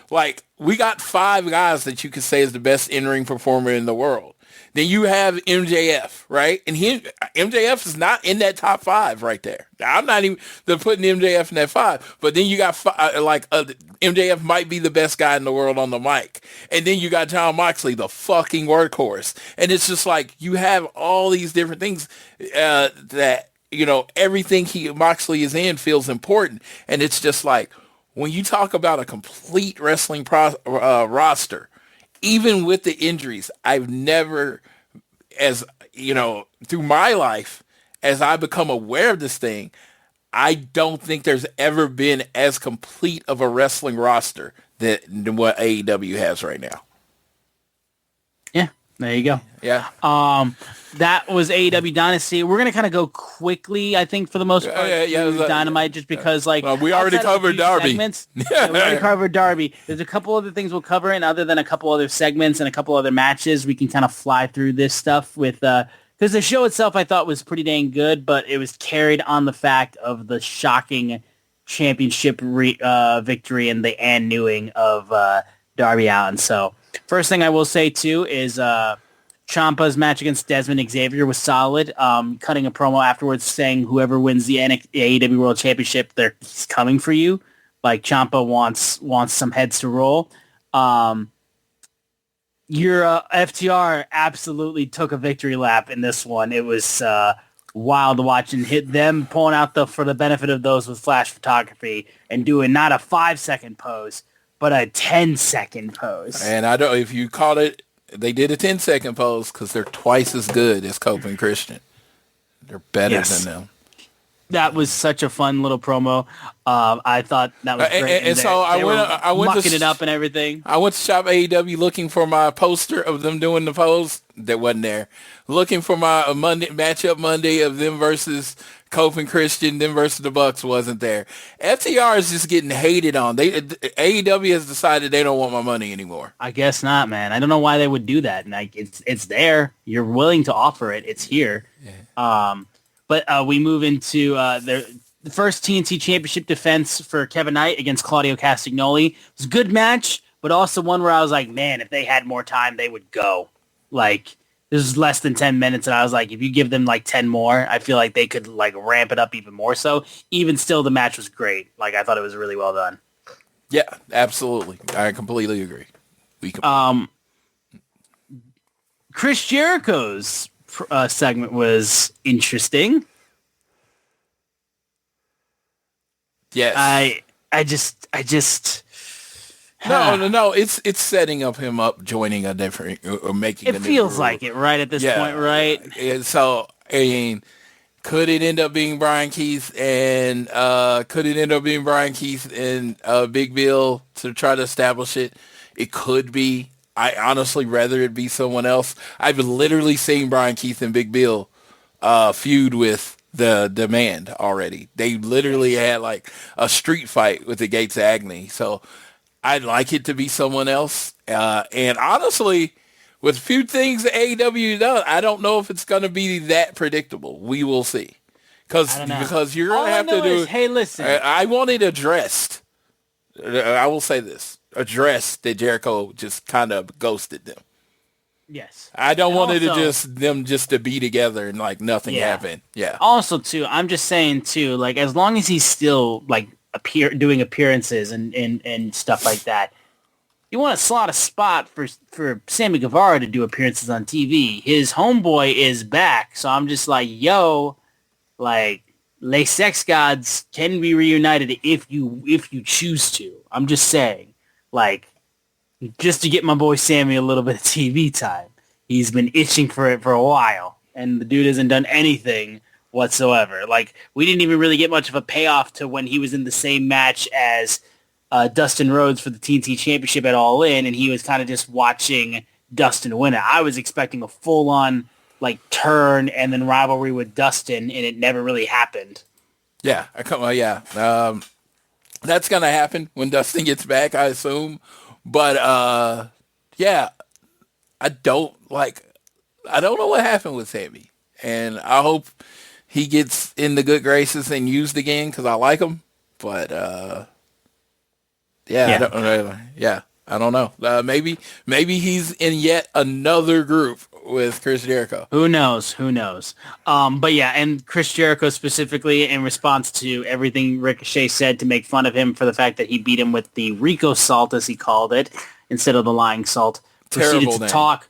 [SPEAKER 4] Like, we got 5 guys that you could say is the best in-ring performer in the world. Then you have MJF, right? And MJF is not in that top 5 right there. I'm not even putting MJF in that 5. But then you got MJF might be the best guy in the world on the mic. And then you got Jon Moxley, the fucking workhorse. And it's just like you have all these different things that, everything Moxley is in feels important. And it's just like when you talk about a complete wrestling roster, even with the injuries, I've never, through my life, as I become aware of this thing, I don't think there's ever been as complete of a wrestling roster than what AEW has right now.
[SPEAKER 3] Yeah, there you go.
[SPEAKER 4] Yeah.
[SPEAKER 3] That was AEW Dynasty. We're gonna kind of go quickly, I think, for the most part. Dynamite, just because
[SPEAKER 4] we already covered Darby.
[SPEAKER 3] We already covered Darby. There's a couple other things we'll cover, and other than a couple other segments and a couple other matches, we can kind of fly through this stuff with because the show itself I thought was pretty dang good, but it was carried on the fact of the shocking championship victory and the Newing of Darby Allin. So first thing I will say too is Ciampa's match against Desmond Xavier was solid. Cutting a promo afterwards saying whoever wins the AEW World Championship, he's coming for you. Like, Ciampa wants some heads to roll. Your FTR absolutely took a victory lap in this one. It was wild to watch, and hit them pulling out for the benefit of those with flash photography and doing not a 5-second pose, but a 10-second pose.
[SPEAKER 4] And I don't, if you caught it, they did a 10-second pose because they're twice as good as Cope and Christian. They're better than them.
[SPEAKER 3] That was such a fun little promo. I thought that was great.
[SPEAKER 4] And so I went
[SPEAKER 3] mucking it up and everything.
[SPEAKER 4] I went to shop AEW looking for my poster of them doing the pose. That wasn't there. Looking for my matchup Monday of them versus Cope and Christian, them versus the Bucks, wasn't there. FTR is just getting hated on. AEW has decided they don't want my money anymore.
[SPEAKER 3] I guess not, man. I don't know why they would do that. And it's there. You're willing to offer it. It's here. Yeah. But we move into the first TNT Championship defense for Kevin Knight against Claudio Castagnoli. It was a good match, but also one where I was like, man, if they had more time, they would go. Like, this was less than 10 minutes, and I was like, if you give them like 10 more, I feel like they could like ramp it up even more so. Even still, the match was great. Like, I thought it was really well done.
[SPEAKER 4] Yeah, absolutely. I completely agree.
[SPEAKER 3] Chris Jericho's segment was interesting.
[SPEAKER 4] Yes.
[SPEAKER 3] I just
[SPEAKER 4] No. It's setting him up joining a different or making.
[SPEAKER 3] It feels like it right at this point, right?
[SPEAKER 4] And so, could it end up being Brian Keith and Big Bill to try to establish it? It could be. I honestly rather it be someone else. I've literally seen Brian Keith and Big Bill feud with the Demand already. They literally had like a street fight with the Gates of Agony. So I'd like it to be someone else. And honestly, with a few things that AEW done, I don't know if it's going to be that predictable. We will see. Because you're going to have to do...
[SPEAKER 3] Hey, listen.
[SPEAKER 4] I want it addressed. I will say this. Addressed that Jericho just kind of ghosted them.
[SPEAKER 3] Yes.
[SPEAKER 4] I don't want it to just to be together and like nothing happened. Yeah.
[SPEAKER 3] Also, too, I'm just saying, too, like as long as he's still like doing appearances and stuff like that, you want to slot a spot for Sammy Guevara to do appearances on TV. His homeboy is back, so I'm just like, yo, like Les Sex Gods can be reunited if you choose to. I'm just saying, like, just to get my boy Sammy a little bit of TV time. He's been itching for it for a while, and the dude hasn't done anything whatsoever. Like, we didn't even really get much of a payoff to when he was in the same match as Dustin Rhodes for the TNT Championship at All In, and he was kind of just watching Dustin win it. I was expecting a full-on like turn and then rivalry with Dustin, and it never really happened.
[SPEAKER 4] Yeah, that's gonna happen when Dustin gets back, I assume. But I don't know what happened with Sammy, and I hope he gets in the good graces and used again because I like him. But I don't know. Maybe he's in yet another group with Chris Jericho.
[SPEAKER 3] Who knows? But yeah, and Chris Jericho specifically in response to everything Ricochet said to make fun of him for the fact that he beat him with the Rico salt, as he called it, instead of the lying salt.
[SPEAKER 4] Terrible name.
[SPEAKER 3] Talk.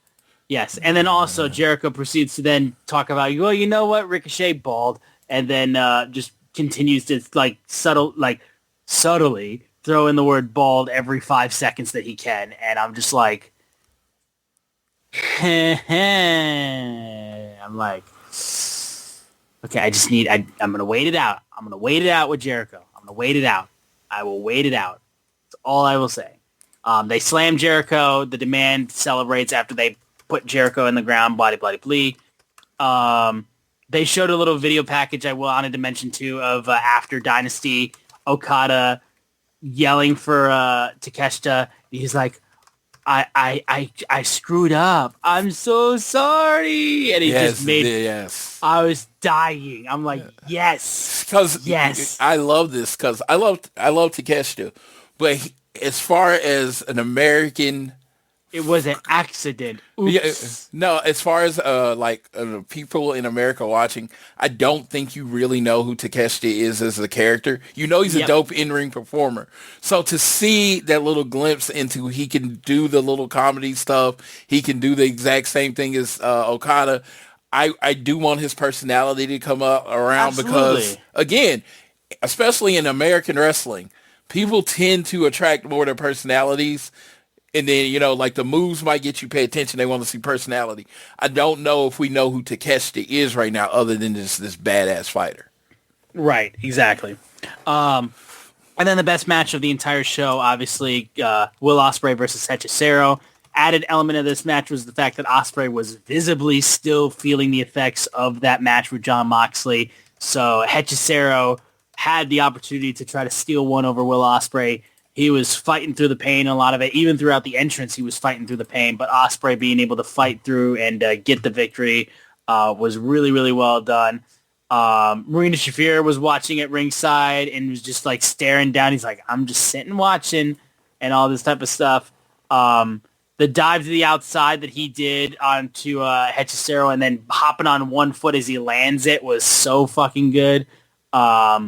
[SPEAKER 3] Yes, and then also Jericho proceeds to then talk about, well, you know what, Ricochet bald, and then just continues to subtly throw in the word bald every 5 seconds that he can, and I'm just like, I'm like, okay, I'm gonna wait it out. I'm gonna wait it out with Jericho. I'm gonna wait it out. I will wait it out. That's all I will say. They slam Jericho. The Demand celebrates after they put Jericho in the ground. Bloody, bloody, blee. They showed a little video package I wanted to mention too of after Dynasty, Okada yelling for Takeshita. He's like, I screwed up. I'm so sorry. And he just made.
[SPEAKER 4] Yes.
[SPEAKER 3] I was dying. I'm like, yes.
[SPEAKER 4] Yes. I love this because I love Takeshita, but as far as an American,
[SPEAKER 3] it was an accident. Oops.
[SPEAKER 4] Yeah, no, as far as people in America watching, I don't think you really know who Takeshita is as a character. You know he's a dope in-ring performer. So to see that little glimpse into he can do the little comedy stuff, he can do the exact same thing as Okada. I do want his personality to come up around.
[SPEAKER 3] Absolutely.
[SPEAKER 4] Because, again, especially in American wrestling, people tend to attract more their personalities. And then, like the moves might get you pay attention. They want to see personality. I don't know if we know who Takeshita is right now other than this badass fighter.
[SPEAKER 3] Right, exactly. And then the best match of the entire show, obviously, Will Ospreay versus Hechicero. Added element of this match was the fact that Ospreay was visibly still feeling the effects of that match with Jon Moxley. So Hechicero had the opportunity to try to steal one over Will Ospreay. He was fighting through the pain, a lot of it. Even throughout the entrance, he was fighting through the pain. But Ospreay being able to fight through and get the victory was really, really well done. Marina Shafir was watching at ringside and was just like staring down. He's like, I'm just sitting watching and all this type of stuff. The dive to the outside that he did onto Hechicero and then hopping on one foot as he lands it was so fucking good. But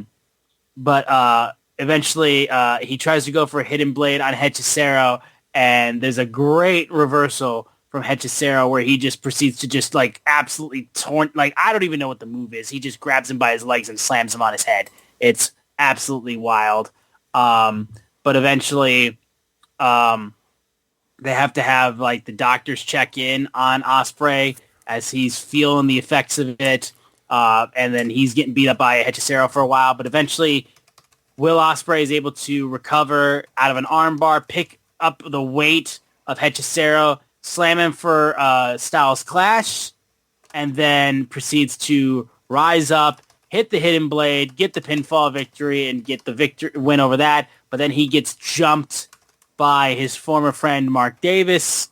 [SPEAKER 3] eventually, he tries to go for a hidden blade on Hechicero, and there's a great reversal from Hechicero where he just proceeds to just like absolutely I don't even know what the move is. He just grabs him by his legs and slams him on his head. It's absolutely wild. But eventually, they have to have like the doctors check in on Ospreay as he's feeling the effects of it, and then he's getting beat up by Hechicero for a while. But eventually, Will Ospreay is able to recover out of an armbar, pick up the weight of Hechicero, slam him for Styles Clash, and then proceeds to rise up, hit the hidden blade, get the pinfall victory, and get the win over that. But then he gets jumped by his former friend Mark Davis,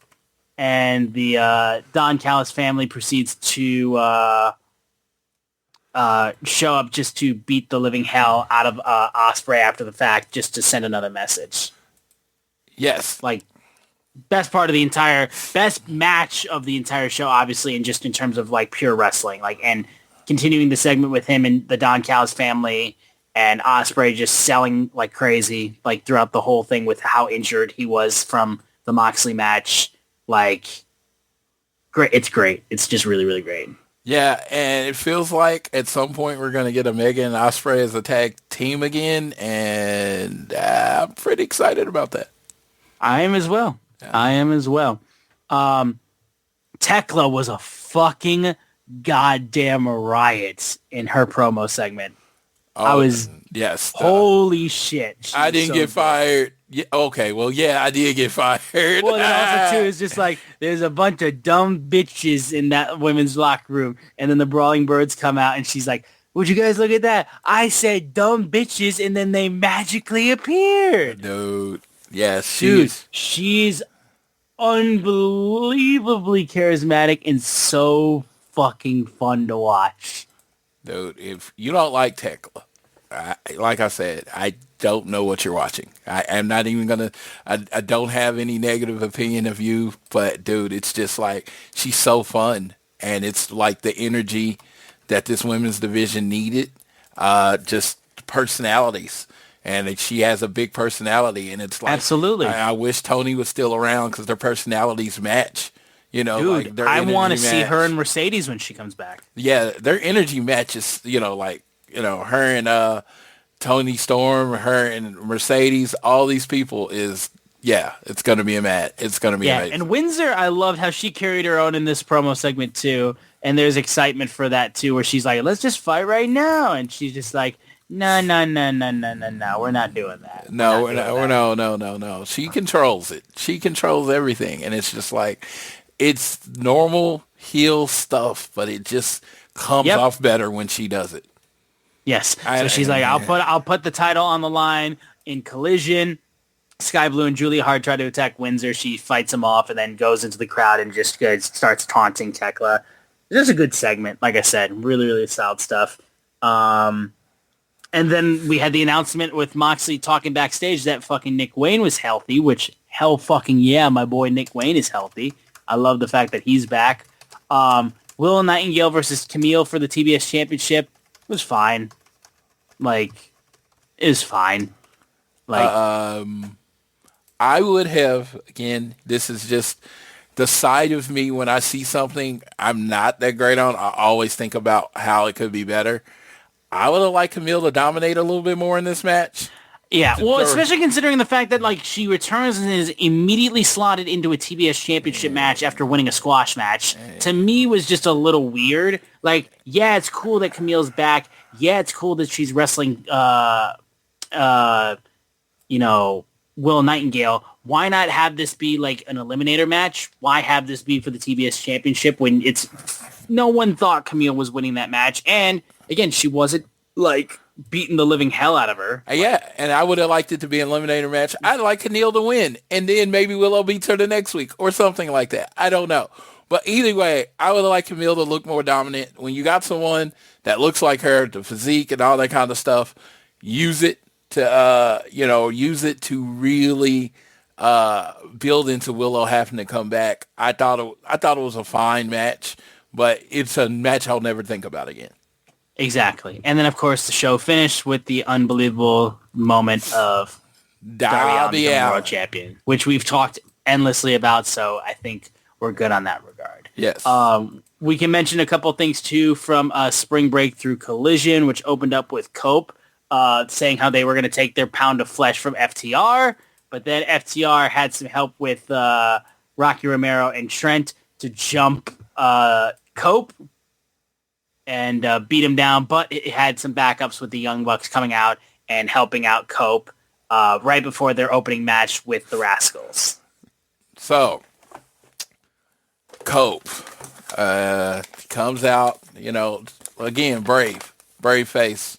[SPEAKER 3] and the Don Callis family proceeds to show up just to beat the living hell out of Ospreay after the fact, just to send another message.
[SPEAKER 4] Yes.
[SPEAKER 3] Like, best match of the entire show, obviously, and just in terms of like pure wrestling, like, and continuing the segment with him and the Don Callis family and Ospreay just selling like crazy, like throughout the whole thing with how injured he was from the Moxley match. Like, great. It's great. It's just really, really great.
[SPEAKER 4] Yeah, and it feels like at some point we're going to get Omega and Ospreay as a tag team again, and I'm pretty excited about that.
[SPEAKER 3] I am as well. Tekla was a fucking goddamn riot in her promo segment.
[SPEAKER 4] Yes.
[SPEAKER 3] Holy shit.
[SPEAKER 4] I didn't get fired. Yeah, okay, well, yeah, I did get fired.
[SPEAKER 3] Well, and also, too, it's just like, there's a bunch of dumb bitches in that women's locker room, and then the Brawling Birds come out, and she's like, would you guys look at that? I said dumb bitches, and then they magically appeared.
[SPEAKER 4] Dude, yes.
[SPEAKER 3] She's unbelievably charismatic and so fucking fun to watch.
[SPEAKER 4] Dude, if you don't like Tekla, like I said, I don't know what you're watching. I'm not even going to, I don't have any negative opinion of you, but dude, it's just like, she's so fun. And it's like the energy that this women's division needed, just personalities. And she has a big personality, and it's like,
[SPEAKER 3] absolutely.
[SPEAKER 4] I wish Tony was still around because their personalities match. You know,
[SPEAKER 3] dude,
[SPEAKER 4] like, their
[SPEAKER 3] I want to
[SPEAKER 4] energy
[SPEAKER 3] see
[SPEAKER 4] match.
[SPEAKER 3] her and Mercedes when she comes back.
[SPEAKER 4] Yeah, their energy matches, her and Tony Storm, her and Mercedes, all these people it's going to be a match. It's going to be amazing.
[SPEAKER 3] And Windsor, I loved how she carried her own in this promo segment too, and there's excitement for that too, where she's like, let's just fight right now, and she's just like, no, we're not doing that.
[SPEAKER 4] No. She controls it. She controls everything, and it's just like, it's normal heel stuff, but it just comes off better when she does it.
[SPEAKER 3] Yes. So she's like, I'll put the title on the line in Collision. Sky Blue and Julia Hart try to attack Windsor. She fights him off and then goes into the crowd and just starts taunting Tekla. It's just a good segment. Like I said, really, really solid stuff. And then we had the announcement with Moxley talking backstage that fucking Nick Wayne was healthy, which hell fucking yeah, my boy Nick Wayne is healthy. I love the fact that he's back. Willow Nightingale versus Camille for the TBS Championship was fine. Like, it was fine. Like,
[SPEAKER 4] I would have, again, this is just the side of me when I see something I'm not that great on. I always think about how it could be better. I would have liked Camille to dominate a little bit more in this match.
[SPEAKER 3] Yeah, well, especially considering the fact that, like, she returns and is immediately slotted into a TBS Championship match after winning a squash match, to me was just a little weird. Like, yeah, it's cool that Camille's back. Yeah, it's cool that she's wrestling, Will Nightingale. Why not have this be, like, an eliminator match? Why have this be for the TBS Championship when no one thought Camille was winning that match? And, again, she wasn't, like, beating the living hell out of her.
[SPEAKER 4] Yeah, and I would have liked it to be an eliminator match. I'd like Camille to win, and then maybe Willow beats her the next week or something like that. I don't know. But either way, I would have liked Camille to look more dominant. When you got someone that looks like her, the physique and all that kind of stuff, use it to really build into Willow having to come back. I thought it was a fine match, but it's a match I'll never think about again.
[SPEAKER 3] Exactly. And then, of course, the show finished with the unbelievable moment of Darby Allin, world champion, which we've talked endlessly about, so I think we're good on that regard.
[SPEAKER 4] Yes.
[SPEAKER 3] We can mention a couple things, too, from Spring Break through Collision, which opened up with Cope saying how they were going to take their pound of flesh from FTR, but then FTR had some help with Rocky Romero and Trent to jump Cope and beat him down, but it had some backups with the Young Bucks coming out and helping out Cope right before their opening match with the Rascals.
[SPEAKER 4] So, Cope. Comes out, again, brave face,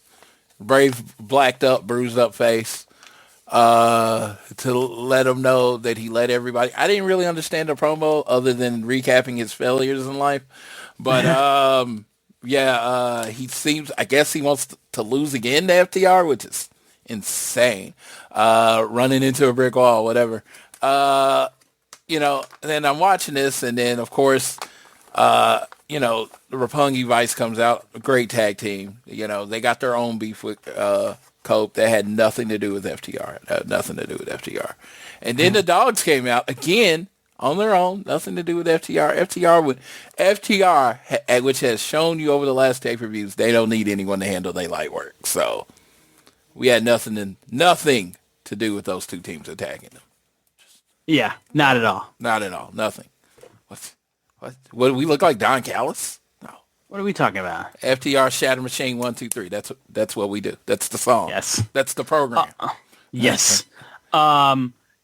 [SPEAKER 4] brave, blacked up, bruised up face, to let him know that he let everybody. I didn't really understand the promo other than recapping his failures in life, but he seems. I guess he wants to lose again to FTR, which is insane. Running into a brick wall, whatever. Then I'm watching this, and then of course, the Roppongi Vice comes out. A great tag team. They got their own beef with Cope that had nothing to do with FTR. And then the Dogs came out again on their own, nothing to do with FTR. FTR, which has shown you over the last pay-per-views, they don't need anyone to handle their light work. So we had nothing to do with those two teams attacking them.
[SPEAKER 3] Yeah, not at all.
[SPEAKER 4] Not at all. Nothing. What do we look like, Don Callis? No.
[SPEAKER 3] What are we talking about?
[SPEAKER 4] FTR Shatter Machine 1, 2, 3. That's what we do. That's the song.
[SPEAKER 3] Yes.
[SPEAKER 4] That's the program.
[SPEAKER 3] Yes.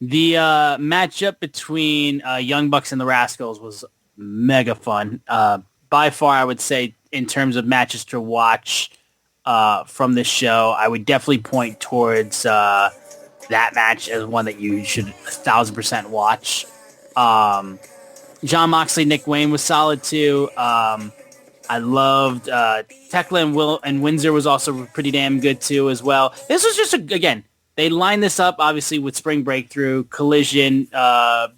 [SPEAKER 3] The matchup between Young Bucks and the Rascals was mega fun. By far, I would say, in terms of matches to watch from this show, I would definitely point towards that match as one that you should 1,000% watch. Jon Moxley, Nick Wayne was solid too. I loved Tekla and Windsor was also pretty damn good too as well. This was just, again, they lined this up obviously with Spring Breakthrough, Collision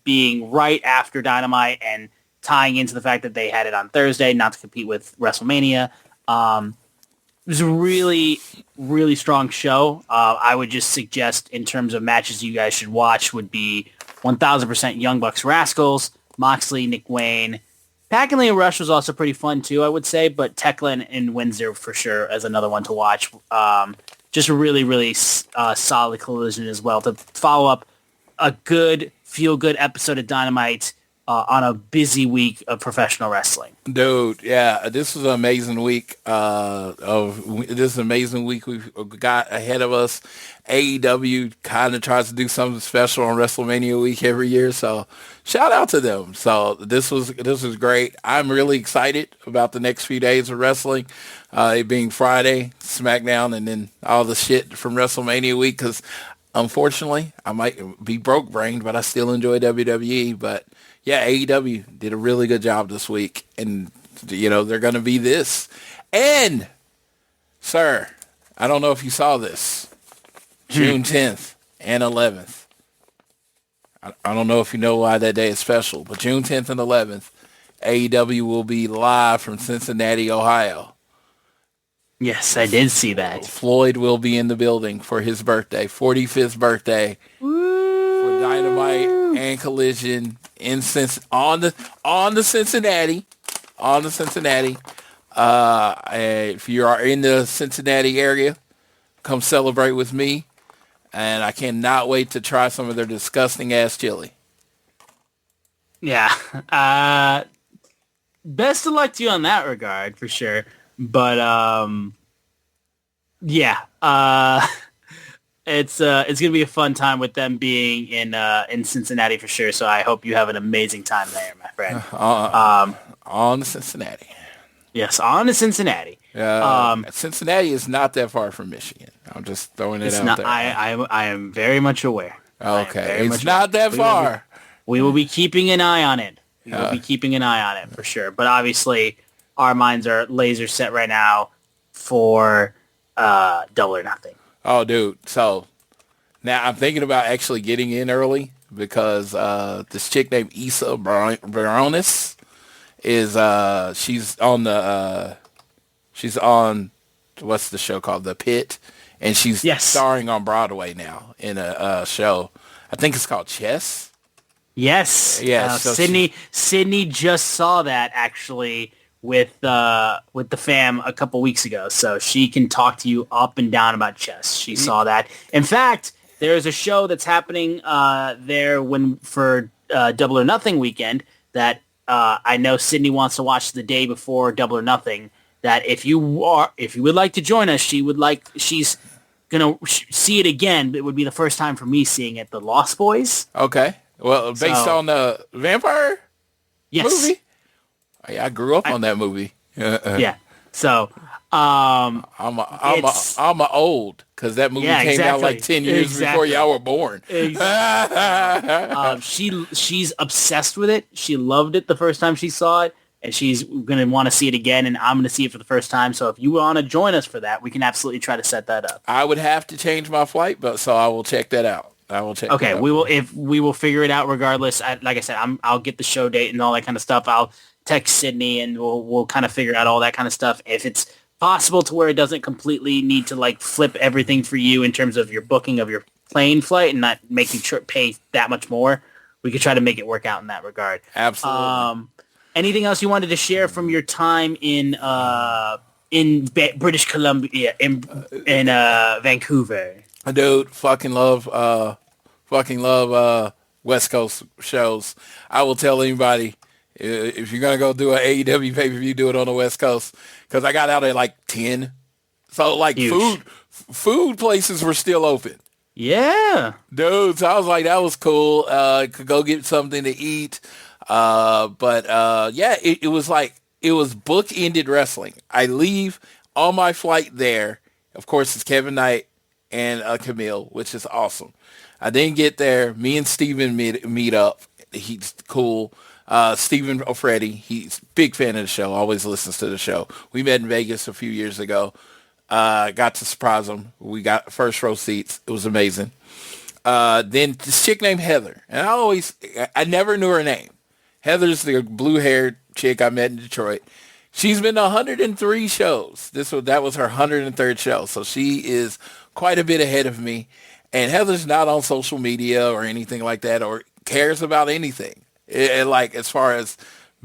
[SPEAKER 3] being right after Dynamite and tying into the fact that they had it on Thursday, not to compete with WrestleMania. It was a really, really strong show. I would just suggest in terms of matches you guys should watch would be 1,000% Young Bucks Rascals, Moxley, Nick Wayne. Packingley and Rush was also pretty fun too, I would say, but Tekla and Windsor for sure as another one to watch. Just a really, really solid Collision as well to follow up a good, feel-good episode of Dynamite on a busy week of professional wrestling.
[SPEAKER 4] Dude, yeah, this was an amazing week. We've got ahead of us. AEW kind of tries to do something special on WrestleMania week every year, so shout out to them. So this was great. I'm really excited about the next few days of wrestling, it being Friday, SmackDown, and then all the shit from WrestleMania week. Because unfortunately, I might be broke-brained, but I still enjoy WWE. But yeah, AEW did a really good job this week, and they're going to be this. And, sir, I don't know if you saw this, June 10th and 11th. I don't know if you know why that day is special, but June 10th and 11th, AEW will be live from Cincinnati, Ohio.
[SPEAKER 3] Yes, I did see that.
[SPEAKER 4] Floyd will be in the building for his birthday, 45th birthday. For Dynamite and Collision on the Cincinnati. If you are in the Cincinnati area, come celebrate with me. And I cannot wait to try some of their disgusting ass chili.
[SPEAKER 3] Yeah. Best of luck to you on that regard, for sure. But, it's going to be a fun time with them being in Cincinnati for sure. So I hope you have an amazing time there, my friend.
[SPEAKER 4] On to Cincinnati.
[SPEAKER 3] Yes, on to Cincinnati.
[SPEAKER 4] Cincinnati is not that far from Michigan. I'm just throwing it out there.
[SPEAKER 3] I am very much aware.
[SPEAKER 4] Okay, it's not that far.
[SPEAKER 3] We will be keeping an eye on it. We will be keeping an eye on it for sure. But obviously, our minds are laser set right now for Double or Nothing.
[SPEAKER 4] Oh, dude. So now I'm thinking about actually getting in early because this chick named Issa Baronis is she's on what's the show called, The Pit, and she's starring on Broadway now in a show. I think it's called Chess.
[SPEAKER 3] Yes.
[SPEAKER 4] Yes.
[SPEAKER 3] So Sydney just saw that actually with the fam a couple weeks ago, so she can talk to you up and down about chess. She saw that. In fact, there's a show that's happening there for Double or Nothing weekend that I know Sydney wants to watch the day before Double or Nothing. That if you would like to join us, she's gonna see it again. It would be the first time for me seeing it. The Lost Boys.
[SPEAKER 4] Okay. Well, based on the vampire movie. Hey, I grew up on that movie.
[SPEAKER 3] Yeah. So,
[SPEAKER 4] I'm a old because that movie came out like 10 years before y'all were born.
[SPEAKER 3] She's obsessed with it. She loved it the first time she saw it, and she's gonna want to see it again. And I'm gonna see it for the first time. So if you want to join us for that, we can absolutely try to set that up.
[SPEAKER 4] I would have to change my flight, but so I will check that out. I will check.
[SPEAKER 3] Okay, we will figure it out regardless. Like I said, I'll get the show date and all that kind of stuff. I'll text Sydney and we'll kind of figure out all that kind of stuff. If it's possible to where it doesn't completely need to like flip everything for you in terms of your booking of your plane flight and not make you pay that much more, we could try to make it work out in that regard.
[SPEAKER 4] Absolutely.
[SPEAKER 3] Anything else you wanted to share from your time in British Columbia, in Vancouver?
[SPEAKER 4] Dude, fucking love West Coast shows. I will tell anybody, if you're going to go do an AEW pay-per-view, do it on the West Coast. Because I got out at like 10. So like food places were still open.
[SPEAKER 3] Yeah.
[SPEAKER 4] Dude, so I was like, that was cool. Could go get something to eat. But it was like, it was book-ended wrestling. I leave on my flight there. Of course, it's Kevin Knight and Camille, which is awesome. I didn't get there. Me and Steven meet up. He's cool. Stephen O'Freddy, he's a big fan of the show, always listens to the show. We met in Vegas a few years ago. Got to surprise him. We got first row seats. It was amazing. Then this chick named Heather, and I never knew her name. Heather's the blue-haired chick I met in Detroit. She's been to 103 shows. That was her 103rd show, so she is quite a bit ahead of me. And Heather's not on social media or anything like that, or cares about anything. Like as far as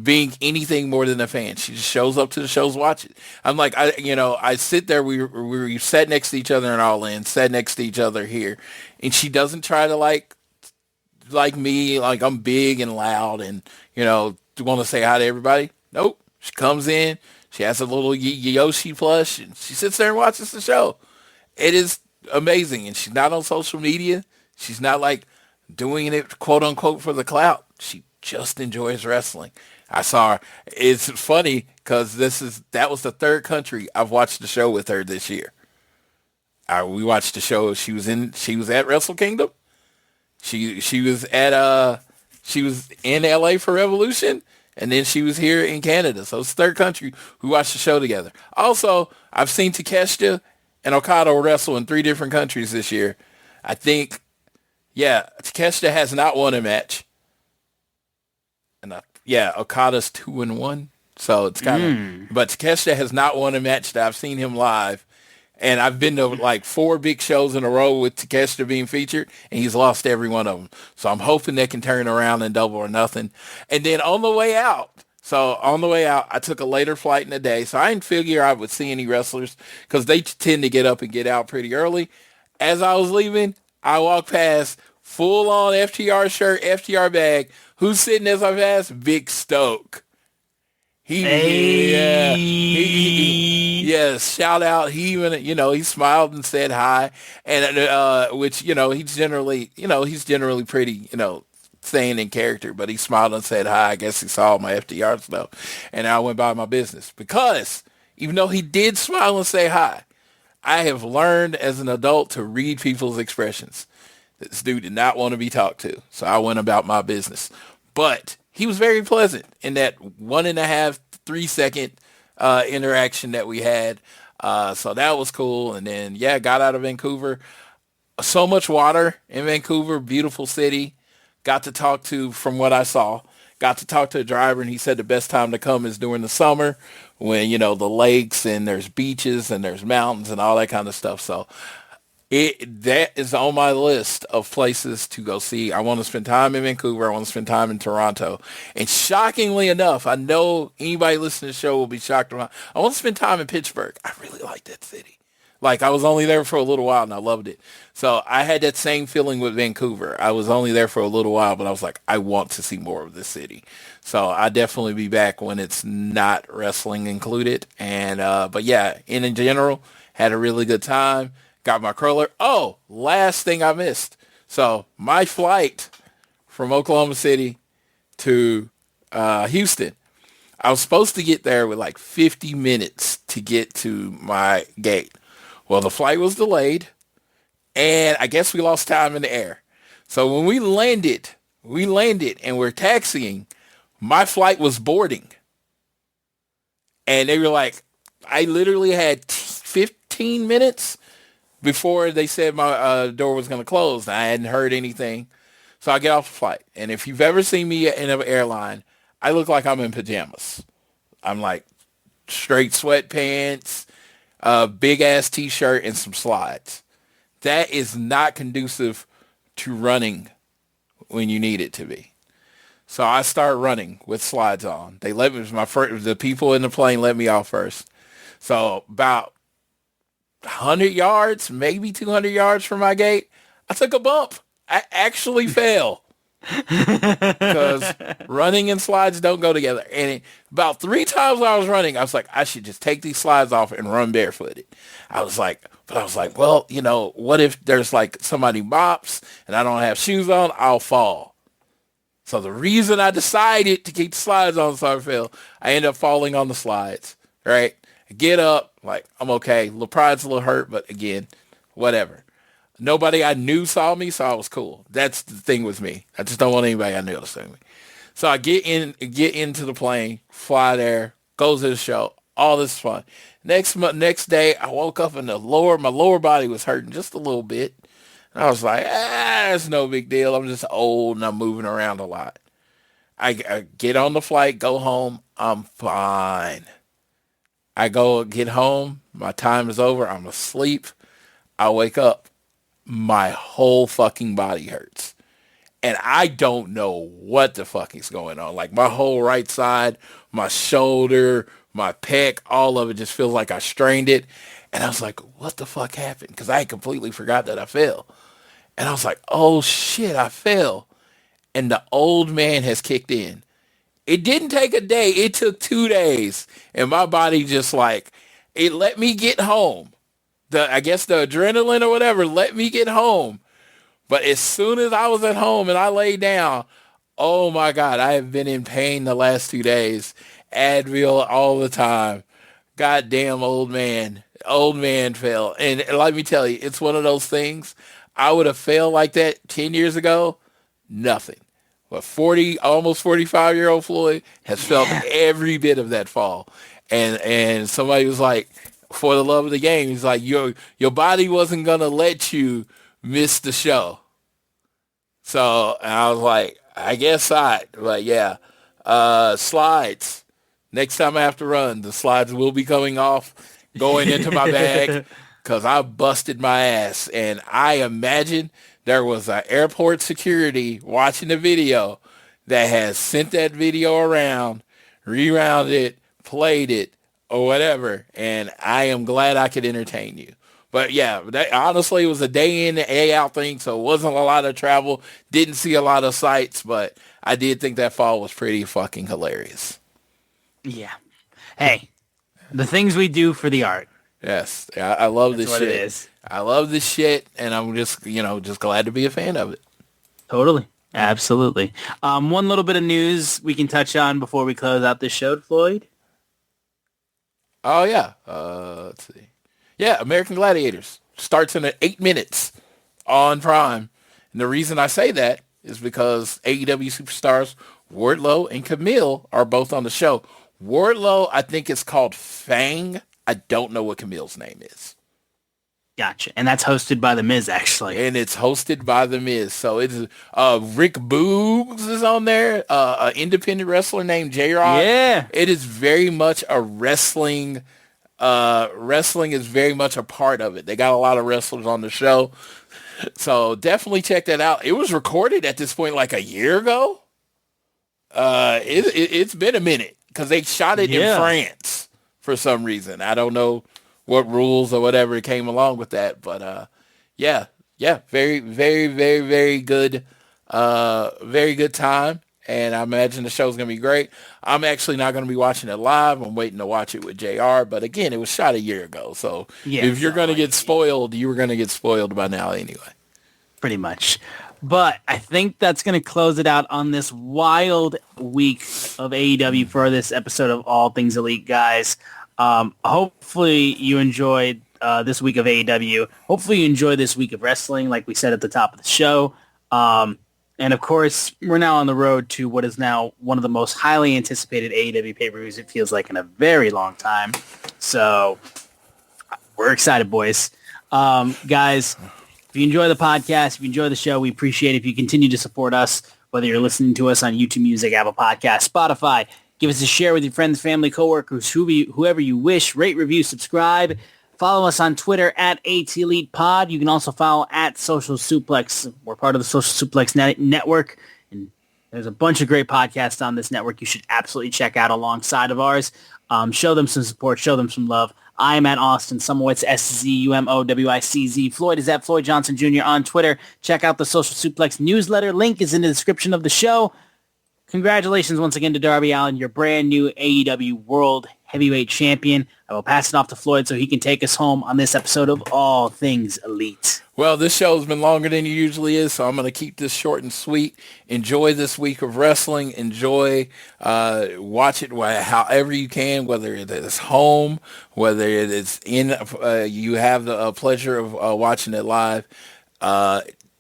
[SPEAKER 4] being anything more than a fan, she just shows up to the shows, watch it. I'm like, I sit there. We sat next to each other in All In, sat next to each other here, and she doesn't try to like me, like I'm big and loud and want to say hi to everybody. Nope. She comes in, she has a little Yoshi plush, and she sits there and watches the show. It is amazing, and she's not on social media. She's not like doing it quote unquote for the clout. She just enjoys wrestling. I saw her. It's funny because that was the third country I've watched the show with her this year. We watched the show. She was at Wrestle Kingdom. She was in LA for Revolution, and then she was here in Canada. So it's the third country we watched the show together. Also, I've seen Takeshita and Okada wrestle in 3 different countries this year. I think, Takeshita has not won a match. And Okada's 2-1. So it's kind of, but Takeshita has not won a match that I've seen him live. And I've been to like 4 big shows in a row with Takeshita being featured, and he's lost every one of them. So I'm hoping they can turn around in Double or Nothing. And then on the way out, I took a later flight in the day. So I didn't figure I would see any wrestlers because they tend to get up and get out pretty early. As I was leaving, I walked past full-on FTR shirt, FTR bag. Who's sitting as I passed? Big Stoke. Shout out. He even, he smiled and said hi. And, which, he's generally pretty, staying in character, but he smiled and said hi. I guess he saw my FDR stuff. And I went by my business because even though he did smile and say hi, I have learned as an adult to read people's expressions. This dude did not want to be talked to. So I went about my business. But he was very pleasant in that 1.5, 3 second interaction that we had. So that was cool. And then, got out of Vancouver. So much water in Vancouver. Beautiful city. Got to talk to, from what I saw, got to talk to a driver, and he said the best time to come is during the summer when, the lakes and there's beaches and there's mountains and all that kind of stuff. So that is on my list of places to go see. I want to spend time in Vancouver. I want to spend time in Toronto. And shockingly enough, I know anybody listening to the show will be shocked. I want to spend time in Pittsburgh. I really like that city. Like, I was only there for a little while, and I loved it. So I had that same feeling with Vancouver. I was only there for a little while, but I was like, I want to see more of this city. So I'll definitely be back when it's not wrestling included. And in general, had a really good time. Got my curler. Oh, last thing I missed. So my flight from Oklahoma City to Houston, I was supposed to get there with like 50 minutes to get to my gate. Well, the flight was delayed, and I guess we lost time in the air. So when we landed and we're taxiing, my flight was boarding. And they were like, I literally had 15 minutes before they said my door was going to close. I hadn't heard anything. So I get off the flight. And if you've ever seen me in an airline, I look like I'm in pajamas. I'm like straight sweatpants, a big-ass T-shirt, and some slides. That is not conducive to running when you need it to be. So I start running with slides on. They let me, the people in the plane let me off first. So about 100 yards, maybe 200 yards from my gate, I took a bump. I actually fell. Because running and slides don't go together. And about 3 times while I was running, I was like, I should just take these slides off and run barefooted. I was like, well, you know, what if there's like somebody mops and I don't have shoes on? I'll fall. So the reason I decided to keep the slides on so I fell, I end up falling on the slides, right? I get up, like, I'm okay. The pride's a little hurt, but again, whatever. Nobody I knew saw me, so I was cool. That's the thing with me. I just don't want anybody I knew to see me. So I get into the plane, fly there, go to the show. All this fun. Next day, I woke up and my lower body was hurting just a little bit. And I was like, it's no big deal. I'm just old and I'm moving around a lot. I get on the flight, go home. I'm fine. I get home. My time is over. I'm asleep. I wake up. My whole fucking body hurts. And I don't know what the fuck is going on. Like my whole right side, my shoulder, my pec, all of it just feels like I strained it. And I was like, what the fuck happened? Because I completely forgot that I fell. And I was like, oh shit, I fell. And the old man has kicked in. It didn't take a day. It took 2 days. And my body just like, it let me get home. I guess the adrenaline or whatever let me get home. But as soon as I was at home and I laid down, oh my God, I have been in pain the last 2 days. Advil all the time. Goddamn old man. Old man fell. And let me tell you, it's one of those things. I would have failed like that 10 years ago. Nothing. But almost 45-year-old Floyd has felt every bit of that fall. And somebody was like, for the love of the game, he's like, your body wasn't going to let you miss the show. So and I was like, I guess not. But yeah, slides. Next time I have to run, the slides will be coming off, going into my bag, because I busted my ass. And I imagine there was an airport security watching the video that has sent that video around, rewound it, played it, or whatever. And I am glad I could entertain you. But yeah, that honestly was a day in, day out thing, so it wasn't a lot of travel. Didn't see a lot of sights, but I did think that fall was pretty fucking hilarious.
[SPEAKER 3] Yeah. Hey, the things we do for the art.
[SPEAKER 4] Yes, I love this shit.
[SPEAKER 3] It is.
[SPEAKER 4] I love this shit, and I'm just glad to be a fan of it.
[SPEAKER 3] Totally. Absolutely. One little bit of news we can touch on before we close out this show, Floyd.
[SPEAKER 4] Oh, yeah. Let's see. Yeah, American Gladiators starts in 8 minutes on Prime. And the reason I say that is because AEW superstars Wardlow and Camille are both on the show. Wardlow, I think it's called Fang. I don't know what Camille's name is.
[SPEAKER 3] Gotcha. And that's hosted by The Miz, actually.
[SPEAKER 4] And it's hosted by The Miz. So it's Rick Boogs is on there, an independent wrestler named J-Rod.
[SPEAKER 3] Yeah.
[SPEAKER 4] It is very much a wrestling. Wrestling is very much a part of it. They got a lot of wrestlers on the show. So definitely check that out. It was recorded at this point like a year ago. It's been a minute because they shot it in France for some reason. I don't know what rules or whatever came along with that, but yeah, very, very, very, very good time. And I imagine the show's going to be great. I'm actually not going to be watching it live. I'm waiting to watch it with JR. But again, it was shot a year ago. So if you're going to get spoiled, you were going to get spoiled by now anyway.
[SPEAKER 3] Pretty much. But I think that's going to close it out on this wild week of AEW for this episode of All Things Elite, guys. Hopefully you enjoyed this week of AEW. Hopefully you enjoy this week of wrestling, like we said at the top of the show. And of course, we're now on the road to what is now one of the most highly anticipated AEW pay-per-views, it feels like, in a very long time. So we're excited, boys. Guys, if you enjoy the podcast, if you enjoy the show, we appreciate it if you continue to support us, whether you're listening to us on YouTube Music, Apple Podcasts, Spotify. Give us a share with your friends, family, coworkers, whoever you wish. Rate, review, subscribe. Follow us on Twitter at ATElitePod. You can also follow at Social Suplex. We're part of the Social Suplex network, and there's a bunch of great podcasts on this network you should absolutely check out alongside of ours. Show them some support. Show them some love. I am at Austin Sumowicz, SZUMOWICZ. Floyd is at Floyd Johnson Jr. on Twitter. Check out the Social Suplex newsletter. Link is in the description of the show. Congratulations once again to Darby Allin, your brand new AEW World Heavyweight Champion. I will pass it off to Floyd so he can take us home on this episode of All Things Elite.
[SPEAKER 4] Well, this show's been longer than it usually is, so I'm going to keep this short and sweet. Enjoy this week of wrestling. Enjoy, watch it however you can, whether it's home, whether it's in, you have the pleasure of watching it live.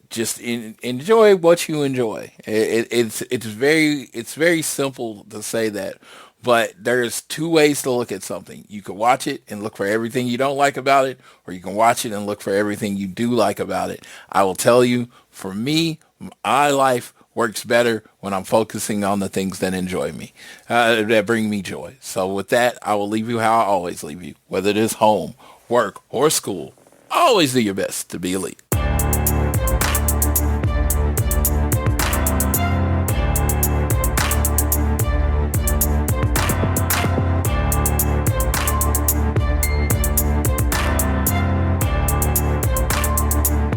[SPEAKER 4] Just enjoy what you enjoy. It's very simple to say that, but there's two ways to look at something. You can watch it and look for everything you don't like about it, or you can watch it and look for everything you do like about it. I will tell you, for me, my life works better when I'm focusing on the things that enjoy me, that bring me joy. So with that, I will leave you how I always leave you, whether it is home, work, or school. Always do your best to be elite.